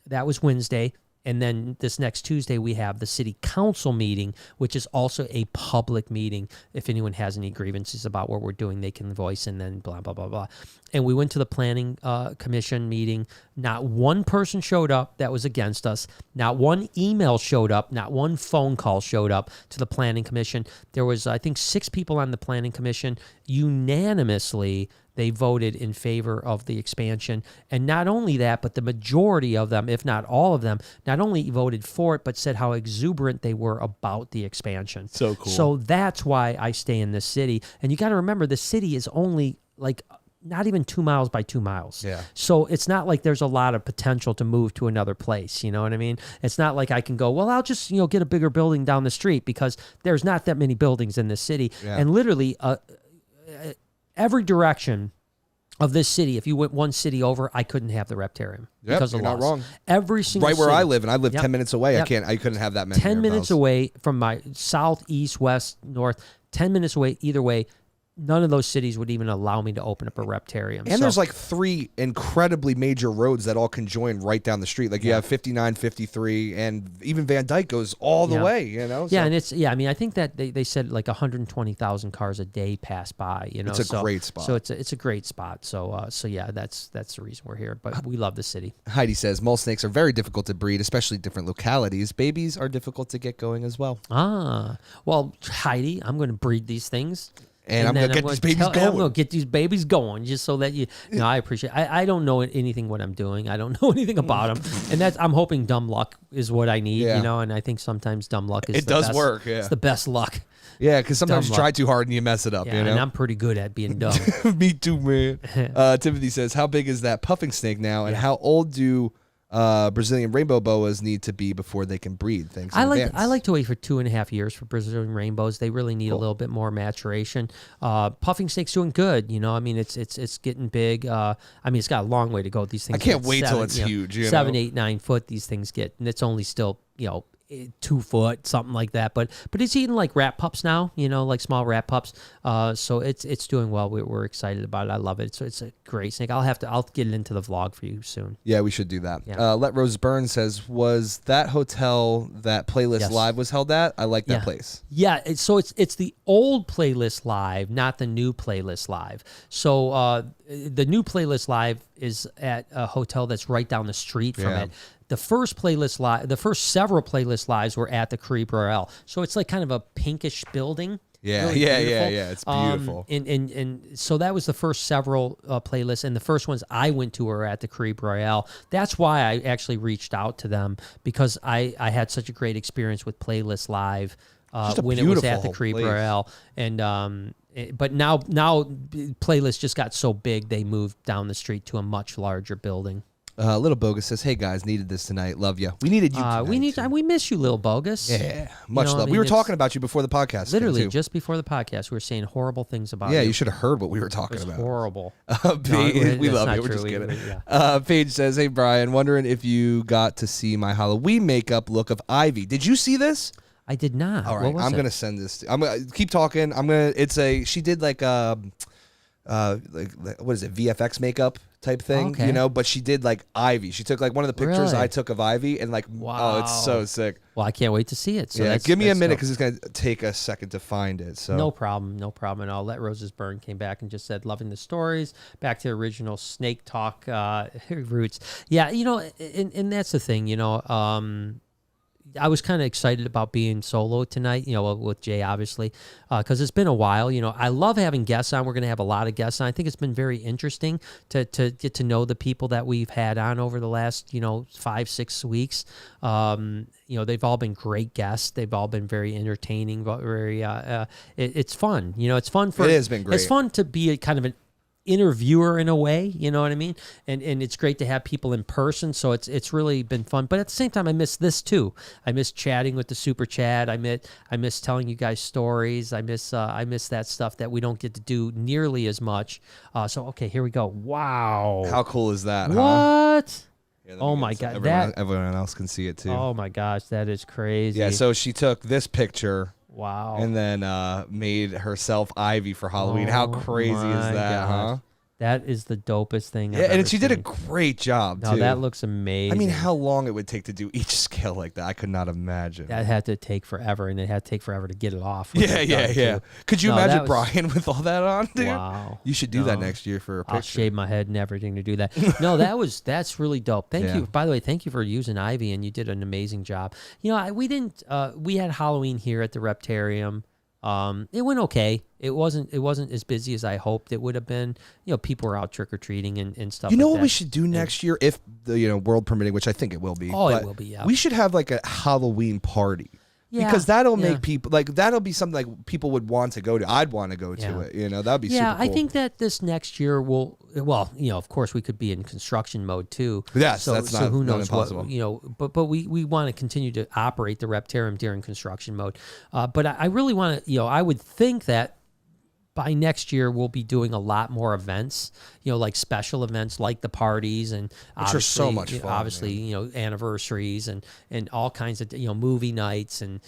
that was Wednesday. And then this next Tuesday, we have the city council meeting, which is also a public meeting. If anyone has any grievances about what we're doing, they can voice, and then blah, blah, blah, blah. And we went to the planning commission meeting. Not one person showed up that was against us. Not one email showed up. Not one phone call showed up to the planning commission. There was, I think, 6 people on the planning commission. Unanimously, they voted in favor of the expansion. And not only that, but the majority of them, if not all of them, not only voted for it, but said how exuberant they were about the expansion. So cool. So that's why I stay in this city. And you got to remember, the city is only like not even 2 miles by 2 miles. Yeah. So it's not like there's a lot of potential to move to another place. You know what I mean? It's not like I can go, well, I'll just, get a bigger building down the street, because there's not that many buildings in this city. Yeah. And literally, every direction of this city, if you went one city over, I couldn't have the Reptarium because of you're laws. not wrong. Every single right where city. I live, and I live 10 minutes away. I couldn't have that many. 10 minutes away from my south, east, west, north. 10 minutes away either way. None of those cities would even allow me to open up a Reptarium. And there's like 3 incredibly major roads that all can join right down the street. Like you have 59, 53, and even Van Dyke goes all the way, So. Yeah, and I mean, I think that they said like 120,000 cars a day pass by, It's a great spot. So it's a great spot. So yeah, that's the reason we're here. But we love the city. Heidi says, mole snakes are very difficult to breed, especially different localities. Babies are difficult to get going as well. Well, Heidi, I'm going to breed these things. And I'm going to get these babies going. I'm going to get these babies going just so that you... No, I appreciate it. I don't know anything what I'm doing. I don't know anything about them. And I'm hoping dumb luck is what I need, you know, and I think sometimes dumb luck is the best. Work, yeah. It's the best luck. Yeah, because sometimes you try too hard and you mess it up, yeah, you know? And I'm pretty good at being dumb. Me too, man. Timothy says, how big is that puffing snake now, and how old do Brazilian rainbow boas need to be before they can breed? Thanks. I like to wait for 2.5 years for Brazilian rainbows. They really need a little bit more maturation. Puffing snake's doing good. You know, I mean, it's getting big. I mean, it's got a long way to go. These things. I can't wait till it's huge. 7, 8, 9 foot. These things get, and it's only still 2 foot, something like that. But it's eating like rat pups now, like small rat pups. So it's doing well. We're excited about it. I love it. So it's a great snake. I'll get it into the vlog for you soon. Yeah, we should do that. Yeah. Let Rose Burn says, was that hotel that Playlist Live was held at? I like that place. Yeah. So it's the old Playlist Live, not the new Playlist Live. So the new Playlist Live is at a hotel that's right down the street from it. The first several Playlist Lives were at the Caribe Royale. So it's like kind of a pinkish building. Yeah, really yeah. It's beautiful. And so that was the first several playlists, and the first ones I went to were at the Caribe Royale. That's why I actually reached out to them, because I had such a great experience with Playlist Live when it was at the Caribe Royale. And but now Playlist just got so big they moved down the street to a much larger building. Little Bogus says, "Hey guys, needed this tonight. Love you. We needed you. Tonight, we miss you, Little Bogus. Yeah, much love. We were talking about you before the podcast. Literally, just before the podcast, we were saying horrible things about you. Yeah, you should have heard what we were talking about. Horrible. We love you. We're just kidding. Paige says, "Hey Brian, wondering if you got to see my Halloween makeup look of Ivy. Did you see this? I did not. All right, I'm gonna send this. I'm gonna keep talking. She did like what is it? VFX makeup type thing, but she did like Ivy. She took like one of the pictures I took of Ivy and like, wow. Oh, it's so sick. Well, I can't wait to see it. So give me a minute because it's going to take a second to find it. So no problem. And I'll let Roses Burn came back and just said, loving the stories, back to original Snake Talk roots. Yeah, and that's the thing, I was kind of excited about being solo tonight, with Jay, obviously, because it's been a while. I love having guests on. We're going to have a lot of guests on. I think it's been very interesting to get to know the people that we've had on over the last, 5-6 weeks. They've all been great guests. They've all been very entertaining, but very, it's fun. It's fun it has been great. It's fun to be a kind of an interviewer in a way, you know what I mean? And it's great to have people in person, so it's really been fun. But at the same time, I miss this too. I miss chatting with the super chat. I miss telling you guys stories. I miss that stuff that we don't get to do nearly as much. So okay, here we go. Wow. How cool is that? What? Huh? Yeah, oh my god! Everyone else can see it too. Oh my gosh, that is crazy. Yeah, so she took this picture. Wow. And then made herself Ivy for Halloween. How crazy is that, huh? That is the dopest thing I've and she ever did seen. a great job, too. No, that looks amazing. I mean, how long it would take to do each scale like that, I could not imagine. That had to take forever, and it had to take forever to get it off. Yeah. Could you imagine Brian with all that on, dude? Wow. You should do that next year for a picture. I'll shave my head and everything to do that. No, that's really dope. Thank you. By the way, thank you for using Ivy, and you did an amazing job. We had Halloween here at the Reptarium. It went okay. It wasn't as busy as I hoped it would have been. People were out trick-or-treating and stuff. You know what we should do next year, if the world permitting, which I think it will be. Oh, it will be, yeah. We should have like a Halloween party. Yeah, because that'll make people that'll be something like people would want to go to. I'd want to go to it. That'd be super cool. I think that this next year will. Well, of course we could be in construction mode too. Yes, so who knows impossible. But we want to continue to operate the Reptarium during construction mode. But I really want to. I would think that by next year we'll be doing a lot more events, like special events, like the parties, and which are so much fun. Obviously, anniversaries and all kinds of movie nights and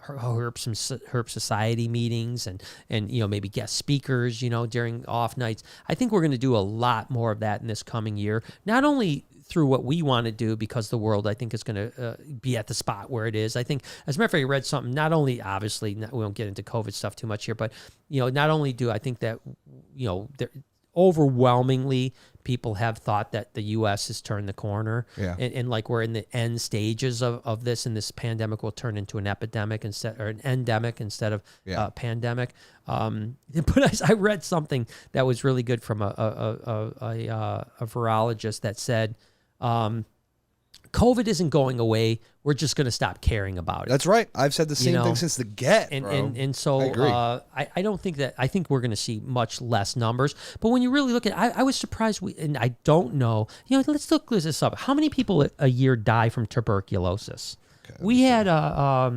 Herb Society meetings and maybe guest speakers during off nights. I think we're going to do a lot more of that in this coming year. Not only through what we want to do, because the world, I think, is going to be at the spot where it is. I think, as a matter of fact, I read something, not only, obviously, we won't get into COVID stuff too much here, but, not only do I think that, overwhelmingly, people have thought that the U.S. has turned the corner, and like we're in the end stages of this, and this pandemic will turn into an epidemic or an endemic instead of pandemic. But I read something that was really good from a virologist that said, COVID isn't going away. We're just going to stop caring about it. That's right. I've said the same thing since the get, bro. And so I don't think that, I think we're going to see much less numbers. But when you really look at, I was surprised, and I don't know, let's look this up. How many people a year die from tuberculosis? Okay, we had a I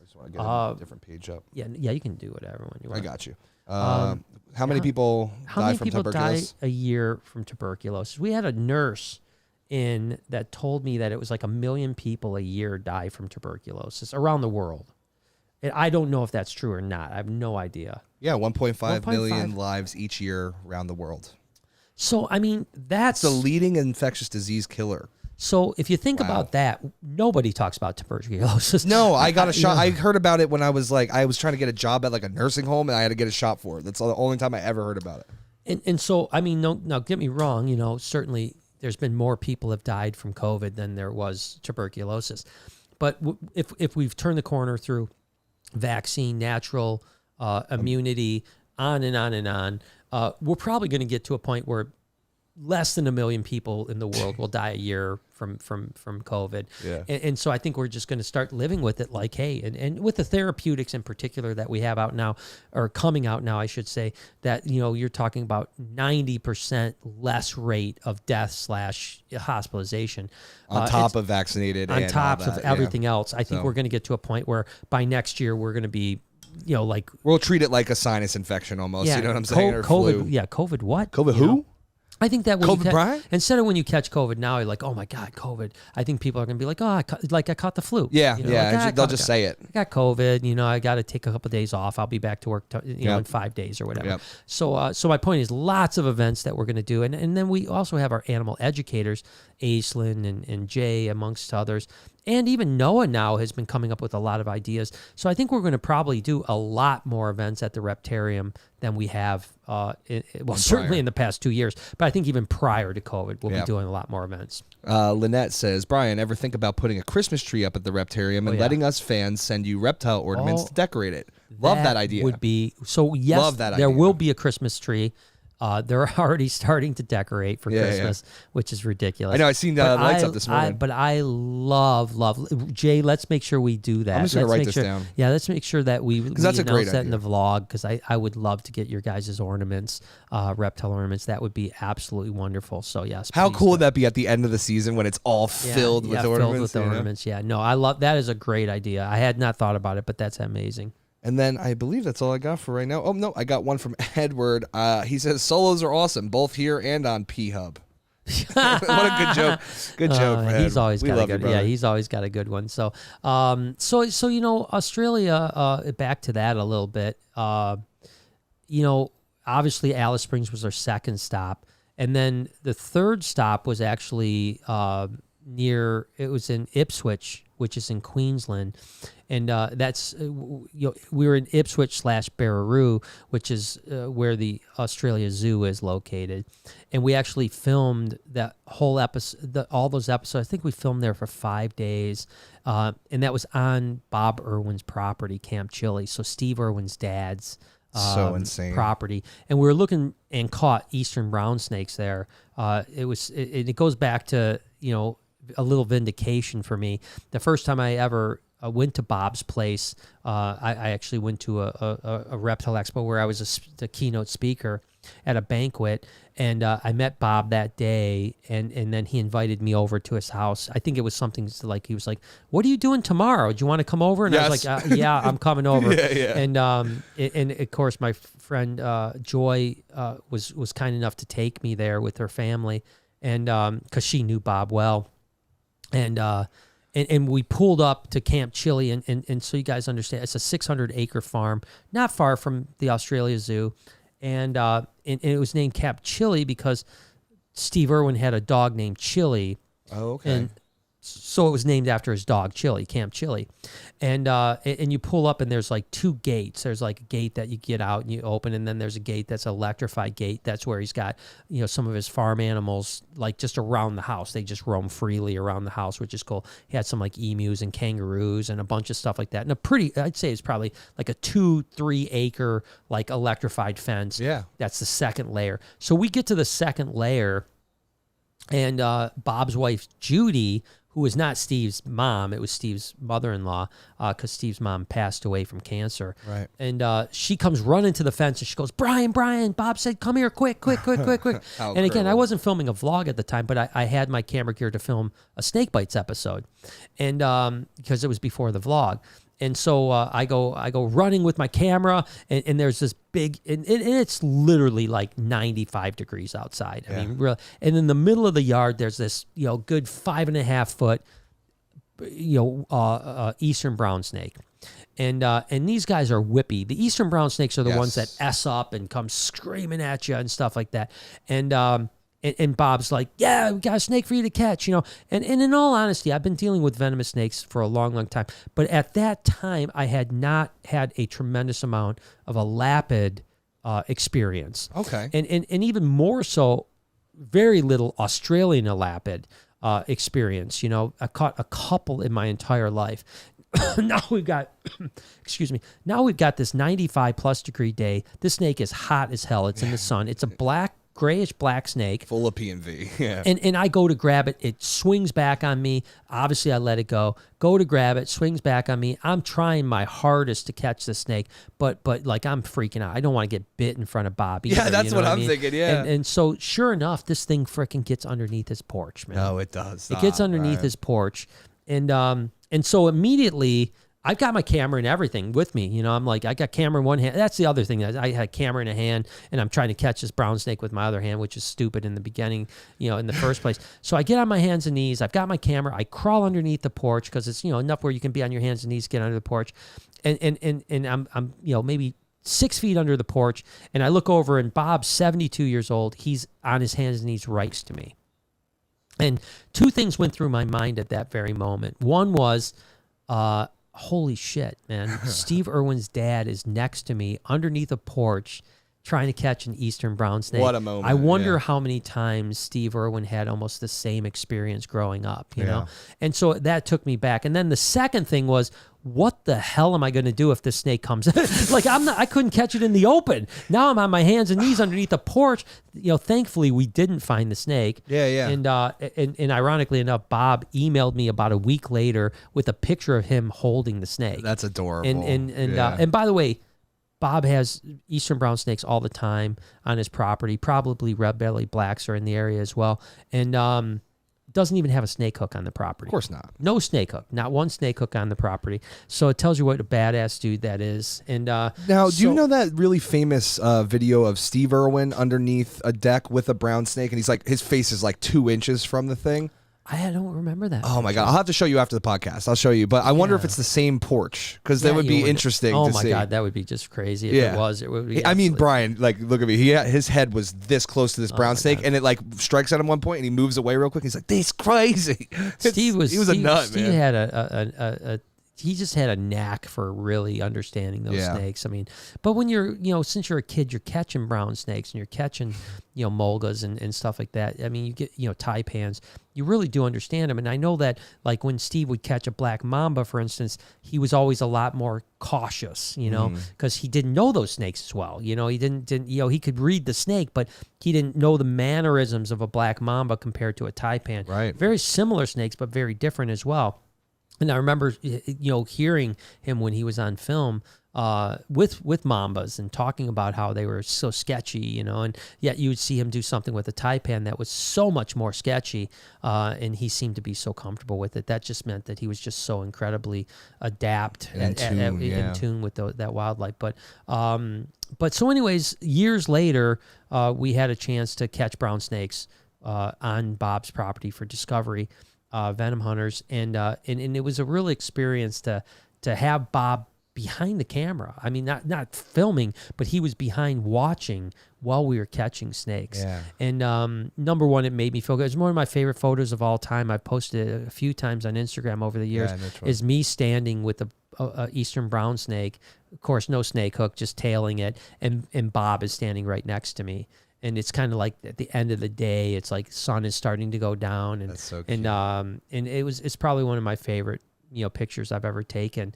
just want to get a different page up. Yeah, you can do whatever when you want. I got you. How many people die from tuberculosis? Die a year from tuberculosis? We had a nurse that told me that it was like 1 million people a year die from tuberculosis around the world. And I don't know if that's true or not. I have no idea. Yeah, 1.5 million lives each year around the world. So, I mean, that's the leading infectious disease killer. So if you think about that, nobody talks about tuberculosis. No, I got a shot. I heard about it when I was trying to get a job at like a nursing home, and I had to get a shot for it. That's the only time I ever heard about it. And so, I mean, now get me wrong, certainly there's been more people have died from COVID than there was tuberculosis. But if we've turned the corner through vaccine, natural immunity, on and on and on, we're probably going to get to a point where less than 1 million people in the world will die a year from COVID. Yeah. And so I think we're just going to start living with it like, hey, and with the therapeutics in particular that we have out now, or coming out now, I should say, that, you're talking about 90% less rate of death / hospitalization. On top of vaccinated. On and top all that, of everything else. I think we're going to get to a point where by next year we're going to be, like... We'll treat it like a sinus infection almost, you know what I'm saying? Or COVID, flu. yeah, COVID what? COVID who? I think that when instead of when you catch COVID now, you're like, oh my God, COVID. I think people are going to be like, I caught the flu. Yeah, they'll just say it. I got COVID. I got to take a couple of days off. I'll be back to work, in 5 days or whatever. Yep. So my point is lots of events that we're going to do. And then we also have our animal educators, Aislinn and Jay, amongst others. And even Noah now has been coming up with a lot of ideas. So I think we're going to probably do a lot more events at the Reptarium than we have, certainly in the past 2 years. But I think even prior to COVID, we'll be doing a lot more events. Lynette says, Brian, ever think about putting a Christmas tree up at the Reptarium and letting us fans send you reptile ornaments to decorate it? Love that idea. Would be so. Yes, love that there idea. will be a Christmas tree. They're already starting to decorate for Christmas, which is ridiculous. I know. I seen the lights up this morning. But I love Jay. Let's make sure we do that. I'm just gonna write this down. Yeah, let's make sure that we that's a great announce that idea. in the vlog, because I would love to get your guys' ornaments, reptile ornaments. That would be absolutely wonderful. So yes. How cool would that be at the end of the season when it's all filled with ornaments? Filled with ornaments. Yeah. No, I love that. Is a great idea. I had not thought about it, but that's amazing. And then I believe that's all I got for right now. Oh, no, I got one from Edward. He says, solos are awesome, both here and on P-Hub. What a good joke. Good joke, man. He's always got a good one. Yeah, he's always got a good one. So, Australia, back to that a little bit. Obviously Alice Springs was our second stop. And then the third stop was actually it was in Ipswich, which is in Queensland. And that's we were in Ipswich / Barraroo, which is where the Australia Zoo is located, and we actually filmed that whole episode, all those episodes. I think we filmed there for 5 days, and that was on Bob Irwin's property, Camp Chili. So Steve Irwin's dad's so insane property, and we were looking and caught eastern brown snakes there. It goes back to a little vindication for me. The first time I ever went to Bob's place. I actually went to a reptile expo where I was the keynote speaker at a banquet, and I met Bob that day, and then he invited me over to his house. I think it was something like, he was like, "What are you doing tomorrow? Do you want to come over?" And I was like, "Yeah, I'm coming over." And of course my friend Joy was kind enough to take me there with her family, and because she knew Bob well, and we pulled up to Camp Chili, and so you guys understand, it's a 600-acre farm, not far from the Australia Zoo, and it was named Camp Chili because Steve Irwin had a dog named Chili. Oh, okay. And So it was named after his dog, Chili, Camp Chili. And you pull up and there's like 2 gates. There's like a gate that you get out and you open, and then there's a gate that's an electrified gate. That's where he's got, some of his farm animals like just around the house. They just roam freely around the house, which is cool. He had some like emus and kangaroos and a bunch of stuff like that. And I'd say it's probably like a 2-3 acre like electrified fence. Yeah. That's the second layer. So we get to the second layer, and Bob's wife, Judy, who was not Steve's mom, it was Steve's mother-in-law, because Steve's mom passed away from cancer. Right. And she comes running to the fence, and she goes, Brian, Bob said, come here, quick. And again, I wasn't filming a vlog at the time, but I had my camera gear to film a Snake Bites episode, and because it was before the vlog. And so I go running with my camera, and there's this big, and it's literally like 95 degrees outside. I mean, really. And in the middle of the yard, there's this, good 5.5 foot, eastern brown snake. And these guys are whippy. The eastern brown snakes are the ones that S up and come screaming at you and stuff like that. And Bob's like, yeah, we got a snake for you to catch, And in all honesty, I've been dealing with venomous snakes for a long, long time. But at that time, I had not had a tremendous amount of a lapid experience. Okay. And even more so, very little Australian lapid experience. I caught a couple in my entire life. Now we've got, now we've got this 95 plus degree day. This snake is hot as hell. It's in the sun. It's a grayish black snake. Full of P&V. Yeah. And I go to grab it. It swings back on me. Obviously, I let it go. Go to grab it. Swings back on me. I'm trying my hardest to catch the snake, but like I'm freaking out. I don't want to get bit in front of Bob either, Yeah, that's what I'm thinking, yeah. And so sure enough, this thing freaking gets underneath his porch, man. No, it does. It gets underneath his porch. And so immediately I've got my camera and everything with me. I'm like, I got camera in one hand. That's the other thing. I had camera in a hand, and I'm trying to catch this brown snake with my other hand, which is stupid in the beginning, in the first place. So I get on my hands and knees. I've got my camera. I crawl underneath the porch because it's, enough where you can be on your hands and knees, get under the porch. And I'm maybe 6 feet under the porch, and I look over, and Bob's 72 years old. He's on his hands and knees right to me. And 2 things went through my mind at that very moment. One was, holy shit, man. Steve Irwin's dad is next to me underneath a porch trying to catch an eastern brown snake. What a moment. I wonder how many times Steve Irwin had almost the same experience growing up, you know? And so that took me back. And then the second thing was, what the hell am I going to do if this snake comes? Like I couldn't catch it in the open. Now I'm on my hands and knees underneath the porch. Thankfully we didn't find the snake. Yeah. And ironically enough, Bob emailed me about a week later with a picture of him holding the snake. That's adorable. And by the way, Bob has eastern brown snakes all the time on his property. Probably red-bellied blacks are in the area as well. And doesn't even have a snake hook on the property. Of course not. No snake hook. Not one snake hook on the property. So it tells you what a badass dude that is. And now, do you know that really famous video of Steve Irwin underneath a deck with a brown snake, and he's like, his face is like 2 inches from the thing? I don't remember that. Oh my God. I'll have to show you after the podcast. I'll show you. But I wonder if it's the same porch, because that would be interesting to see. Oh my God. That would be just crazy. If it was, it would be. I mean, Brian, like, look at me. His head was this close to this brown snake, and it like strikes at him one point, and he moves away real quick. He's like, "This is crazy." He was a nut, Steve man. He just had a knack for really understanding those snakes. I mean, but when you're, since you're a kid, you're catching brown snakes and you're catching, mulgas and stuff like that. I mean, you get, taipans. You really do understand them. And I know that, like, when Steve would catch a black mamba, for instance, he was always a lot more cautious, because he didn't know those snakes as well. He didn't, he could read the snake, but he didn't know the mannerisms of a black mamba compared to a taipan. Right. Very similar snakes, but very different as well. And I remember, hearing him when he was on film with mambas and talking about how they were so sketchy, and yet you would see him do something with a taipan that was so much more sketchy, and he seemed to be so comfortable with it. That just meant that he was just so incredibly in tune with that wildlife. But so anyways, years later, we had a chance to catch brown snakes on Bob's property for discovery. Venom hunters, and it was a real experience to have Bob behind the camera. I mean, not filming, but he was behind watching while we were catching snakes. Yeah. And number one, it made me feel good. It's one of my favorite photos of all time. I've posted it a few times on Instagram over the years. Is me standing with a eastern brown snake. Of course, no snake hook, just tailing it. And Bob is standing right next to me. And it's kind of like at the end of the day, it's like sun is starting to go down. And, that's so cute. And it's probably one of my favorite, pictures I've ever taken,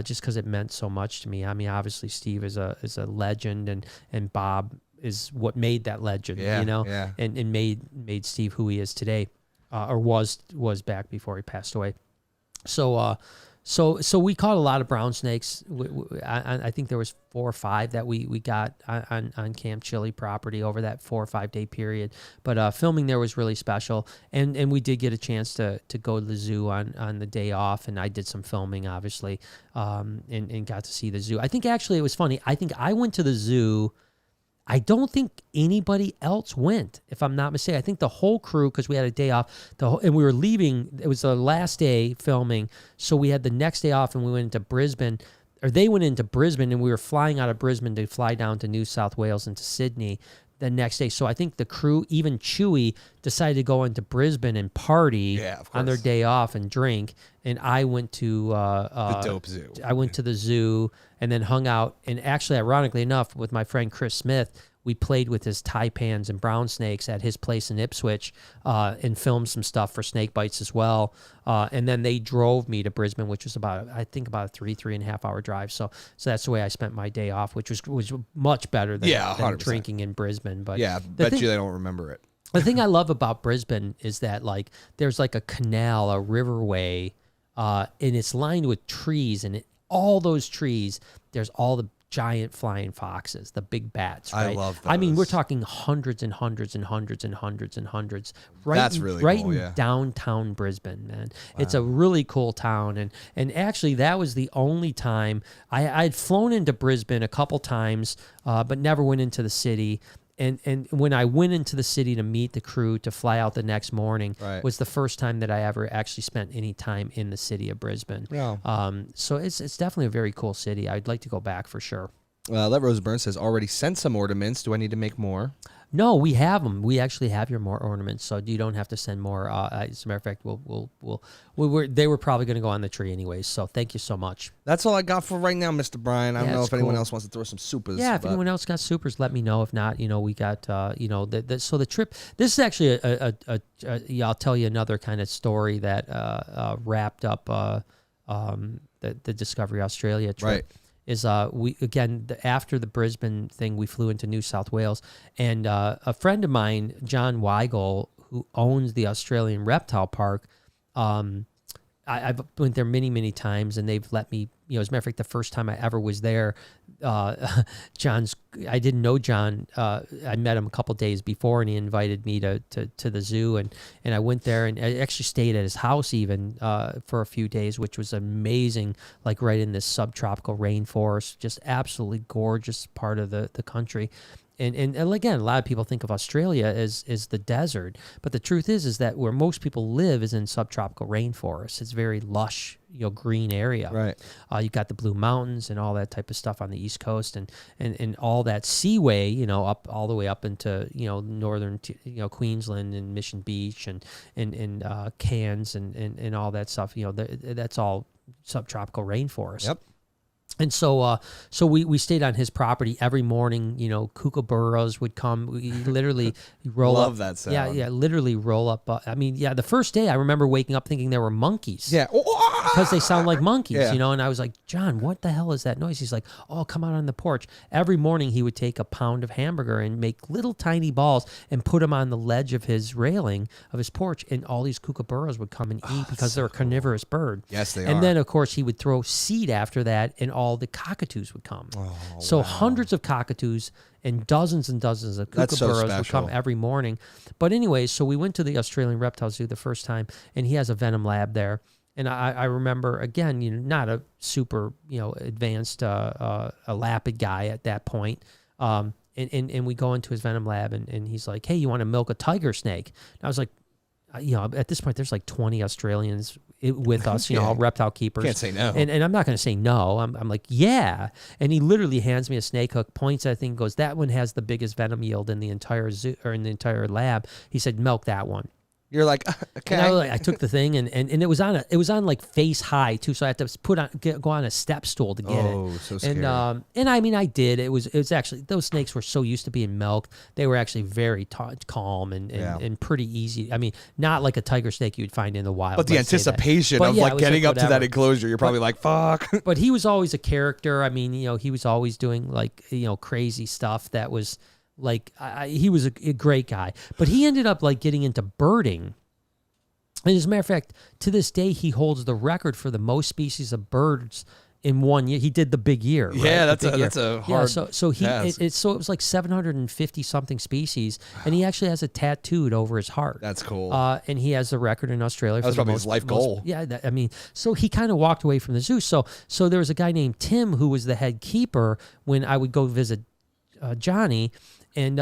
just because it meant so much to me. I mean, obviously Steve is a legend, and Bob is what made that legend, and made Steve who he is today, or was back before he passed away. So we caught a lot of brown snakes. I think there was 4 or 5 that we got on Camp Chili property over that 4 or 5 day period. But filming there was really special, and we did get a chance to go to the zoo on the day off, and I did some filming, obviously, and got to see the zoo. I think actually it was funny. I think I went to the zoo. I don't think anybody else went, if I'm not mistaken. I think the whole crew, because we had a day off, and we were leaving. It was the last day filming, so we had the next day off, and we went into Brisbane, or they went into Brisbane, and we were flying out of Brisbane to fly down to New South Wales and to Sydney the next day. So I think the crew, even Chewy, decided to go into Brisbane and party on their day off and drink. And I went to the dope zoo. I went to the zoo and then hung out. And actually, ironically enough, with my friend Chris Smith, we played with his taipans and brown snakes at his place in Ipswich, and filmed some stuff for snake bites as well. And then they drove me to Brisbane, which was about a 3.5 hour drive. So that's the way I spent my day off, which was much better than drinking in Brisbane. But bet you they don't remember it. The thing I love about Brisbane is that there's like a canal, a riverway, and it's lined with trees, and all those trees, there's all the giant flying foxes, the big bats, right? I love those. I mean, we're talking hundreds and hundreds and hundreds and hundreds and hundreds. That's really right cool, in downtown Brisbane, man. Wow. It's a really cool town, and actually that was the only time I'd flown into Brisbane a couple times, but never went into the city. And when I went into the city to meet the crew to fly out the next morning, was the first time that I ever actually spent any time in the city of Brisbane. Yeah. So it's definitely a very cool city. I'd like to go back for sure. Let Rose Burn says, already sent some ornaments. Do I need to make more? No, we have them. We actually have your more ornaments, so you don't have to send more. As a matter of fact, they were probably going to go on the tree anyways. So thank you so much. That's all I got for right now, Mr. Brian. I don't know if anyone else wants to throw some supers. Yeah, if anyone else got supers, let me know. If not, we got so the trip. This is actually I'll tell you another kind of story that wrapped up the Discovery Australia trip. Right. Is we again after the Brisbane thing, we flew into New South Wales, and a friend of mine, John Weigel, who owns the Australian Reptile Park, I've went there many times, and they've let me. As a matter of fact, the first time I ever was there, I didn't know John. I met him a couple days before, and he invited me to the zoo, and I went there, and I actually stayed at his house even for a few days, which was amazing. Like right in this subtropical rainforest, just absolutely gorgeous part of the country. And again, a lot of people think of Australia as the desert, but the truth is that where most people live is in subtropical rainforests. It's very lush, green area. Right. You've got the Blue Mountains and all that type of stuff on the East Coast, and all that seaway, up all the way up into northern Queensland and Mission Beach and Cairns and all that stuff. That's all subtropical rainforest. Yep. And so we stayed on his property every morning. Kookaburras would come. We literally roll Love up. that sound. Yeah, literally roll up. The first day I remember waking up thinking there were monkeys. Yeah. Because they sound like monkeys, Yeah. and I was like, John, what the hell is that noise? He's like, oh, come out on the porch. Every morning he would take a pound of hamburger and make little tiny balls and put them on the ledge of his railing of his porch, and all these kookaburras would come and eat because they're a carnivorous bird. Yes, they are. And then, of course, he would throw seed after that, and all the cockatoos would come. So hundreds of cockatoos and dozens of kookaburras would come every morning. But anyways, so we went to the Australian Reptile Zoo the first time, and he has a venom lab there. And I remember, again, not a super, advanced, a lapid guy at that point. And we go into his venom lab, and he's like, hey, you want to milk a tiger snake? And I was like, at this point, there's like 20 Australians with us, all reptile keepers. Can't say no. And I'm not going to say no. I'm like, yeah. And he literally hands me a snake hook, points at the thing, goes, that one has the biggest venom yield in the entire zoo or in the entire lab. He said, milk that one. You're like, okay. And I took the thing and it was on like face high too, so I had to go on a step stool to get it. Oh, so scary. And I mean I did. It was actually, those snakes were so used to being milked. They were actually very calm and pretty easy. I mean, not like a tiger snake you'd find in the wild. But the anticipation of like getting up to that enclosure, you're probably like, fuck. But he was always a character. I mean, he was always doing like crazy stuff that was. Like he was a great guy, but he ended up like getting into birding. And as a matter of fact, to this day, he holds the record for the most species of birds in 1 year. He did the big year. Right? Yeah, that's a hard. Yeah, so it was like 750 something species, and he actually has it tattooed over his heart. That's cool. And he has the record in Australia. That's probably his life goal. Yeah, I mean, so he kind of walked away from the zoo. So there was a guy named Tim who was the head keeper when I would go visit Johnny. And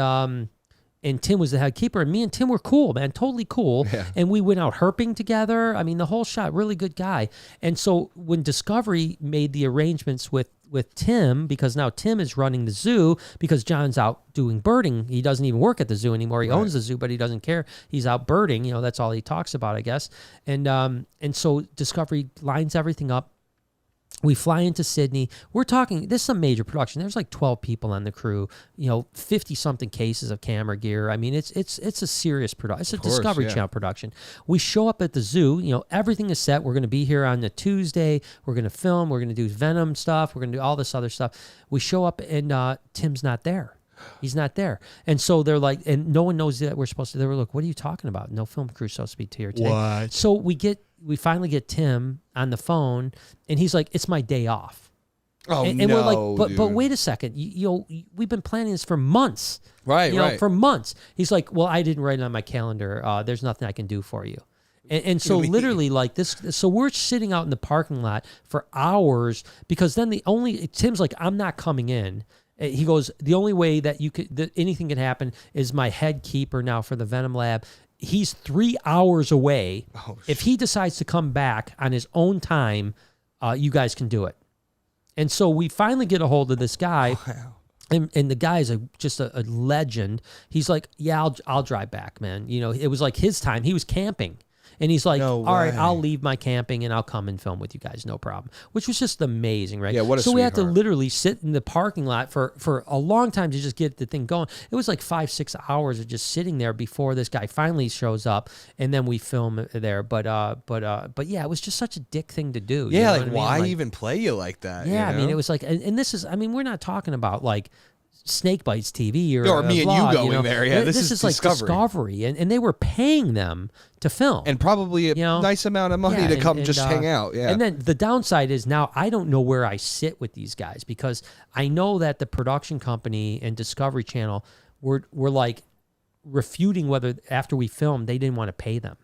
Tim was the head keeper, and me and Tim were cool, man, totally cool. Yeah. And we went out herping together. I mean, the whole shot, really good guy. And so when Discovery made the arrangements with Tim, because now Tim is running the zoo because John's out doing birding. He doesn't even work at the zoo anymore. He owns the zoo, but he doesn't care. He's out birding. That's all he talks about, I guess. And so Discovery lines everything up. We fly into Sydney. We're talking, this is a major production. There's like 12 people on the crew, 50-something cases of camera gear. I mean, it's a serious production. It's a Discovery Channel production. We show up at the zoo. Everything is set. We're going to be here on a Tuesday. We're going to film. We're going to do Venom stuff. We're going to do all this other stuff. We show up, and Tim's not there. He's not there. And so they're like, and no one knows that we're supposed to. They were like, what are you talking about? No film crew's supposed to be here today. What? So we finally get Tim on the phone, and he's like, it's my day off. Oh, and no, we're like, but wait a second. We've been planning this for months. Right. For months. He's like, well, I didn't write it on my calendar. There's nothing I can do for you. And so literally like this, so we're sitting out in the parking lot for hours because then Tim's like, I'm not coming in. He goes, the only way that anything can happen is my head keeper now for the Venom Lab. He's 3 hours away. Oh, if he decides to come back on his own time, you guys can do it. And so we finally get a hold of this guy. Wow. And the guy is just a legend. He's like, yeah, I'll drive back, man. It was like his time. He was camping. And he's like, all right, I'll leave my camping and I'll come and film with you guys, no problem. Which was just amazing, right? Yeah, what a So we had to sweetheart. literally sit in the parking lot for a long time to just get the thing going. It was like 5-6 hours of just sitting there before this guy finally shows up, and then we film there. But yeah, it was just such a dick thing to do. Yeah, you know why even play you like that? Yeah, I mean, it was like, and this is, I mean, we're not talking about like Snake Bites TV or me and vlog, you going there. Yeah, this is like Discovery. and they were paying them to film. And probably a nice amount of money to come just hang out. Yeah. And then the downside is now I don't know where I sit with these guys because I know that the production company and Discovery Channel were like refuting whether after we filmed they didn't want to pay them.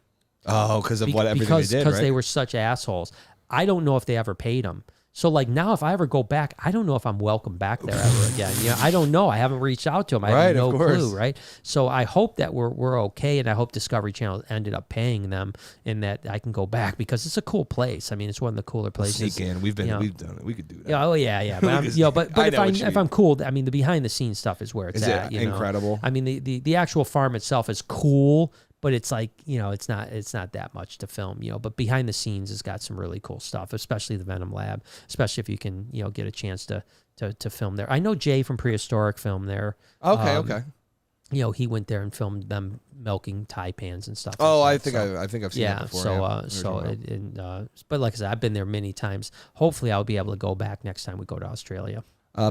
Oh, because of everything they did, because right? they were such assholes. I don't know if they ever paid them. So like now, if I ever go back, I don't know if I'm welcome back there ever again. I don't know. I haven't reached out to them. I have no clue, right? So I hope that we're okay, and I hope Discovery Channel ended up paying them, and that I can go back because it's a cool place. I mean, it's one of the cooler places. Sneak in. We've done it. We could do that. Yeah, oh yeah. But if I'm cool, I mean, the behind the scenes stuff is where it's at. Incredible? I mean, the actual farm itself is cool. But it's like, it's not that much to film, but behind the scenes has got some really cool stuff, especially the Venom Lab, especially if you can, get a chance to film there. I know Jay from Prehistoric filmed there. Okay. He went there and filmed them milking taipans and stuff. Oh, like I think I've seen that before. But like I said, I've been there many times. Hopefully I'll be able to go back next time we go to Australia.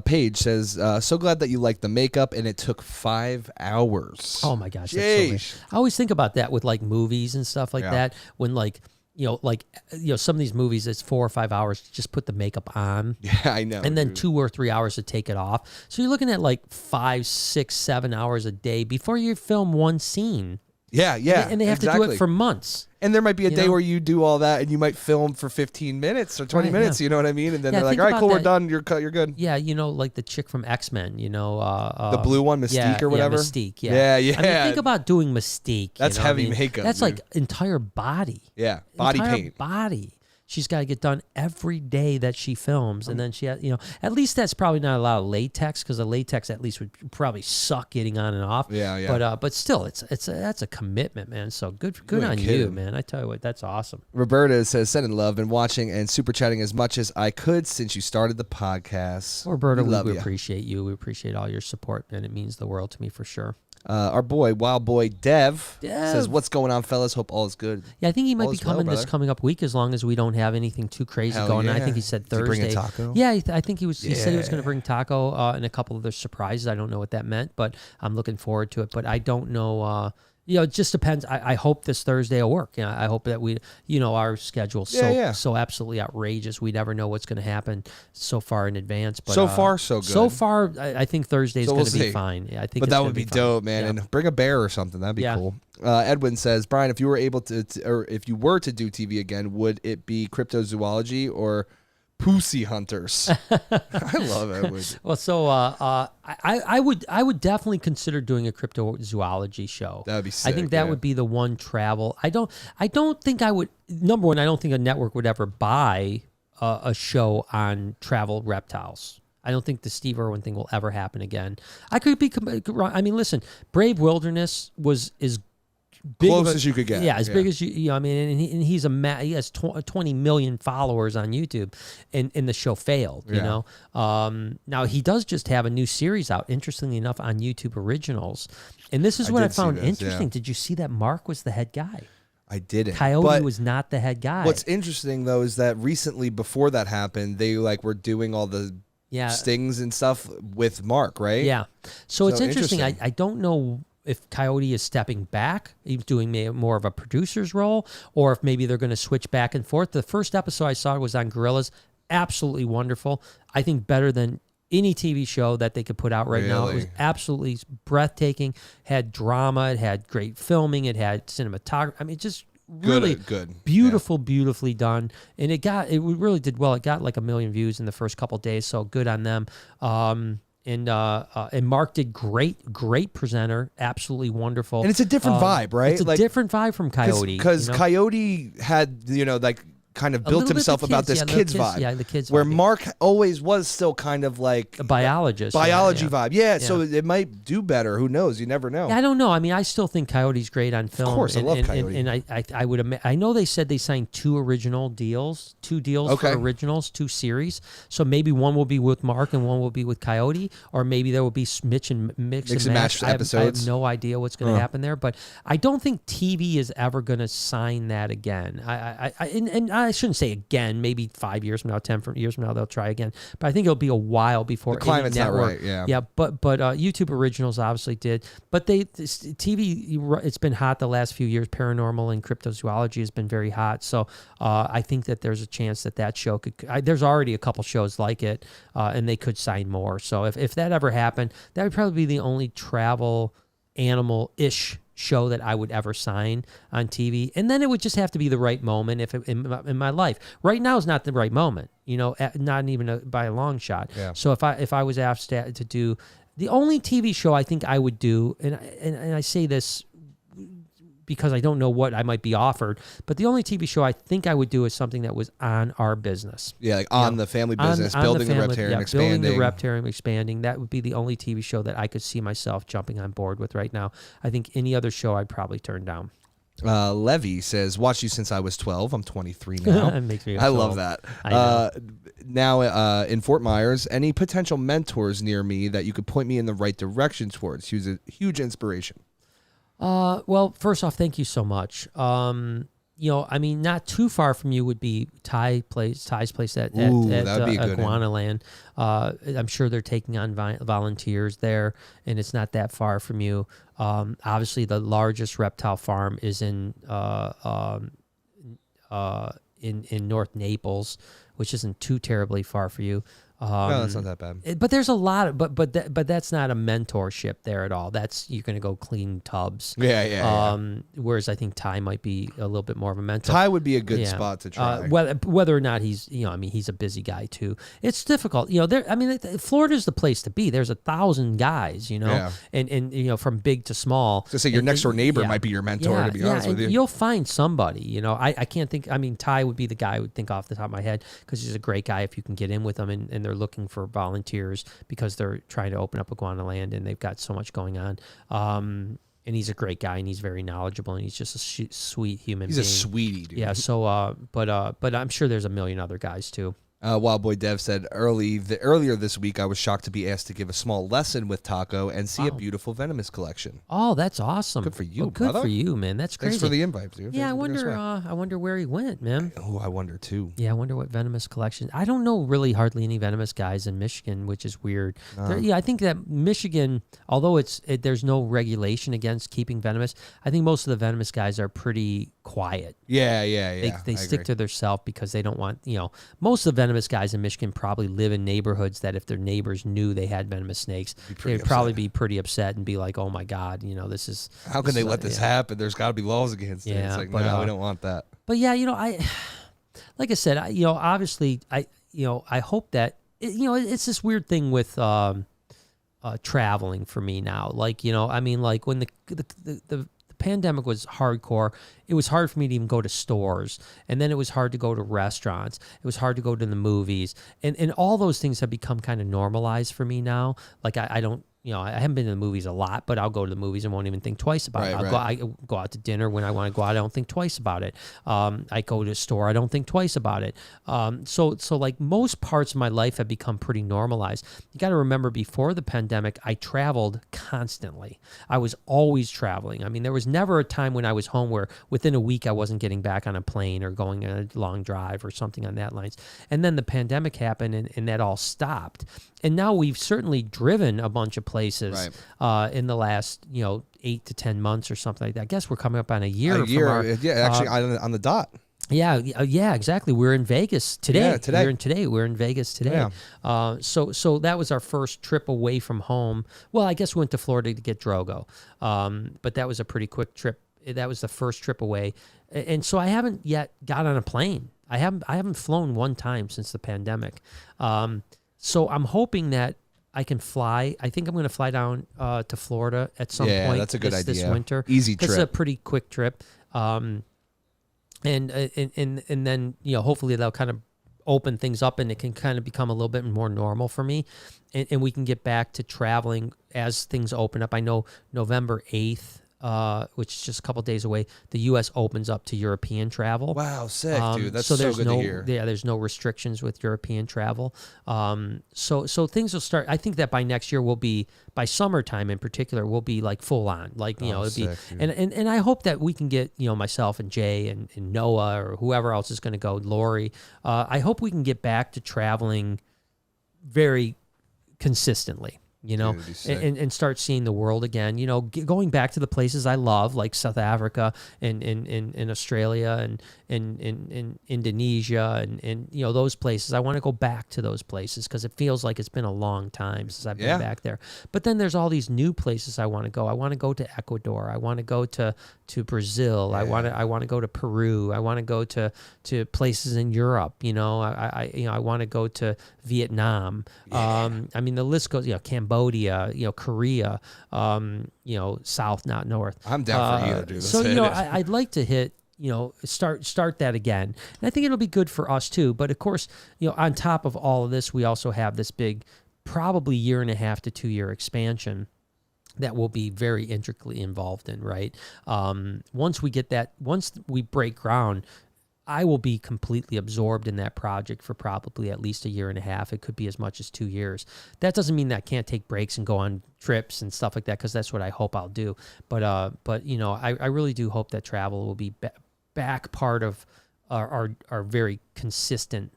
Paige says, so glad that you liked the makeup, and it took 5 hours. Oh my gosh. That's so I always think about that with like movies and stuff like that. When some of these movies, it's 4 or 5 hours to just put the makeup on. Yeah, I know. And then 2 or 3 hours to take it off. So you're looking at like 5, 6, 7 hours a day before you film one scene. Yeah, yeah. And they have to do it for months. And there might be a day where you do all that and you might film for 15 minutes or 20 minutes, you know what I mean? And then they're like, all right, cool, we're done. You're good. Yeah, like the chick from X-Men, the blue one, Mystique or whatever? Yeah, Mystique, yeah. Yeah. I mean, think about doing Mystique. That's heavy makeup. That's like entire body. Yeah, body paint. Body. She's got to get done every day that she films. And then she has, at least that's probably not a lot of latex, because the latex at least would probably suck getting on and off. Yeah. But still, that's a commitment, man. So good on you, man. I tell you what, that's awesome. Roberta says, sending love, been watching and super chatting as much as I could since you started the podcast. Roberta, we appreciate you. We appreciate all your support, and it means the world to me for sure. Our boy, wild boy Dev says, what's going on, fellas? Hope all is good. Yeah, I think he might be coming this coming up week, as long as we don't have anything too crazy going on. I think he said Thursday. Did he bring a taco? Yeah, I think he said he was going to bring taco and a couple other surprises. I don't know what that meant, but I'm looking forward to it. But I don't know. It just depends. I hope this Thursday will work. I hope that we, our schedule's so absolutely outrageous. We never know what's going to happen so far in advance. But so far, so good. So far, I think Thursday's going to be fine. Yeah, I think. But that would be dope, man. Yeah. And bring a bear or something. That'd be cool. Edwin says, Brian, if you were able to, or if you were to do TV again, would it be cryptozoology or Pussy Hunters? I love Edwin. Well, so I would definitely consider doing a cryptozoology show. That would be sick. I think that would be the one travel. I don't think I would. Number one, I don't think a network would ever buy a show on travel reptiles. I don't think the Steve Irwin thing will ever happen again. I could be. I mean, listen, Brave Wilderness is big close as you could get. Yeah, as big as you. I mean, and he's he has 20 million followers on YouTube, and the show failed. You know, now he does just have a new series out. Interestingly enough, on YouTube Originals, and this is what I found interesting. Did you see that Mark was the head guy? I didn't. Coyote was not the head guy. What's interesting though is that recently, before that happened, they were doing all the stings and stuff with Mark, right? Yeah. So it's interesting. I don't know if Coyote is stepping back, he's doing more of a producer's role, or if maybe they're going to switch back and forth. The first episode I saw was on gorillas. Absolutely wonderful. I think better than any TV show that they could put out right now. It was absolutely breathtaking. Had drama. It had great filming. It had cinematography. I mean, just really good. Beautifully done. And it really did well. It got like 1 million views in the first couple of days, so good on them. And Mark did great presenter, absolutely wonderful. And it's a different vibe, right? It's a different vibe from Coyote. Because Coyote had, kind of built himself about this kids vibe. Yeah, the kids where vibe. Mark always was still kind of like a biologist. Biology vibe. Yeah, so it might do better. Who knows? You never know. Yeah, I don't know. I mean, I still think Coyote's great on film. Of course, I love Coyote. And I would I know they said they signed 2 deals for originals, 2 series. So maybe one will be with Mark and one will be with Coyote, or maybe there will be mix and match episodes. I have no idea what's going to happen there, but I don't think TV is ever going to sign that again. I shouldn't say again. Maybe 5 years from now, 10 years from now, they'll try again. But I think it'll be a while before the climate's any network. Not right. Yeah. Yeah. But YouTube Originals obviously did. But TV, it's been hot the last few years. Paranormal and cryptozoology has been very hot. So I think that there's a chance that show could. There's already a couple shows like it, and they could sign more. So if that ever happened, that would probably be the only travel animal-ish show that I would ever sign on TV, and then it would just have to be the right moment in my life. Right now is not the right moment, not even by a long shot. Yeah. So if I was asked to do the only TV show I think I would do, and I say this because I don't know what I might be offered, but the only TV show I think I would do is something that was on our business. Yeah, like on the family business, building the Reptarium, expanding. Building the Reptarium, expanding. That would be the only TV show that I could see myself jumping on board with right now. I think any other show I'd probably turn down. Levy says, watched you since I was 12. I'm 23 now. That makes me I love that. Now in Fort Myers, any potential mentors near me that you could point me in the right direction towards? He was a huge inspiration. Well, first off, thank you so much. I mean, not too far from you would be Ty's place at Iguana Land. I'm sure they're taking on volunteers there, and it's not that far from you. Obviously, the largest reptile farm is in North Naples, which isn't too terribly far for you. No, that's not that bad. But there's a lot of but that's not a mentorship there at all. That's you're gonna go clean tubs. Yeah. Whereas I think Ty might be a little bit more of a mentor. Ty would be a good spot to try. Whether or not he's he's a busy guy too. It's difficult. Florida's the place to be. There's 1,000 guys. And from big to small. So say your next door neighbor might be your mentor. To be honest with you, you'll find somebody. I can't think. I mean, Ty would be the guy I would think off the top of my head because he's a great guy if you can get in with him and they're looking for volunteers because they're trying to open up Iguana Land and they've got so much going on. And he's a great guy and he's very knowledgeable and he's just a sweet human being. He's a sweetie, dude. Yeah. So, but I'm sure there's a million other guys too. Wild Boy Dev said earlier this week, I was shocked to be asked to give a small lesson with Taco and see a beautiful venomous collection. Oh, that's awesome! Good for you, well, good for you, man. That's crazy. Thanks for the invite, dude. Yeah, I wonder where he went, man. Oh, I wonder too. Yeah, I wonder what venomous collection. I don't know really hardly any venomous guys in Michigan, which is weird. I think that Michigan, although there's no regulation against keeping venomous, I think most of the venomous guys are pretty quiet. Yeah. They stick to their self because they don't want, most of the venomous guys in Michigan probably live in neighborhoods that if their neighbors knew they had venomous snakes, they'd probably be pretty upset and be like, oh my God, this is. How can they let this happen? There's got to be laws against it. It's like, no, we don't want that. But yeah, like I said, obviously, I hope that, it's this weird thing with traveling for me now. Like, like when the pandemic was hardcore, it was hard for me to even go to stores, and then it was hard to go to restaurants. It was hard to go to the movies, and all those things have become kind of normalized for me now. Like I don't. I haven't been to the movies a lot, but I'll go to the movies and won't even think twice about it. I go out to dinner when I want to go out. I don't think twice about it. I go to a store. I don't think twice about it. So like most parts of my life have become pretty normalized. You got to remember, before the pandemic, I traveled constantly. I was always traveling. I mean, there was never a time when I was home where within a week I wasn't getting back on a plane or going on a long drive or something on that lines. And then the pandemic happened and that all stopped. And now we've certainly driven a bunch of places in the last, 8 to 10 months or something like that. I guess we're coming up on a year. On the dot. Yeah, exactly. We're in Vegas today. Yeah, today. We're in Vegas today. Yeah. So that was our first trip away from home. Well, I guess we went to Florida to get Drogo. But that was a pretty quick trip. That was the first trip away. And so I haven't yet got on a plane. I haven't flown one time since the pandemic. So I'm hoping that I can fly. I think I'm going to fly down to Florida at some point. Yeah, that's a good idea. This winter. Easy trip. It's a pretty quick trip. And then hopefully they'll kind of open things up and it can kind of become a little bit more normal for me, and we can get back to traveling as things open up. I know November 8th. Which is just a couple days away, the U.S. opens up to European travel. Wow, sick, dude. That's so there's good to hear. Yeah, there's no restrictions with European travel. So things will start. I think that by next year by summertime in particular, we'll be like full on. Like, it'll be, and I hope that we can get, myself and Jay and Noah or whoever else is going to go, Lori. I hope we can get back to traveling very consistently. And start seeing the world again. Going back to the places I love, like South Africa and Australia and Indonesia and those places. I want to go back to those places because it feels like it's been a long time since I've been back there. But then there's all these new places I want to go. I want to go to Ecuador. I want to go to Brazil. Yeah. I want to go to Peru. I want to go to places in Europe. I want to go to Vietnam. Yeah. I mean, the list goes. Cambodia. Korea. South, not north. I'm down for either, dude. So I'd like to hit. Start that again. And I think it'll be good for us too. But of course, on top of all of this, we also have this big, probably 1.5 to 2 year expansion that we'll be very intricately involved in, right? Once we break ground, I will be completely absorbed in that project for probably at least 1.5 years. It could be as much as 2 years. That doesn't mean that I can't take breaks and go on trips and stuff like that, because that's what I hope I'll do. But I really do hope that travel will be back part of our very consistent,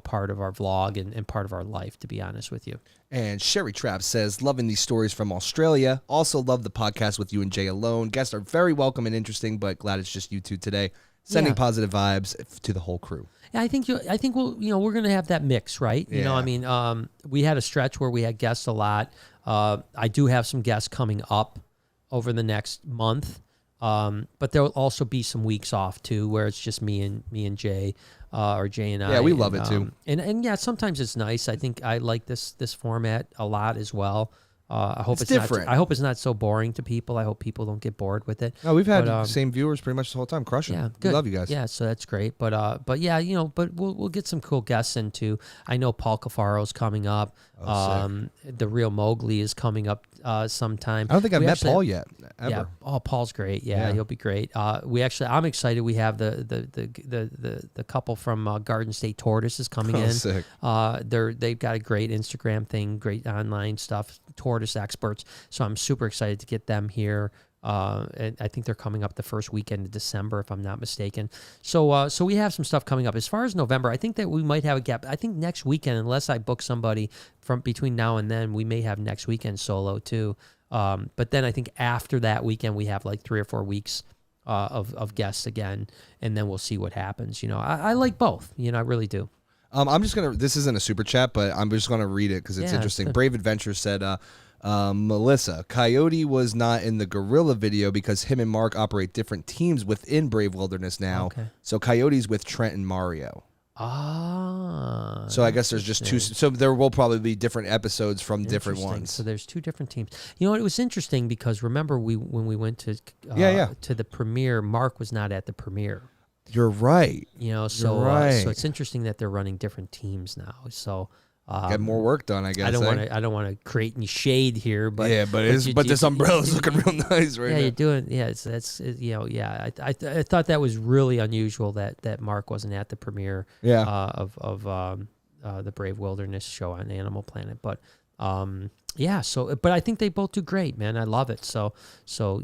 part of our vlog and part of our life, to be honest with you. And Sherry Trap says, loving these stories from Australia. Also love the podcast with you and Jay alone. Guests are very welcome and interesting, but glad it's just you two today. sending positive vibes to the whole crew. Yeah, I think we're going to have that mix, right? You know, I mean, we had a stretch where we had guests a lot. I do have some guests coming up over the next month. But there will also be some weeks off too, where it's just me and Jay, or Jay and I. Yeah, we love it too. And yeah, sometimes it's nice. I think I like this format a lot as well. I hope it's different. I hope it's not so boring to people. I hope people don't get bored with it. No, we've had the same viewers pretty much the whole time, crushing. Yeah, good. We love you guys. Yeah, so that's great. But yeah, you know, but we'll get some cool guests in too. I know Paul Cafaro's coming up. The Real Mowgli is coming up sometime. I don't think I've met Paul yet. Ever. Yeah. Oh, Paul's great. Yeah, he'll be great. I'm excited. We have the couple from Garden State Tortoise is coming in. Sick. They've got a great Instagram thing, great online stuff, tortoise experts. So I'm super excited to get them here. And I think they're coming up the first weekend of December, if I'm not mistaken. So we have some stuff coming up. As far as November, I think that we might have a gap. I think next weekend, unless I book somebody from between now and then, we may have next weekend solo too. But then I think after that weekend, we have like 3 or 4 weeks of guests again, and then we'll see what happens. You know, I like both. You know, I really do. I'm just gonna. This isn't a super chat, but I'm just gonna read it because it's interesting. Brave Adventure said, Melissa, Coyote was not in the gorilla video because him and Mark operate different teams within Brave Wilderness now. Okay. So Coyote's with Trent and Mario. Ah. So I guess there's just two. So there will probably be different episodes from different ones. So there's 2 different teams. You know, it was interesting because remember when we went to to the premiere, Mark was not at the premiere. You're right. You know, so it's interesting that they're running different teams now. So get more work done, I guess. I don't want to create any shade here, but but this umbrella's looking real nice right now. Yeah, you're doing. Yeah, that's you know. Yeah, I thought that was really unusual that Mark wasn't at the premiere. Of the Brave Wilderness show on Animal Planet, but. But I think they both do great, man. I love it. So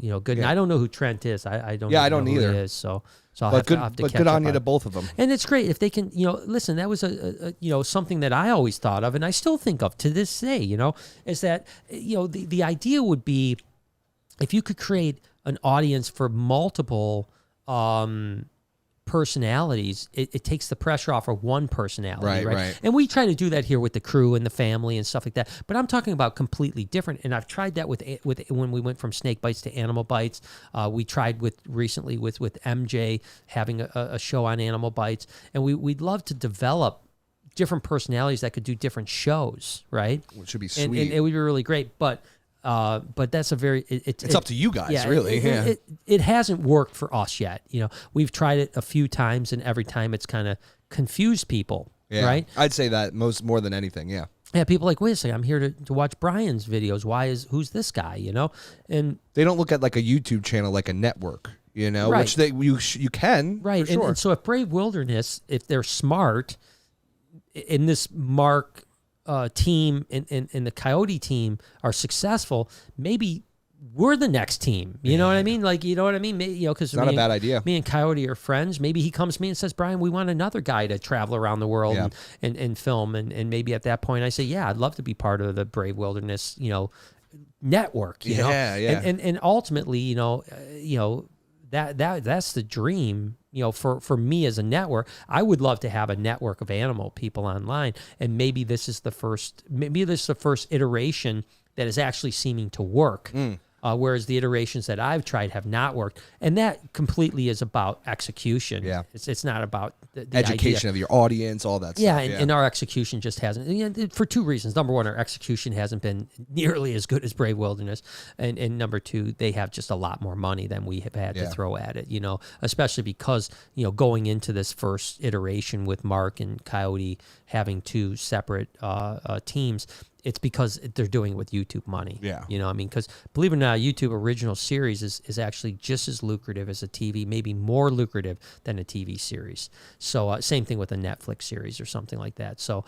you know, good. Yeah. And I don't know who Trent is. I don't. Yeah, I don't know either. Who he is, so I'll have to catch up. But good on you to both of them. And it's great if they can. You know, listen. That was a something that I always thought of, and I still think of to this day. You know, is that the idea would be if you could create an audience for multiple personalities, it takes the pressure off of one personality, right? And we try to do that here with the crew and the family and stuff like that. But I'm talking about completely different. And I've tried that with when we went from Snake Bites to Animal Bites. We tried recently with MJ having a show on Animal Bites, and we'd love to develop different personalities that could do different shows, right? Which should be sweet. And it would be really great, but that's a very it's up to you guys, really. It hasn't worked for us yet. You know, we've tried it a few times, and every time it's kind of confused people. Yeah, right. I'd say that more than anything. Yeah. Yeah. People are like, wait a second, I'm here to watch Brian's videos. Who's this guy? You know, and they don't look at like a YouTube channel like a network. You know, which you can right. For sure. And so if Brave Wilderness, if they're smart in this Mark. Team and the Coyote team are successful, maybe we're the next team. You know what I mean? Like, you know what I mean? Because it's not a bad idea. Me and Coyote are friends. Maybe he comes to me and says, Brian, we want another guy to travel around the world and film. And maybe at that point I say, yeah, I'd love to be part of the Brave Wilderness, network. You know? And ultimately, that's the dream. For me as a network, I would love to have a network of animal people online, and maybe this is the first iteration that is actually seeming to work. Whereas the iterations that I've tried have not worked, and that completely is about execution. Yeah, it's not about the education of your audience, all that stuff. Yeah, and our execution just hasn't. For 2 reasons: number one, our execution hasn't been nearly as good as Brave Wilderness, and number 2, they have just a lot more money than we have had to throw at it. Especially because going into this first iteration with Mark and Coyote having 2 separate teams. It's because they're doing it with YouTube money. Yeah. Because believe it or not, YouTube original series is actually just as lucrative as a TV, maybe more lucrative than a TV series. So same thing with a Netflix series or something like that. So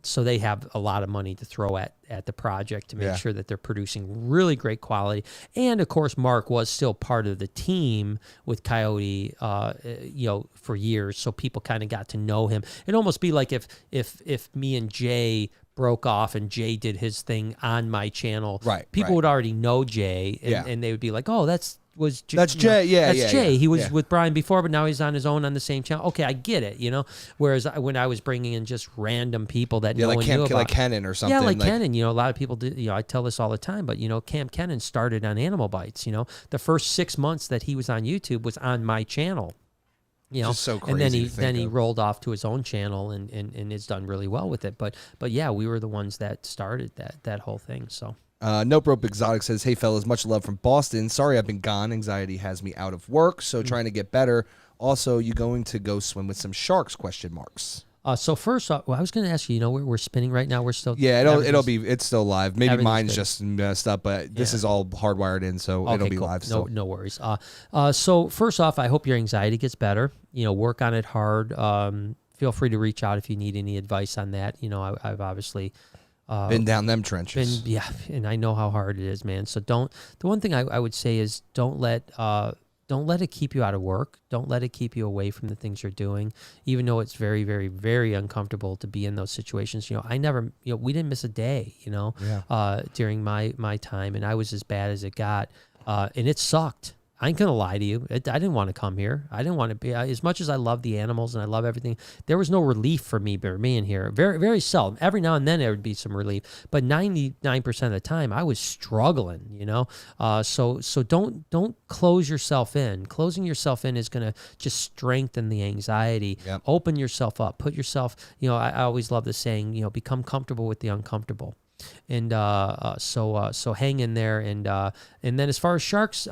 so they have a lot of money to throw at the project to make sure that they're producing really great quality. And of course, Mark was still part of the team with Coyote, for years. So people kind of got to know him. It'd almost be like if me and Jay broke off and Jay did his thing on my channel, people would already know Jay, and they would be like, oh, that's That's Jay. Yeah, that's Jay. Yeah, he was with Brian before, but now he's on his own on the same channel. Okay, I get it. Whereas when I was bringing in just random people that no one knew about, like Kenan or something. Yeah, like Kenan. A lot of people do. I tell this all the time, but Cam Kenan started on Animal Bites. The first 6 months that he was on YouTube was on my channel. Just so crazy. And then he rolled off to his own channel and has done really well with it. But yeah, we were the ones that started that whole thing. So. Nope Rope Exotic says, "Hey fellas, much love from Boston. Sorry I've been gone. Anxiety has me out of work, so trying to get better. Also, you going to go swim with some sharks? ? So first off, I was going to ask you. We're spinning right now. We're still it's still live. Maybe mine's just messed up, but this is all hardwired in, so it'll be live still. No worries. So first off, I hope your anxiety gets better. Work on it hard. Feel free to reach out if you need any advice on that. I've obviously. Been down them trenches. And I know how hard it is, man. So the one thing I would say is don't let it keep you out of work. Don't let it keep you away from the things you're doing, even though it's very, very, very uncomfortable to be in those situations. I never, we didn't miss a day, during my time, and I was as bad as it got, and it sucked. I ain't gonna lie to you. I didn't want to come here. I didn't want to be, as much as I love the animals and I love everything, there was no relief for me being here. Very, very seldom. Every now and then there would be some relief, but 99% of the time I was struggling, So don't close yourself in. Closing yourself in is gonna just strengthen the anxiety. Yep. Open yourself up. Put yourself, I always love the saying, become comfortable with the uncomfortable. And so hang in there. And then as far as sharks,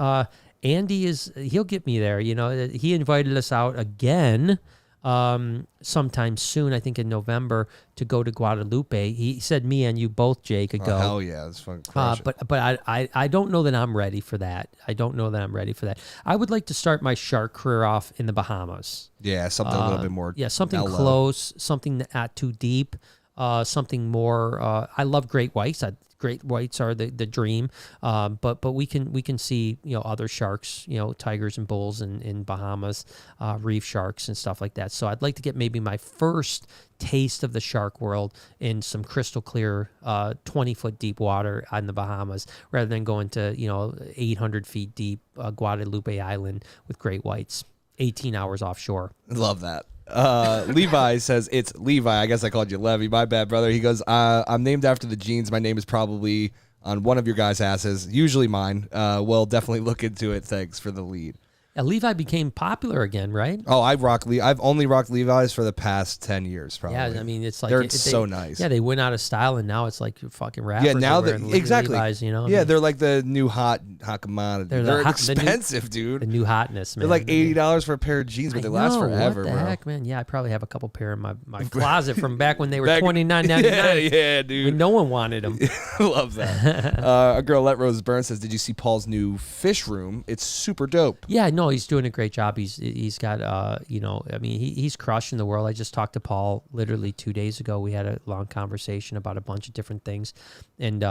Andy he'll get me there. He invited us out again sometime soon, I think in November, to go to Guadalupe. He said me and you both, Jay, could go. Hell yeah, it's fun. But I don't know that I'm ready for that. I would like to start my shark career off in the Bahamas. Yeah, something a little bit more. Yeah, something mellow. close, something not too deep, something more. I love great whites. Great whites are the dream, but we can see other sharks, tigers and bulls in Bahamas, reef sharks and stuff like that. So I'd like to get maybe my first taste of the shark world in some crystal clear 20-foot deep water on the Bahamas, rather than going to 800 feet deep Guadalupe Island with great whites, 18 hours offshore. Love that. Levi says, it's Levi. I guess I called you Levy. My bad, brother. He goes, I'm named after the jeans. My name is probably on one of your guys' asses, usually mine. Well, definitely look into it. Thanks for the lead. Yeah, Levi became popular again, right? Oh, I've only rocked Levi's for the past 10 years, probably. Yeah, I mean, it's like they're so nice. Yeah, they went out of style, and now it's like fucking rappers. Yeah, now exactly. Levi's, Yeah, they're like the new hot commodity. They're expensive, dude. The new hotness, man. They're like $80 for a pair of jeans, but they last forever, what the bro. Heck, man? Yeah, I probably have a couple pair in my closet from back when they were $29.99. Yeah, dude. When no one wanted them. Love that. Our girl Let Rose Burns says, "Did you see Paul's new fish room? It's super dope." Yeah, no, he's doing a great job. He's got I mean, he's crushing the world. I just talked to Paul literally 2 days ago. We had a long conversation about a bunch of different things, and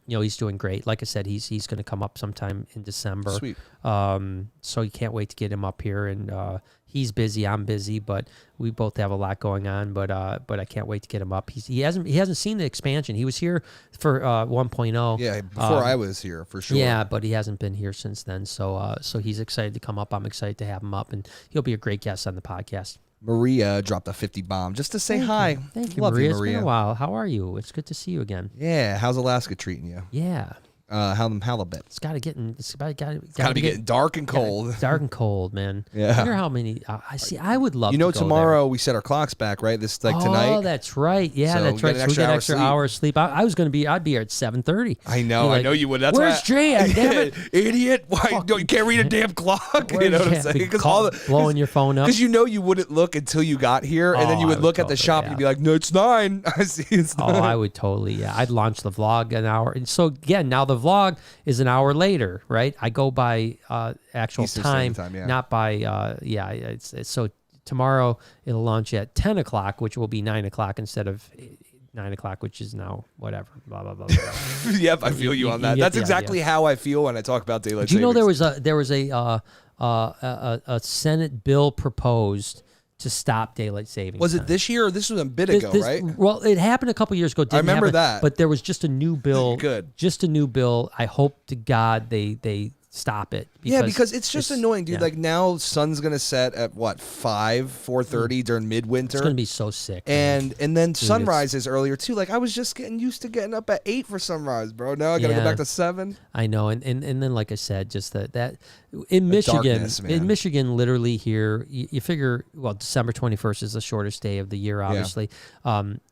he's doing great. Like I said, he's going to come up sometime in December. Sweet. So you can't wait to get him up here, and he's busy, I'm busy, but we both have a lot going on. But I can't wait to get him up. He hasn't seen the expansion. He was here for 1.0. Yeah, before I was here for sure. Yeah, but he hasn't been here since then. So he's excited to come up. I'm excited to have him up, and he'll be a great guest on the podcast. Maria dropped a 50 bomb just to say hi. Thank you, Love Maria. you, Maria. It's been a while. How are you? It's good to see you again. Yeah, how's Alaska treating you? Yeah. How them halibut? It's got to be getting dark and cold. Dark and cold, man. Yeah. I wonder how many. I see. I would love. Tomorrow we set our clocks back, right? Tonight. Oh, that's right. Yeah, so that's right. So we get an extra hour of sleep. I was going to be. I'd be here at 7:30. I know. I know you would. That's where's Jay? Damn it, idiot! Why you can't read a damn clock? You know what I'm saying? Because blowing your phone up. Because you wouldn't look until you got here, and then you would look at the shop and you'd be like, "No, it's 9." I see. It's 9. Oh, I would totally. Yeah, I'd launch the vlog an hour. And so again, now the vlog is an hour later, right? I go by actual time, yeah. not by it's so tomorrow it'll launch at 10 o'clock, which will be 9 o'clock instead of 9 o'clock, which is now whatever, blah blah blah. blah. Yep, I feel you on that. That's exactly how I feel when I talk about daylight savings. Do you know there was a Senate bill proposed to stop daylight savings? Was it this year or this was a bit ago, right? Well, it happened a couple years ago. I remember that. But there was just a new bill. Good. Just a new bill. I hope to God they stop it. Because it's just annoying, dude. Like now, sun's gonna set at what 4:30 during midwinter. It's gonna be so sick. And then sunrise is earlier too. Like I was just getting used to getting up at 8 for sunrise, bro. Now I gotta go back to 7. I know, and then like I said, just that in Michigan, literally here, you figure December 21st is the shortest day of the year, obviously.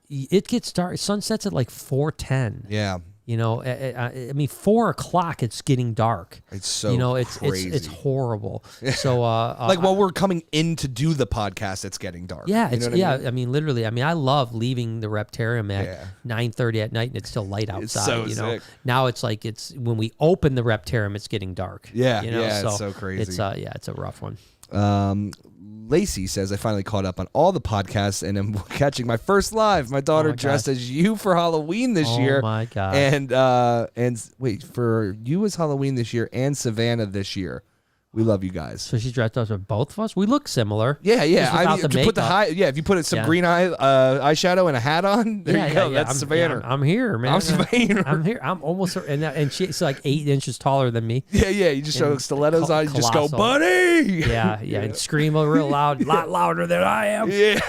It gets dark. Sun sets at like 4:10. Yeah. You know, I mean, 4 o'clock, it's getting dark. It's so crazy. It's horrible. So, like while we're coming in to do the podcast, it's getting dark. Yeah, you know what I mean? I mean, literally. I mean, I love leaving the Reptarium at 9:30 at night, and it's still light outside. It's so you know, sick. Now it's like when we open the Reptarium, it's getting dark. Yeah, you know? it's so crazy. It's a rough one. Lacey says, I finally caught up on all the podcasts and I'm catching my first live. My daughter dressed as you for Halloween this year. Oh my God. And wait, for you as Halloween this year and Savannah this year. We love you guys. So she dressed us with both of us. We look similar. Yeah. I mean, to put if you put some green eyeshadow and a hat on, there you go. That's Savannah. I'm here, man. I'm Savannah. I'm here. I'm almost, and she's like 8 inches taller than me. Yeah. You just show stilettos on. You just go, buddy. Yeah. And scream real loud, a lot louder than I am. Yeah.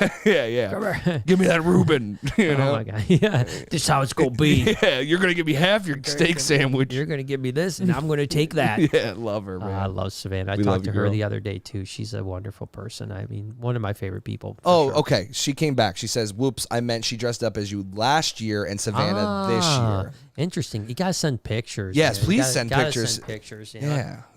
Come here. Give me that Reuben. You know? Oh my God. Yeah. This is how it's gonna be. Yeah. You're gonna give me half your steak sandwich. You're gonna give me this, and I'm gonna take that. Yeah. Love her, man. I love Savannah. I talked to her the other day too. She's a wonderful person. I mean, one of my favorite people. Sure. Okay. She came back. She says, "Whoops, I meant she dressed up as you last year and Savannah this year." Interesting. You gotta send pictures. Yes, man. please send pictures. Send pictures.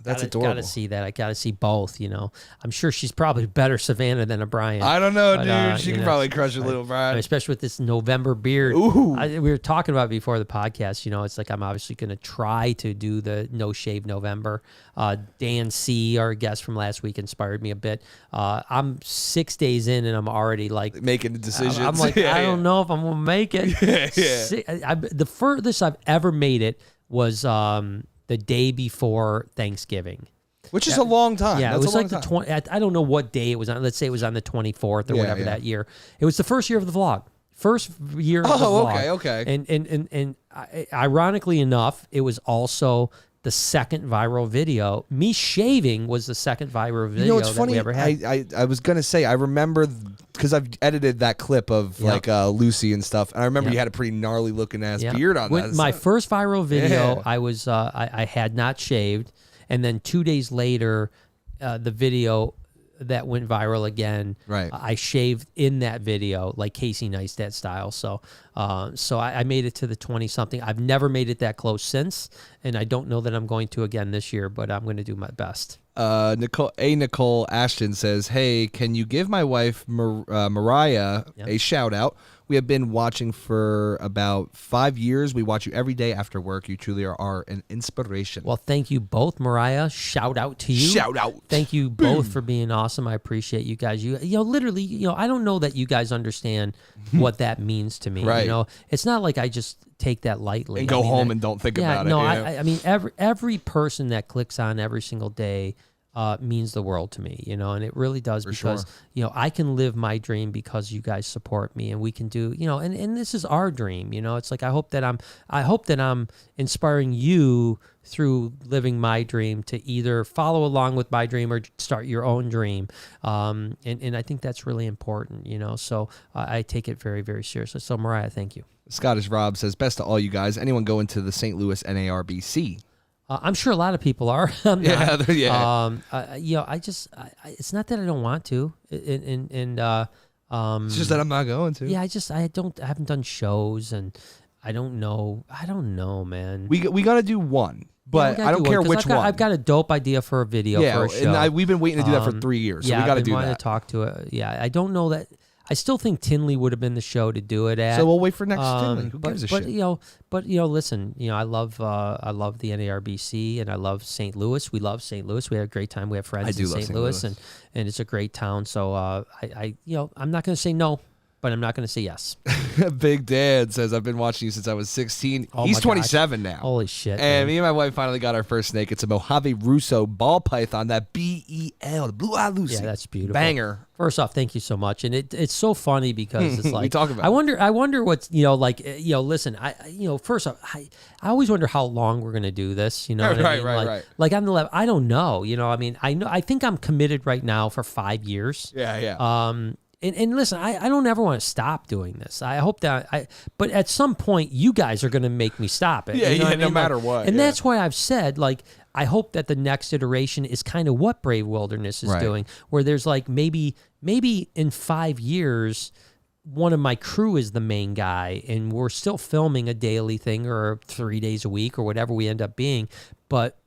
That's adorable. Gotta see that. I gotta see both. You know, I'm sure she's probably better Savannah than a Brian. I don't know, dude. She can probably crush a little Brian, especially with this November beard. Ooh. We were talking about it before the podcast. You know, it's like I'm obviously gonna try to do the no shave November. Dan C, our guest from last week, inspired me a bit. I'm 6 days in, and I'm already like making the decisions. I'm like, I don't know if I'm gonna make it. The furthest I've ever made it was the day before Thanksgiving, which is a long time. Yeah, That's it was like the 20. I don't know what day it was on. Let's say it was on the 24th or whatever that year. It was the first year of the vlog. First year of the vlog. Okay. And ironically enough, it was also the second viral video. Me shaving was the second viral video. You know, it's funny. That we ever had. I was gonna say I remember because I've edited that clip of like Lucy and stuff, and I remember you had a pretty gnarly looking ass beard on that. My first viral video, I was I had not shaved, and then 2 days later, the video that went viral again. Right. I shaved in that video, like Casey Neistat style. So, I made it to the 20-something. I've never made it that close since, and I don't know that I'm going to again this year, but I'm going to do my best. Nicole Ashton says, "Hey, can you give my wife Mariah a shout out? We have been watching for about 5 years. We watch you every day after work. You truly are an inspiration." Well, thank you both, Mariah. Shout out to you. Shout out. Thank you both for being awesome. I appreciate you guys. You know, literally, I don't know that you guys understand what that means to me. Right. You know, it's not like I just take that lightly and go home and don't think about it. No, I mean, every person that clicks on every single day means the world to me, and it really does because, I can live my dream because you guys support me and we can do, and this is our dream, it's like, I hope that I'm inspiring you through living my dream to either follow along with my dream or start your own dream. And I think that's really important, so I take it very, very seriously. So Mariah, thank you. Scottish Rob says, "Best to all you guys. Anyone going to the St. Louis NARBC?" I'm sure a lot of people are. Yeah. I just, it's not that I don't want to, and it's just that I'm not going to. Yeah, I haven't done shows, and I don't know, man. We got to do one, but I don't care which one. I've got a dope idea for a video for a show. And we've been waiting to do that for 3 years, so we got to do that. To talk to it. Yeah, I don't know that. I still think Tinley would have been the show to do it at. So we'll wait for next Tinley. Who gives a shit? Listen, I love the NARBC and I love St. Louis. We love St. Louis. We had a great time. We have friends in St. Louis, and it's a great town. So I'm not going to say no, but I'm not going to say yes. Big Dad says, I've been watching you since I was 16. Oh He's my 27 now. Holy shit. And man. me and my wife finally got our first snake. It's a Mojave Russo ball python, that BEL, the Blue-Eyed Lucy. Yeah, that's beautiful. Banger. First off, thank you so much. And it's so funny because it's like We talk about I wonder what's, listen, first off, I always wonder how long we're going to do this, you know what I mean? Right. Like on the level, I don't know, I mean, I think I'm committed right now for 5 years. Yeah. And listen, I don't ever want to stop doing this. I hope that but at some point you guys are going to make me stop it. Yeah, you know what I no mean? matter what. And yeah. that's why I've said, like, I hope that the next iteration is kind of what Brave Wilderness is doing, where there's like maybe in 5 years, one of my crew is the main guy and we're still filming a daily thing or 3 days a week or whatever we end up being. But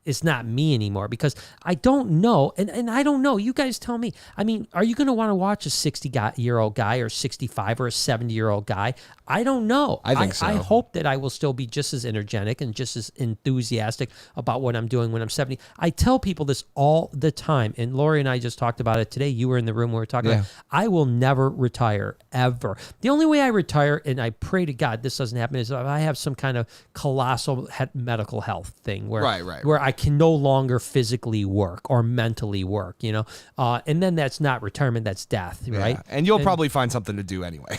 it's not me anymore because I don't know. And I don't know. You guys tell me. I mean, are you going to want to watch a 60-year-old guy or 65 or a 70-year-old guy? I don't know. I think so. I hope that I will still be just as energetic and just as enthusiastic about what I'm doing when I'm 70. I tell people this all the time. And Lori and I just talked about it today. You were in the room when we were talking about it. I will never retire, ever. The only way I retire, and I pray to God this doesn't happen, is if I have some kind of colossal medical health thing where I can no longer physically work or mentally work, and then that's not retirement, that's death, right? And you'll probably find something to do anyway,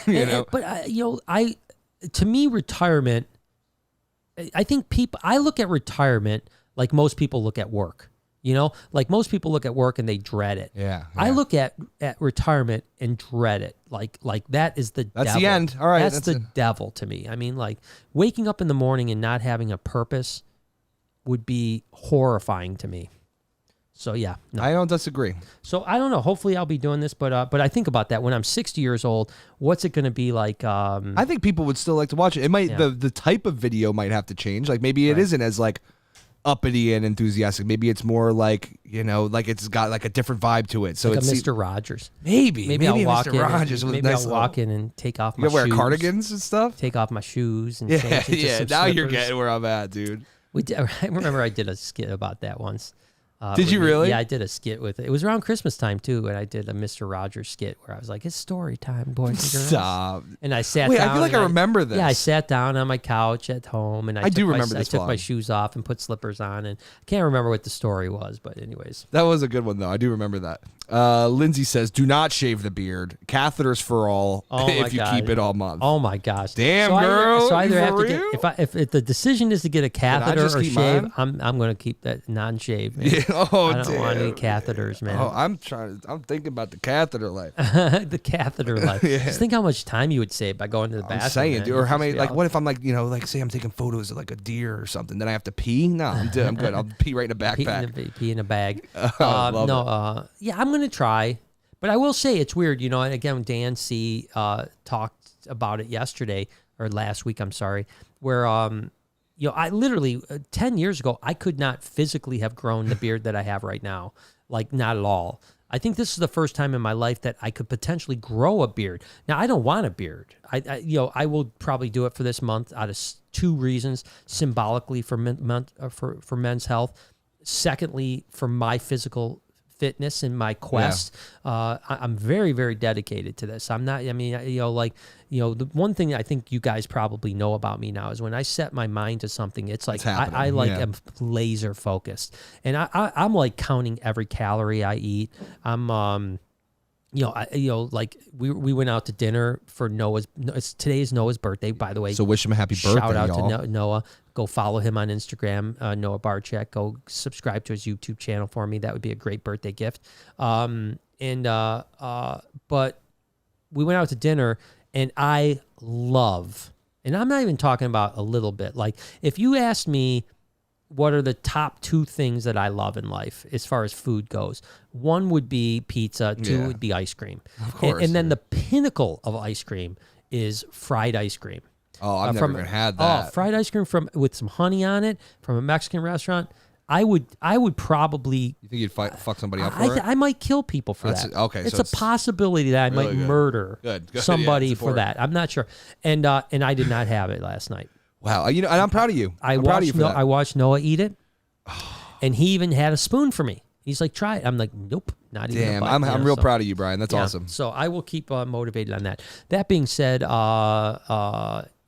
But to me, retirement, I think I look at retirement like most people look at work. Like most people look at work and they dread it. Yeah. I look at retirement and dread it. Like that is the devil. That's the end. All right. That's the devil to me. I mean, like waking up in the morning and not having a purpose would be horrifying to me. So yeah, no. I don't disagree. So I don't know. Hopefully I'll be doing this, but I think about that when I'm 60 years old. What's it going to be like? I think people would still like to watch it. It might the type of video might have to change. Like maybe it isn't as like uppity and enthusiastic. Maybe it's more like like it's got like a different vibe to it. So like it's a Mr. Rogers. Maybe I'll walk Mr. in. Rogers with Maybe nice I'll walk in and take off my shoes. shoes. Wear cardigans and stuff. Take off my shoes and Yeah. change into some Now you're slippers. getting where I'm at, dude. I remember I did a skit about that once. Did you really? Yeah, I did a skit with it. It was around Christmas time too, and I did a Mr. Rogers skit where I was like, "It's story time, boys and girls." Stop. And I sat Wait, down. I feel like I remember this. Yeah, I sat down on my couch at home, and I took my shoes off and put slippers on, and I can't remember what the story was, but anyways. That was a good one though. I do remember that. Lindsay says, "Do not shave the beard. Catheters for all. If you keep it all month." Oh my gosh! Damn, so girl. I either have to real? get if the decision is to get a catheter or shave, mine? I'm going to keep that non-shave. Yeah, I don't want any catheters, man. Oh, I'm thinking about the catheter life. The catheher life. Just think how much time you would save by going to the bathroom. I'm saying, dude. Or how many? Like, all... what if I'm like, say I'm taking photos of like a deer or something, then I have to pee? No, I'm good. I'll pee right in a backpack. Pee in a bag. Love it. Yeah, I'm gonna try. But I will say it's weird, and again, Dan C. Talked about it yesterday or last week, I'm sorry, where, I literally 10 years ago, I could not physically have grown the beard that I have right now. Like, not at all. I think this is the first time in my life that I could potentially grow a beard. Now, I don't want a beard. I will probably do it for this month out of 2 reasons: symbolically for men's health, secondly for my physical fitness and my quest. I'm very, very dedicated to this. I'm not, the one thing I think you guys probably know about me now is when I set my mind to something, it's like, am laser focused, and I'm like counting every calorie I eat. I'm, we went out to dinner for today is Noah's birthday, by the way. So wish him a happy birthday, Shout out y'all. to Noah. Go follow him on Instagram, Noah Barczyk. Go subscribe to his YouTube channel for me. That would be a great birthday gift. But we went out to dinner, and I love, and I'm not even talking about a little bit. Like, if you asked me what are the top 2 things that I love in life as far as food goes, 1 would be pizza, 2 would be ice cream. Of course. And then the pinnacle of ice cream is fried ice cream. Oh, I've never even had that. Oh, fried ice cream with some honey on it from a Mexican restaurant. I would probably. You think you'd fuck somebody up for it? I might kill people for that. Okay, it's so a possibility that I really might good. murder somebody for support. that. I'm not sure. And I did not have it last night. Wow, and I'm proud of you. I'm proud of you for that. I watched Noah eat it, and he even had a spoon for me. He's like, try it. I'm like, nope, Not even Damn, a butt, I'm real proud of you, Brian. That's awesome. So I will keep motivated on that. That being said, so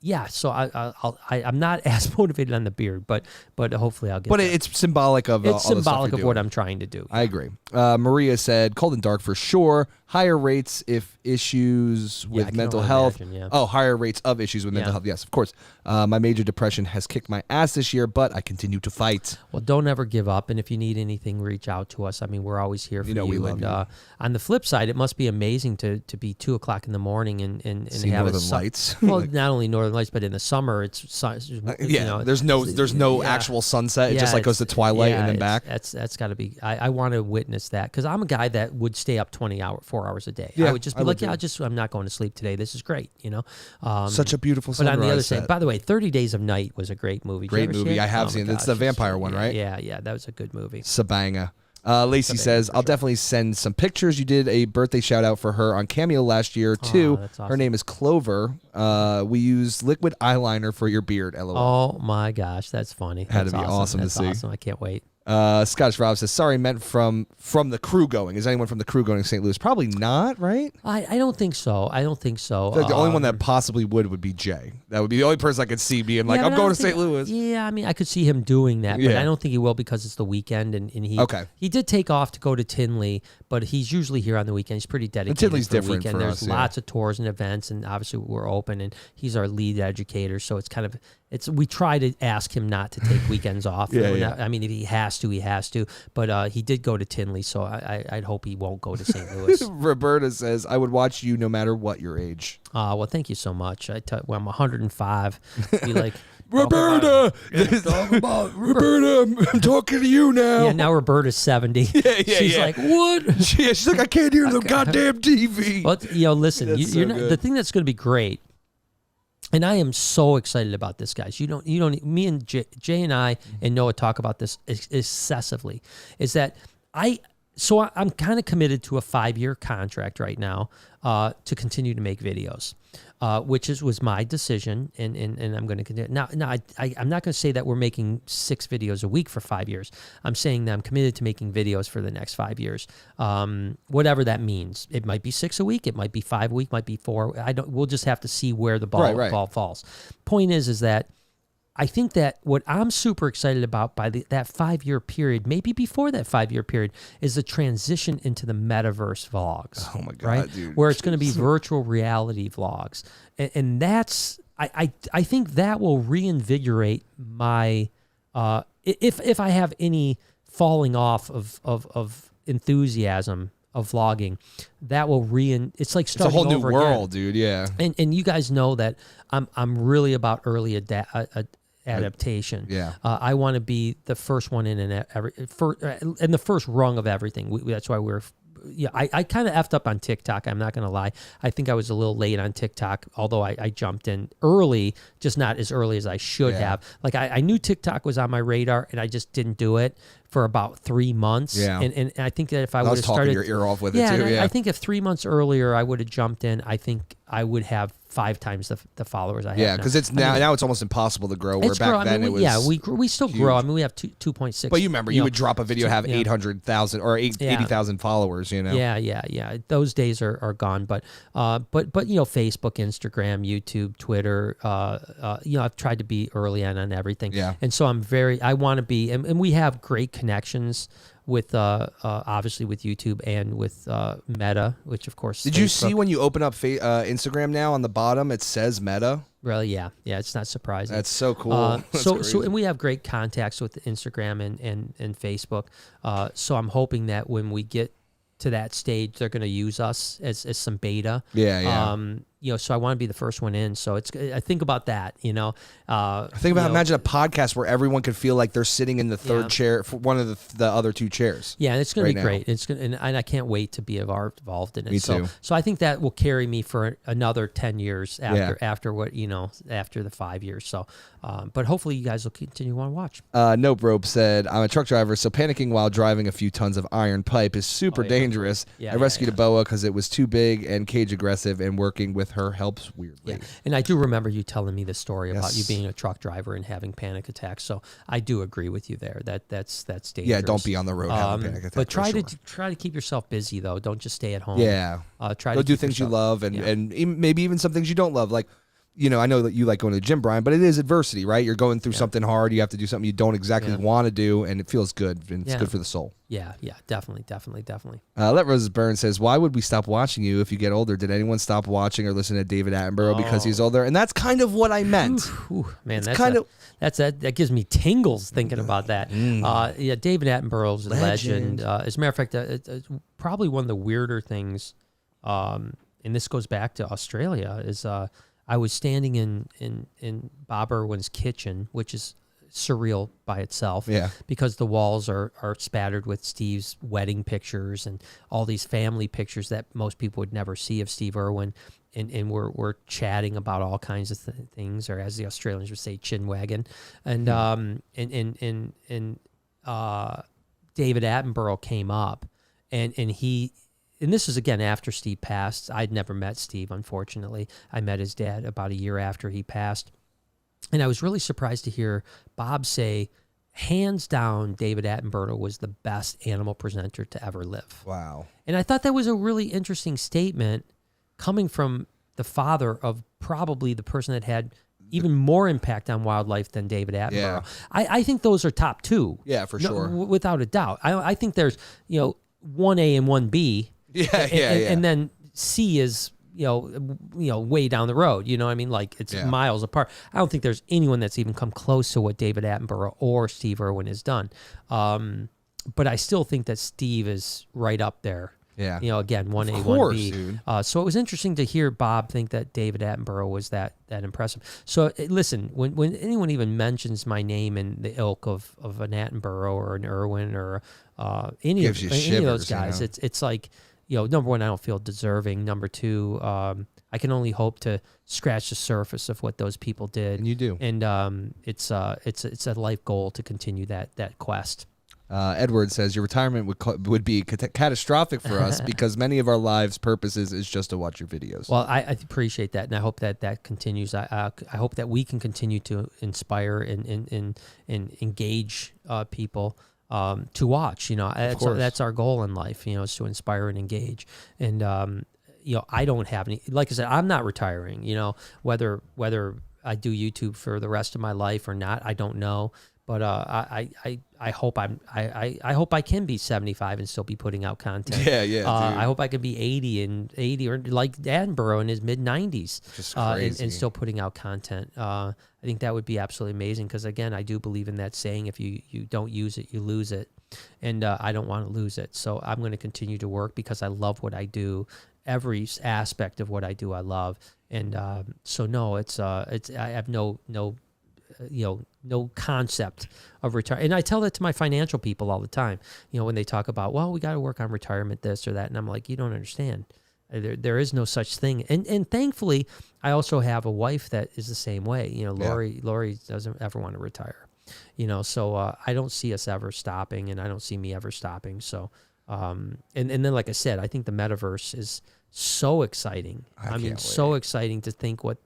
I'm not as motivated on the beard, but hopefully I'll get. But there. it's symbolic of It's all the stuff symbolic you're of what doing. I'm trying to do. I agree. Maria said, cold and dark for sure. Higher rates if issues with mental health. Imagine, Oh, higher rates of issues with mental health. Yes, of course. My major depression has kicked my ass this year, but I continue to fight. Well, don't ever give up. And if you need anything, reach out to us. I mean, we're always here for you. We love you. On the flip side, it must be amazing to be 2 o'clock in the morning and See have Northern Lights. Well, not only Northern Lights, but in the summer, it's there's no actual sunset. It just like goes to twilight and then back. That's got to be. I want to witness that because I'm a guy that would stay up 4 hours a day. Yeah, I would just be like, I'm not going to sleep today. This is great. Such a beautiful sunrise. But on the other side, set. by the way, 30 Days of Night was a great movie. Great movie. I have seen it. It's the vampire one, right? Yeah, that was a good movie. Sabanga. Lacey says, I'll definitely send some pictures. You did a birthday shout out for her on Cameo last year, too. That's awesome. Her name is Clover. We used liquid eyeliner for your beard, LOL. Oh, my gosh. That's funny. Had to be awesome to see. Awesome. I can't wait. Scottish Rob says, sorry, meant from the crew going. Is anyone from the crew going to St. Louis? Probably not, right? I don't think so. I don't think so. The only one that possibly would be Jay. That would be the only person I could see being like, I'm going to St. Louis. Yeah, I mean, I could see him doing that, but I don't think he will because it's the weekend, and he did take off to go to Tinley, but he's usually here on the weekend. He's pretty dedicated. And Tinley's for the different weekend. for There's us, lots of tours and events, and obviously we're open, and he's our lead educator, so it's kind of we try to ask him not to take weekends off. I mean, if he has to, he has to. But he did go to Tinley, so I'd hope he won't go to St. Louis. Roberta says, I would watch you no matter what your age. Well, thank you so much. I'm 105. Be like, Roberta! Roberta, I'm talking to you now. Yeah, now Roberta's 70. She's like, what? She's like, I can't hear the goddamn TV. Well, listen, you're not, the thing that's going to be great, and I am so excited about this, guys. You don't. Me and Jay and I and Noah talk about this excessively. Is that I'm kind of committed to a 5-year contract right now to continue to make videos, which was my decision, and I'm going to continue. Now I'm not going to say that we're making 6 videos a week for 5 years. I'm saying that I'm committed to making videos for the next 5 years, whatever that means. It might be 6 a week, it might be 5 a week, might be 4. We'll just have to see where the ball falls. Point is that I think that what I'm super excited about by that 5-year period, maybe before that 5-year period, is the transition into the metaverse vlogs. Oh my God, right? dude. Where it's going to be virtual reality vlogs. And that's, I think that will reinvigorate my, if I have any falling off of enthusiasm of vlogging, that will it's like starting over again. It's a whole new world, dude. Yeah. And you guys know that I'm really about early adaptation. Yeah. I want to be the first one in and the first rung of everything. That's why I kind of effed up on TikTok. I'm not going to lie. I think I was a little late on TikTok, although I jumped in early, just not as early as I should have. Like I knew TikTok was on my radar, and I just didn't do it for about 3 months. Yeah. And I think that if I would have talking started your ear off with it too. I think if 3 months earlier I would have jumped in, I think I would have 5 times the followers I have. Yeah, because it's now it's almost impossible to grow. Where back then it was. Yeah, we still grow. I mean, we have 2.6. But you remember, you would drop a video, have 800,000 or 80,000 followers. You know. Yeah. Those days are gone. But Facebook, Instagram, YouTube, Twitter. I've tried to be early on everything. Yeah. And so I want to be, and we have great connections with obviously with YouTube and with Meta, which of course. Did you see when you open up Instagram now on the bottom it says Meta? Really, yeah, it's not surprising. That's so cool. So and we have great contacts with Instagram and Facebook. So I'm hoping that when we get to that stage, they're going to use us as some beta. Yeah. So I want to be the first one in. So I think about that. Imagine a podcast where everyone could feel like they're sitting in the third chair for one of the other 2 chairs. Yeah, it's going to be great. It's going, and I can't wait to be involved in it. Me too. So I think that will carry me for another 10 years after the 5 years. So, but hopefully you guys will continue to want to watch. Nope Rope said, I'm a truck driver, so panicking while driving a few tons of iron pipe is super dangerous. I rescued a boa because it was too big and cage aggressive, and working with with her helps weirdly. Yeah. And I do remember you telling me the story about you Yes. being a truck driver and having panic attacks. So I do agree with you there. That's dangerous. Yeah, don't be on the road having panic attacks. But try for to sure. try to keep yourself busy though. Don't just stay at home. Yeah. Try Go to do keep things you yourself- love and maybe even some things you don't love. Like, you know, I know that you like going to the gym, Brian, but it is adversity, right? You're going through something hard. You have to do something you don't exactly want to do, and it feels good, and it's good for the soul. Yeah, definitely. Let Roses Burn says, why would we stop watching you if you get older? Did anyone stop watching or listening to David Attenborough because he's older? And that's kind of what I meant. Man, It's that gives me tingles thinking about that. Yeah, David Attenborough's a legend. As a matter of fact, it's probably one of the weirder things, and this goes back to Australia, is I was standing in Bob Irwin's kitchen, which is surreal by itself. Yeah. Because the walls are spattered with Steve's wedding pictures and all these family pictures that most people would never see of Steve Irwin. And we're chatting about all kinds of things, or as the Australians would say, chin wagging. And David Attenborough came up, and this is again after Steve passed. I'd never met Steve, unfortunately. I met his dad about a year after he passed. And I was really surprised to hear Bob say, hands down, David Attenborough was the best animal presenter to ever live. Wow. And I thought that was a really interesting statement coming from the father of probably the person that had even more impact on wildlife than David Attenborough. Yeah. I think those are top two. Yeah, for sure. Without a doubt. I think there's, 1A and 1B. And then C is, way down the road. You know what I mean? Like it's miles apart. I don't think there's anyone that's even come close to what David Attenborough or Steve Irwin has done. But I still think that Steve is right up there. Yeah. Again, 1A, Of course, 1B. dude. So it was interesting to hear Bob think that David Attenborough was that impressive. So listen, when anyone even mentions my name in the ilk of an Attenborough or an Irwin or any of those guys, it's like, number one, I don't feel deserving. Number two, I can only hope to scratch the surface of what those people did. And you do. And it's a life goal to continue that quest. Edward says, your retirement would be catastrophic for us because many of our lives' purposes is just to watch your videos. Well, I appreciate that, and I hope that continues. I hope that we can continue to inspire and engage people to watch. That's our goal in life. Is to inspire and engage. And I don't have any. Like I said, I'm not retiring. Whether I do YouTube for the rest of my life or not, I don't know. But I hope I hope I can be 75 and still be putting out content. Yeah. I hope I could be 80 or like Attenborough in his mid 90s, just crazy. and still putting out content. I think that would be absolutely amazing because again, I do believe in that saying: if you don't use it, you lose it, and I don't want to lose it. So I'm going to continue to work because I love what I do. Every aspect of what I do, I love, and so no, it's I have no concept of retire. And I tell that to my financial people all the time, when they talk about, well, we got to work on retirement, this or that. And I'm like, you don't understand. There is no such thing. And thankfully, I also have a wife that is the same way. Lori doesn't ever want to retire, so I don't see us ever stopping and I don't see me ever stopping. So, and then, like I said, I think the metaverse is so exciting. So exciting to think what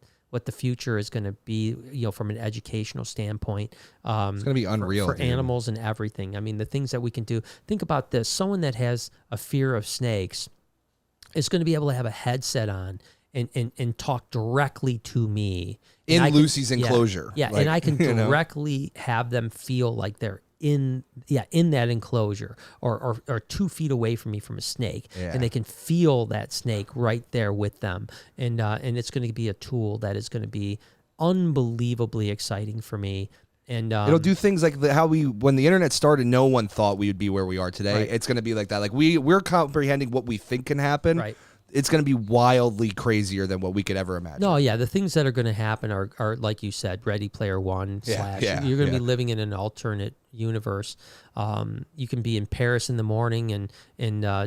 the future is going to be, from an educational standpoint. It's going to be unreal for animals and everything. I mean, the things that we can do. Think about this. Someone that has a fear of snakes is going to be able to have a headset on and talk directly to me. In Lucy's enclosure. Yeah, and I can directly have them feel like they're in that enclosure or 2 feet away from me from a snake, and they can feel that snake right there with them, and it's going to be a tool that is going to be unbelievably exciting for me. And it'll do things like when the internet started, no one thought we would be where we are today. Right. It's going to be like that. Like we're comprehending what we think can happen. Right. It's going to be wildly crazier than what we could ever imagine. No, yeah, the things that are going to happen are like you said, Ready Player One / you're going to be living in an alternate universe. You can be in Paris in the morning and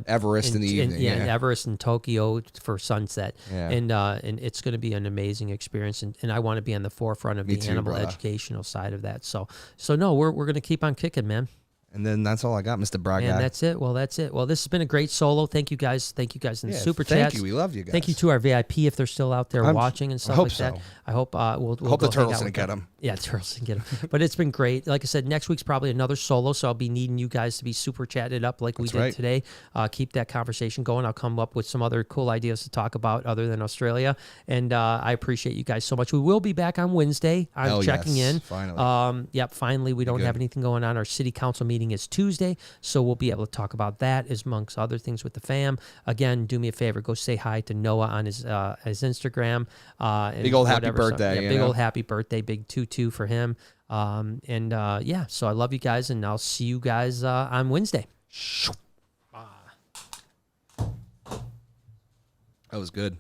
Everest in the evening. And Everest in Tokyo for sunset. Yeah. And it's going to be an amazing experience. And I want to be on the forefront of the animal brother. educational side of that. So no, we're going to keep on kicking, man. And then that's all I got, Mr. Bra And Guy. that's it. Well, that's it. Well, this has been a great solo. Thank you guys. Thank you guys in the super chats. Thank you. We love you guys. Thank you to our VIP if they're still out there watching and stuff hope like that. so. I hope we'll Hope go the turtles hang out didn't with get them. them. Yeah, turtles didn't get them. But it's been great. Like I said, next week's probably another solo, so I'll be needing you guys to be super chatted up like we did today. Keep that conversation going. I'll come up with some other cool ideas to talk about other than Australia. And I appreciate you guys so much. We will be back on Wednesday. I'm checking in. Finally. Finally. We don't have anything going on. Our city council meeting is Tuesday, so we'll be able to talk about that as amongst other things with the fam. Again, do me a favor. Go say hi to Noah on his Instagram. Big old happy birthday. Yeah, big old happy birthday. Big tutu for him. So I love you guys, and I'll see you guys on Wednesday. That was good.